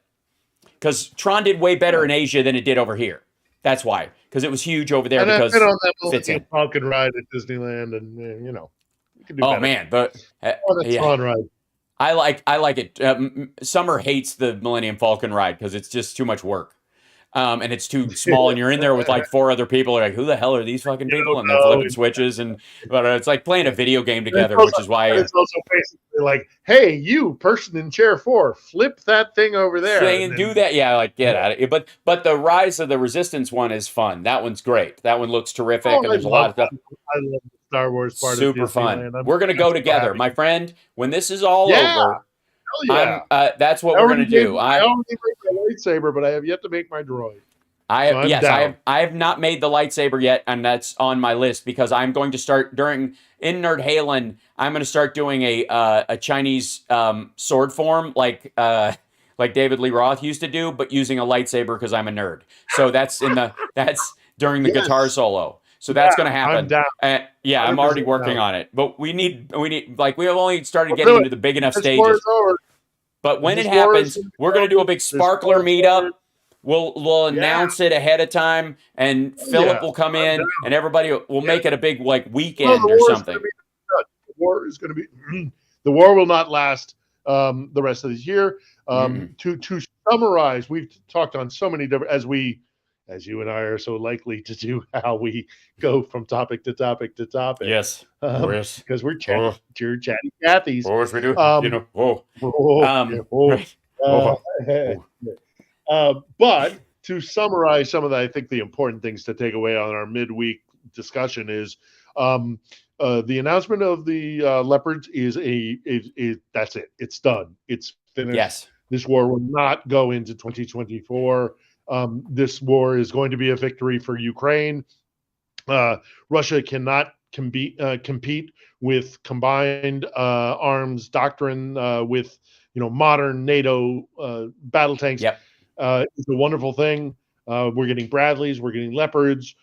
because Tron did way better in Asia than it did over here. That's why, because it was huge over there. And because I've been on that Millennium Falcon ride at Disneyland, and you can do better. Man, but Tron ride. I like it. Summer hates the Millennium Falcon ride because it's just too much work. And it's too small, and you're in there with 4 other people. They're like, who the hell are these fucking people? And they're flipping switches, but it's like playing a video game together, which is why it's also basically like, hey, you person in chair 4, flip that thing over there and do that. Yeah, get out of it. But the Rise of the Resistance one is fun. That one's great. That one looks terrific, and there's a lot of stuff. I love the Star Wars part. Super fun. We're gonna go together, my friend. When this is all over. That's what we're going to do. I only make my lightsaber, but I have yet to make my droid. I have not made the lightsaber yet, and that's on my list because I'm going to start in Nerd Halen. I'm going to start doing a Chinese sword form like David Lee Roth used to do, but using a lightsaber because I'm a nerd. So that's during the guitar solo. So that's going to happen. I'm already working on it. But we need we have only started getting into the big enough stages. But when it happens, we're going to do a big sparkler meetup. We'll announce it ahead of time, and Philip will come I'm in, down. and everybody will make it a big like No, weekend the or war is going something. to be done. The war is going to be. The war will not last the rest of this year. To summarize, we've talked on so many different as you and I are so likely to do, how we go from topic to topic to topic. Yes. Yes. Because we're chatty Cathys. Of course we do. But to summarize some of the, I think the important things to take away on our midweek discussion is the announcement of the leopards is that's it. It's done. It's finished. Yes. This war will not go into 2024. This war is going to be a victory for Ukraine. Russia cannot compete with combined arms doctrine with modern NATO battle tanks. Yep. It's a wonderful thing. We're getting Bradleys, we're getting Leopards.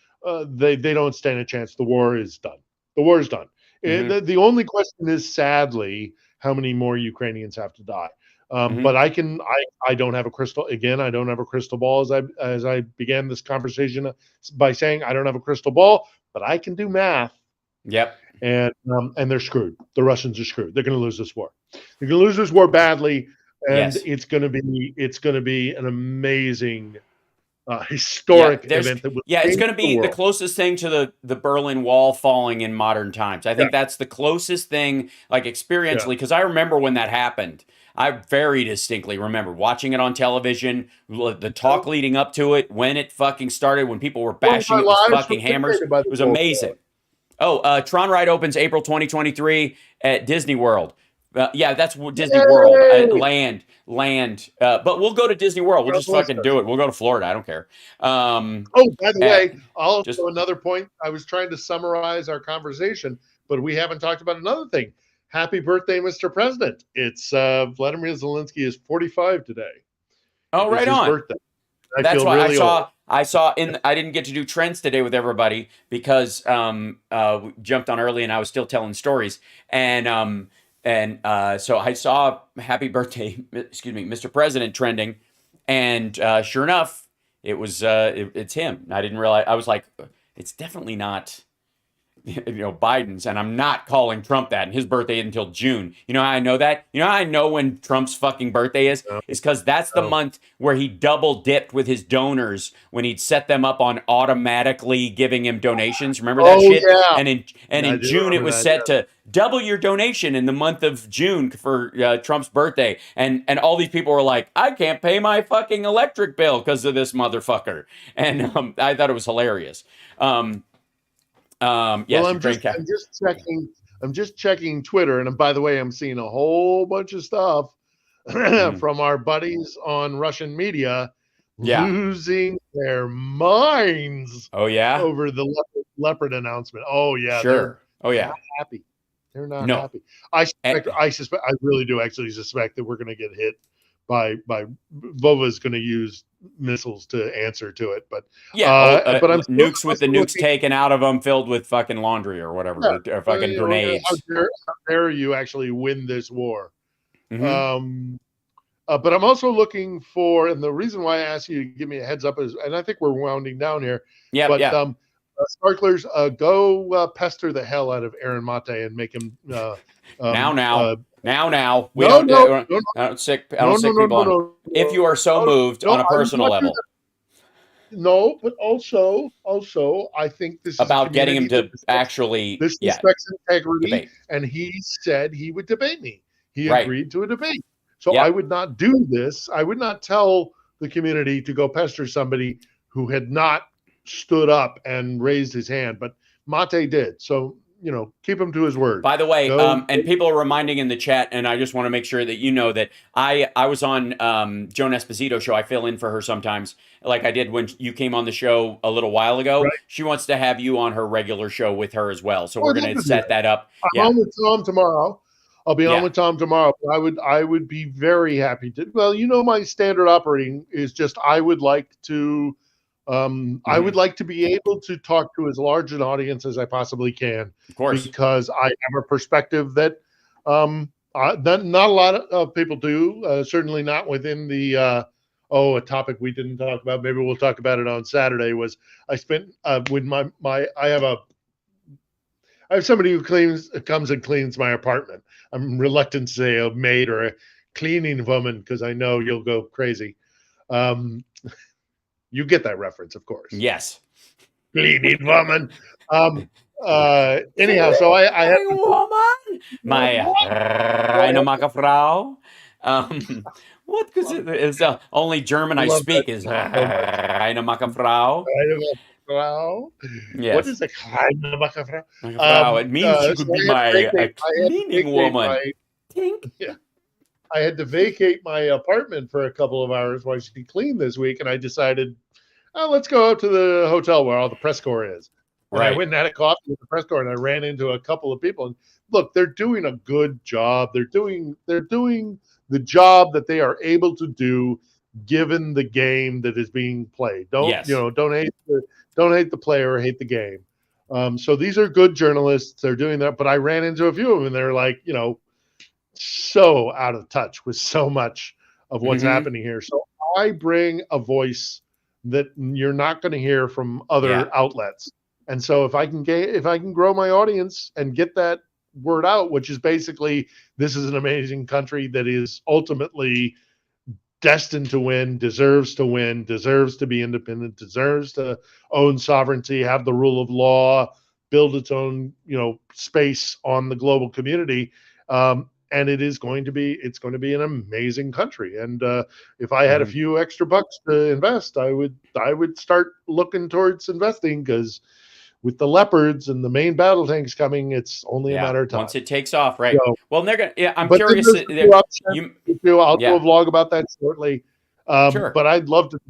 They don't stand a chance. The war is done. The war is done. The only question is, sadly, how many more Ukrainians have to die. But I don't have a crystal. Again, I don't have a crystal ball. As I began this conversation by saying I don't have a crystal ball, but I can do math. Yep. And they're screwed. The Russians are screwed. They're going to lose this war. They're going to lose this war badly, and it's going to be an amazing, historic event. It's going to be the closest thing to the Berlin Wall falling in modern times. I think that's the closest thing, like experientially, because I remember when that happened. I very distinctly remember watching it on television, the talk leading up to it, when it fucking started, when people were bashing it with fucking hammers. It was amazing. Tron Ride opens April 2023 at Disney World. That's Disney World. Land. But we'll go to Disney World. We'll just fucking do it. We'll go to Florida. I don't care. By the way, also another point. I was trying to summarize our conversation, but we haven't talked about another thing. Happy birthday, Mr. President. It's Vladimir Zelensky is 45 today. Oh, right on. Birthday. That's why really I saw I didn't get to do trends today with everybody because we jumped on early and I was still telling stories. And so I saw happy birthday, Mr. President trending. And sure enough, it was it's him. I didn't realize. I was like, it's definitely not Biden's, and I'm not calling Trump that, and his birthday isn't until June. You know how I know that? You know how I know when Trump's fucking birthday is? It's because that's the month where he double dipped with his donors when he'd set them up on automatically giving him donations. Remember that shit? Yeah. And in June it was set to double your donation in the month of June for Trump's birthday. And all these people were like, I can't pay my fucking electric bill because of this motherfucker. And I thought it was hilarious. Yes, I'm just checking Twitter, and by the way, I'm seeing a whole bunch of stuff from our buddies on Russian media losing their minds. Oh yeah, over the leopard announcement. Oh yeah, sure. They're not happy. They're not happy. I really do actually suspect that we're going to get hit by Vova's going to use missiles to answer to it, but but I'm nukes with the nukes taken out of them, filled with fucking laundry or whatever, or fucking grenades. How dare you actually win this war? But I'm also looking for, and the reason why I asked you to give me a heads up is, and I think we're wounding down here. Sparklers, go pester the hell out of Aaron Mate and make him now. We I don't sick people. If you are so moved on a personal level. No, but also, I think this about is getting him to actually respects integrity, debate. And he said he would debate me. He agreed to a debate. So I would not do this. I would not tell the community to go pester somebody who had not stood up and raised his hand, but Mate did. So keep him to his word. By the way, and people are reminding in the chat, and I just want to make sure that you know that I was on Joan Esposito's show. I fill in for her sometimes, like I did when you came on the show a little while ago. Right. She wants to have you on her regular show with her as well. So we're going to set that up. I'm on with Tom tomorrow. I'll be on with Tom tomorrow. But I would be very happy to. Well, my standard operating is just I would like to. I would like to be able to talk to as large an audience as I possibly can, of course, because I have a perspective that not a lot of people do. Certainly not within the a topic we didn't talk about. Maybe we'll talk about it on Saturday. Was I spent with I have somebody who comes and cleans my apartment. I'm reluctant to say a maid or a cleaning woman because I know you'll go crazy. You get that reference, of course. Yes. Cleaning woman. Anyhow, so I had woman, my reine Frau. What? Because it's only German I speak is reine Frau. Frau. Yes. What is a reine Frau? Frau. It means she could be a cleaning woman. Tink. Yeah. I had to vacate my apartment for a couple of hours while she cleaned this week, and I decided, let's go out to the hotel where all the press corps is. And I went and had a coffee with the press corps, and I ran into a couple of people. And look, they're doing a good job. They're doing the job that they are able to do, given the game that is being played. Don't hate the player, hate the game. So these are good journalists. They're doing that. But I ran into a few of them, and they're like, so out of touch with so much of what's happening here. So I bring a voice that you're not going to hear from other outlets. And so if I can grow my audience and get that word out, which is basically, this is an amazing country that is ultimately destined to win, deserves to be independent, deserves to own sovereignty, have the rule of law, build its own, space on the global community. And it's going to be an amazing country. And if I had a few extra bucks to invest, I would start looking towards investing, because with the Leopards and the main battle tanks coming, it's only a matter of time. Once it takes off, right? So, well, they're gonna. Yeah, I'm curious. I'll do a vlog about that shortly. Sure. But I'd love to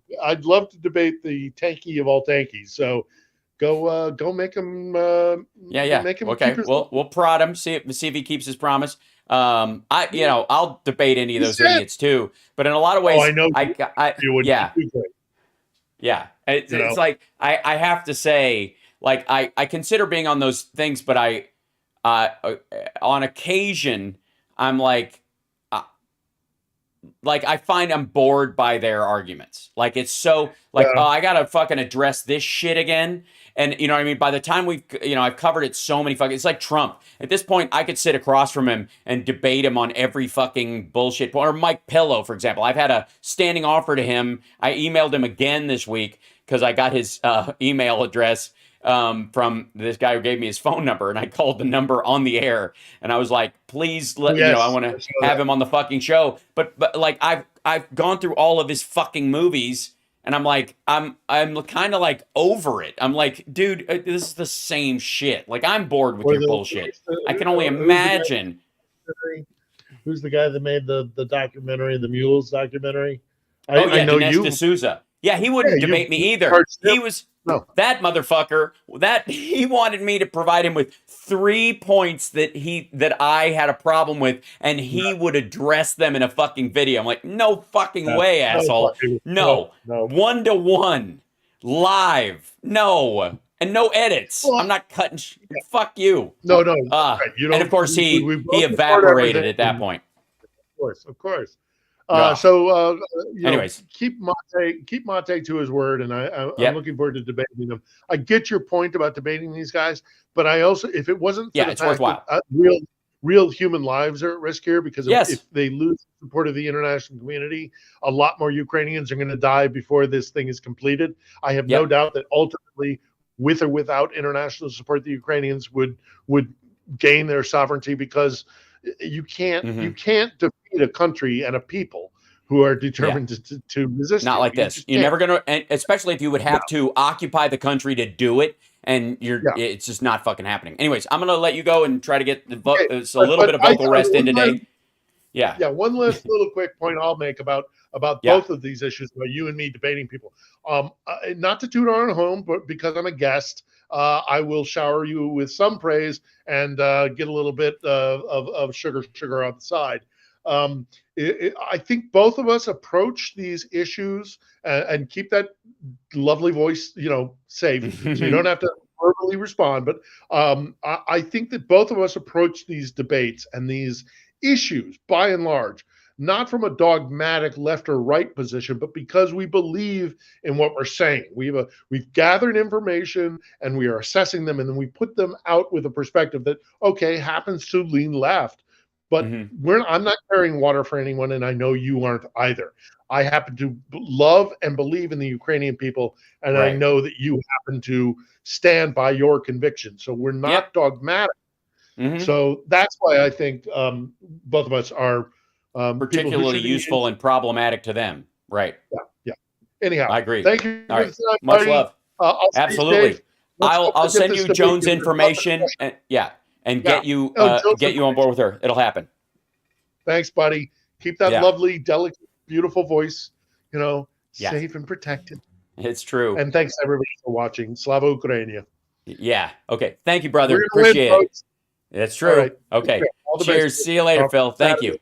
debate the tanky of all tankies. So go make him. Make him. Okay. We'll prod him. See if he keeps his promise. I'll debate any of those idiots too. But in a lot of ways, I know. It's like I have to say. Like, I consider being on those things, but on occasion, I'm like I find I'm bored by their arguments. Like, it's so, I got to fucking address this shit again. And, you know what I mean? By the time I've covered it so many fucking, it's like Trump. At this point, I could sit across from him and debate him on every fucking bullshit point. Or Mike Pillow, for example. I've had a standing offer to him. I emailed him again this week because I got his email address from this guy who gave me his phone number, and I called the number on the air, and I was like, please I want to have him on the fucking show. But like, I've gone through all of his fucking movies, and I'm like, I'm kind of like over it. I'm like, dude, this is the same shit. Like, I'm bored with your bullshit. I can only imagine. Who's the guy that made the documentary, the Mules documentary? I know you. D'Souza. Yeah, he wouldn't debate me either. He was that motherfucker. That he wanted me to provide him with 3 points that I had a problem with, and he would address them in a fucking video. I'm like, no fucking way, asshole. No. 1-to-1 live. No. And no edits. I'm not cutting. Fuck you. No. And of course, he evaporated at that point. Of course. Anyways, keep Mate to his word, and I'm looking forward to debating them. I get your point about debating these guys, but I also, if it wasn't for the it's worthwhile. Real human lives are at risk here, because if they lose the support of the international community, a lot more Ukrainians are going to die before this thing is completed. I have no doubt that ultimately, with or without international support, the Ukrainians would gain their sovereignty, because you can't defeat a country and a people who are determined to resist. Not like this. You're never going to, especially if you would have to occupy the country to do it, and it's just not fucking happening. Anyways, I'm going to let you go and try to get a little bit of vocal rest in today. One last little quick point I'll make about both of these issues, about you and me debating people. Not to toot our own home, but because I'm a guest, I will shower you with some praise and get a little bit of sugar on the side. I think both of us approach these issues and keep that lovely voice, safe, so you don't have to verbally respond. But I think that both of us approach these debates and these issues, by and large, not from a dogmatic left or right position, but because we believe in what we're saying. We've gathered information and we are assessing them, and then we put them out with a perspective that, okay, happens to lean left, but I'm not carrying water for anyone, and I know you aren't either. I happen to love and believe in the Ukrainian people, and I know that you happen to stand by your conviction. So we're not dogmatic. So that's why I think both of us are particularly useful and problematic to them. Right. Yeah. Anyhow, I agree. Thank you. All right. Much love. Absolutely. I'll send you Joan's information and get you on board with her. It'll happen. Thanks, buddy. Keep that lovely, delicate, beautiful voice, safe and protected. It's true. And thanks everybody for watching. Slava Ukraini. Yeah. Okay. Thank you, brother. Appreciate it. That's true. Right. Okay. Cheers. See you later, Phil. Thank you.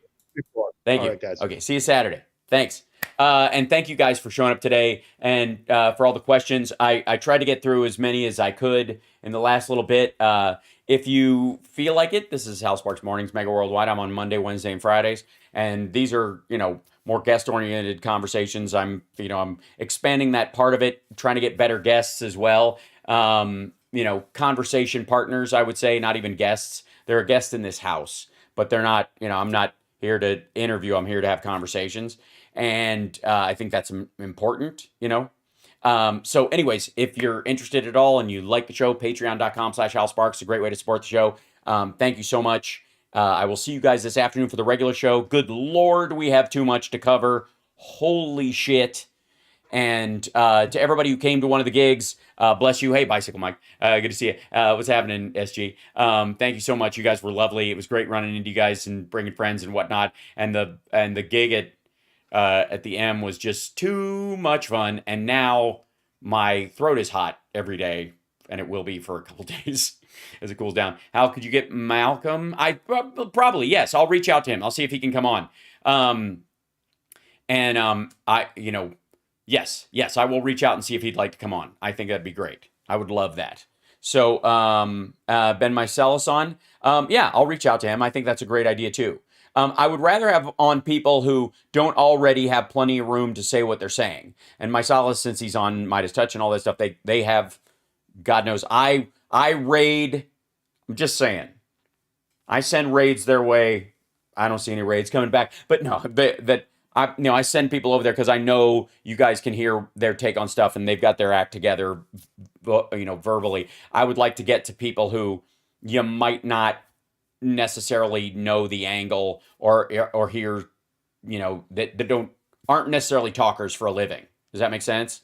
Thank you. Right, guys. Okay. See you Saturday. Thanks. And thank you guys for showing up today and for all the questions. I tried to get through as many as I could in the last little bit. If you feel like it, this is HAL Sparks Mornings, Mega Worldwide. I'm on Monday, Wednesday, and Fridays. And these are, more guest-oriented conversations. I'm expanding that part of it, trying to get better guests as well. Conversation partners, I would say, not even guests. They're a guest in this house, but they're not, I'm not here to interview. I'm here to have conversations. And I think that's important, So anyways, if you're interested at all and you like the show, patreon.com/HalSparks, a great way to support the show. Thank you so much. I will see you guys this afternoon for the regular show. Good Lord, we have too much to cover. Holy shit. And to everybody who came to one of the gigs, bless you. Hey, Bicycle Mike. Good to see you. What's happening, SG? Thank you so much. You guys were lovely. It was great running into you guys and bringing friends and whatnot. And the gig at the M was just too much fun. And now my throat is hot every day, and it will be for a couple days as it cools down. How could you get Malcolm? I probably, yes. I'll reach out to him. I'll see if he can come on. Yes, I will reach out and see if he'd like to come on. I think that'd be great. I would love that. So, Ben Mycelis on? I'll reach out to him. I think that's a great idea too. I would rather have on people who don't already have plenty of room to say what they're saying. And Mycelis, since he's on Midas Touch and all that stuff, they have, God knows, I raid, I'm just saying. I send raids their way. I don't see any raids coming back. But no, I send people over there because I know you guys can hear their take on stuff and they've got their act together, verbally. I would like to get to people who you might not necessarily know the angle or hear, that aren't necessarily talkers for a living. Does that make sense?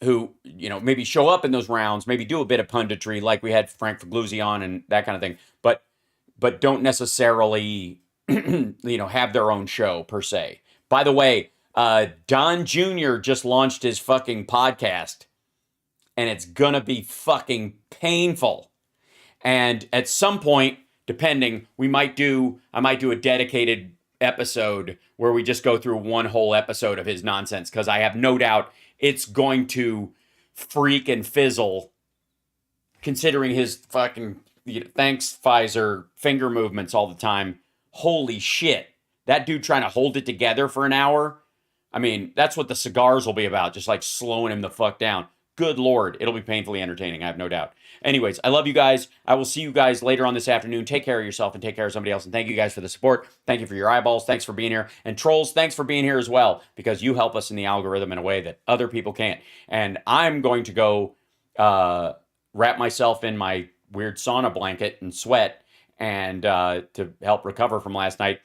Who, maybe show up in those rounds, maybe do a bit of punditry like we had Frank Fagluzzi on and that kind of thing, but don't necessarily have their own show per se. By the way, Don Jr. just launched his fucking podcast and it's gonna be fucking painful. And at some point, depending, I might do a dedicated episode where we just go through one whole episode of his nonsense, because I have no doubt it's going to freak and fizzle, considering his fucking thanks Pfizer finger movements all the time. Holy shit. That dude trying to hold it together for an hour. I mean, that's what the cigars will be about, just like slowing him the fuck down. Good Lord, it'll be painfully entertaining, I have no doubt. Anyways, I love you guys. I will see you guys later on this afternoon. Take care of yourself and take care of somebody else. And thank you guys for the support. Thank you for your eyeballs. Thanks for being here. And trolls, thanks for being here as well, because you help us in the algorithm in a way that other people can't. And I'm going to go wrap myself in my weird sauna blanket and sweat and to help recover from last night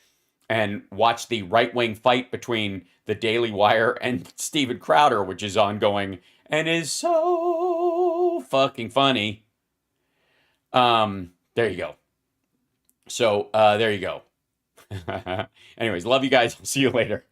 and watch the right-wing fight between the Daily Wire and Steven Crowder, which is ongoing and is so fucking funny. There you go. So, there you go. Anyways, love you guys. See you later.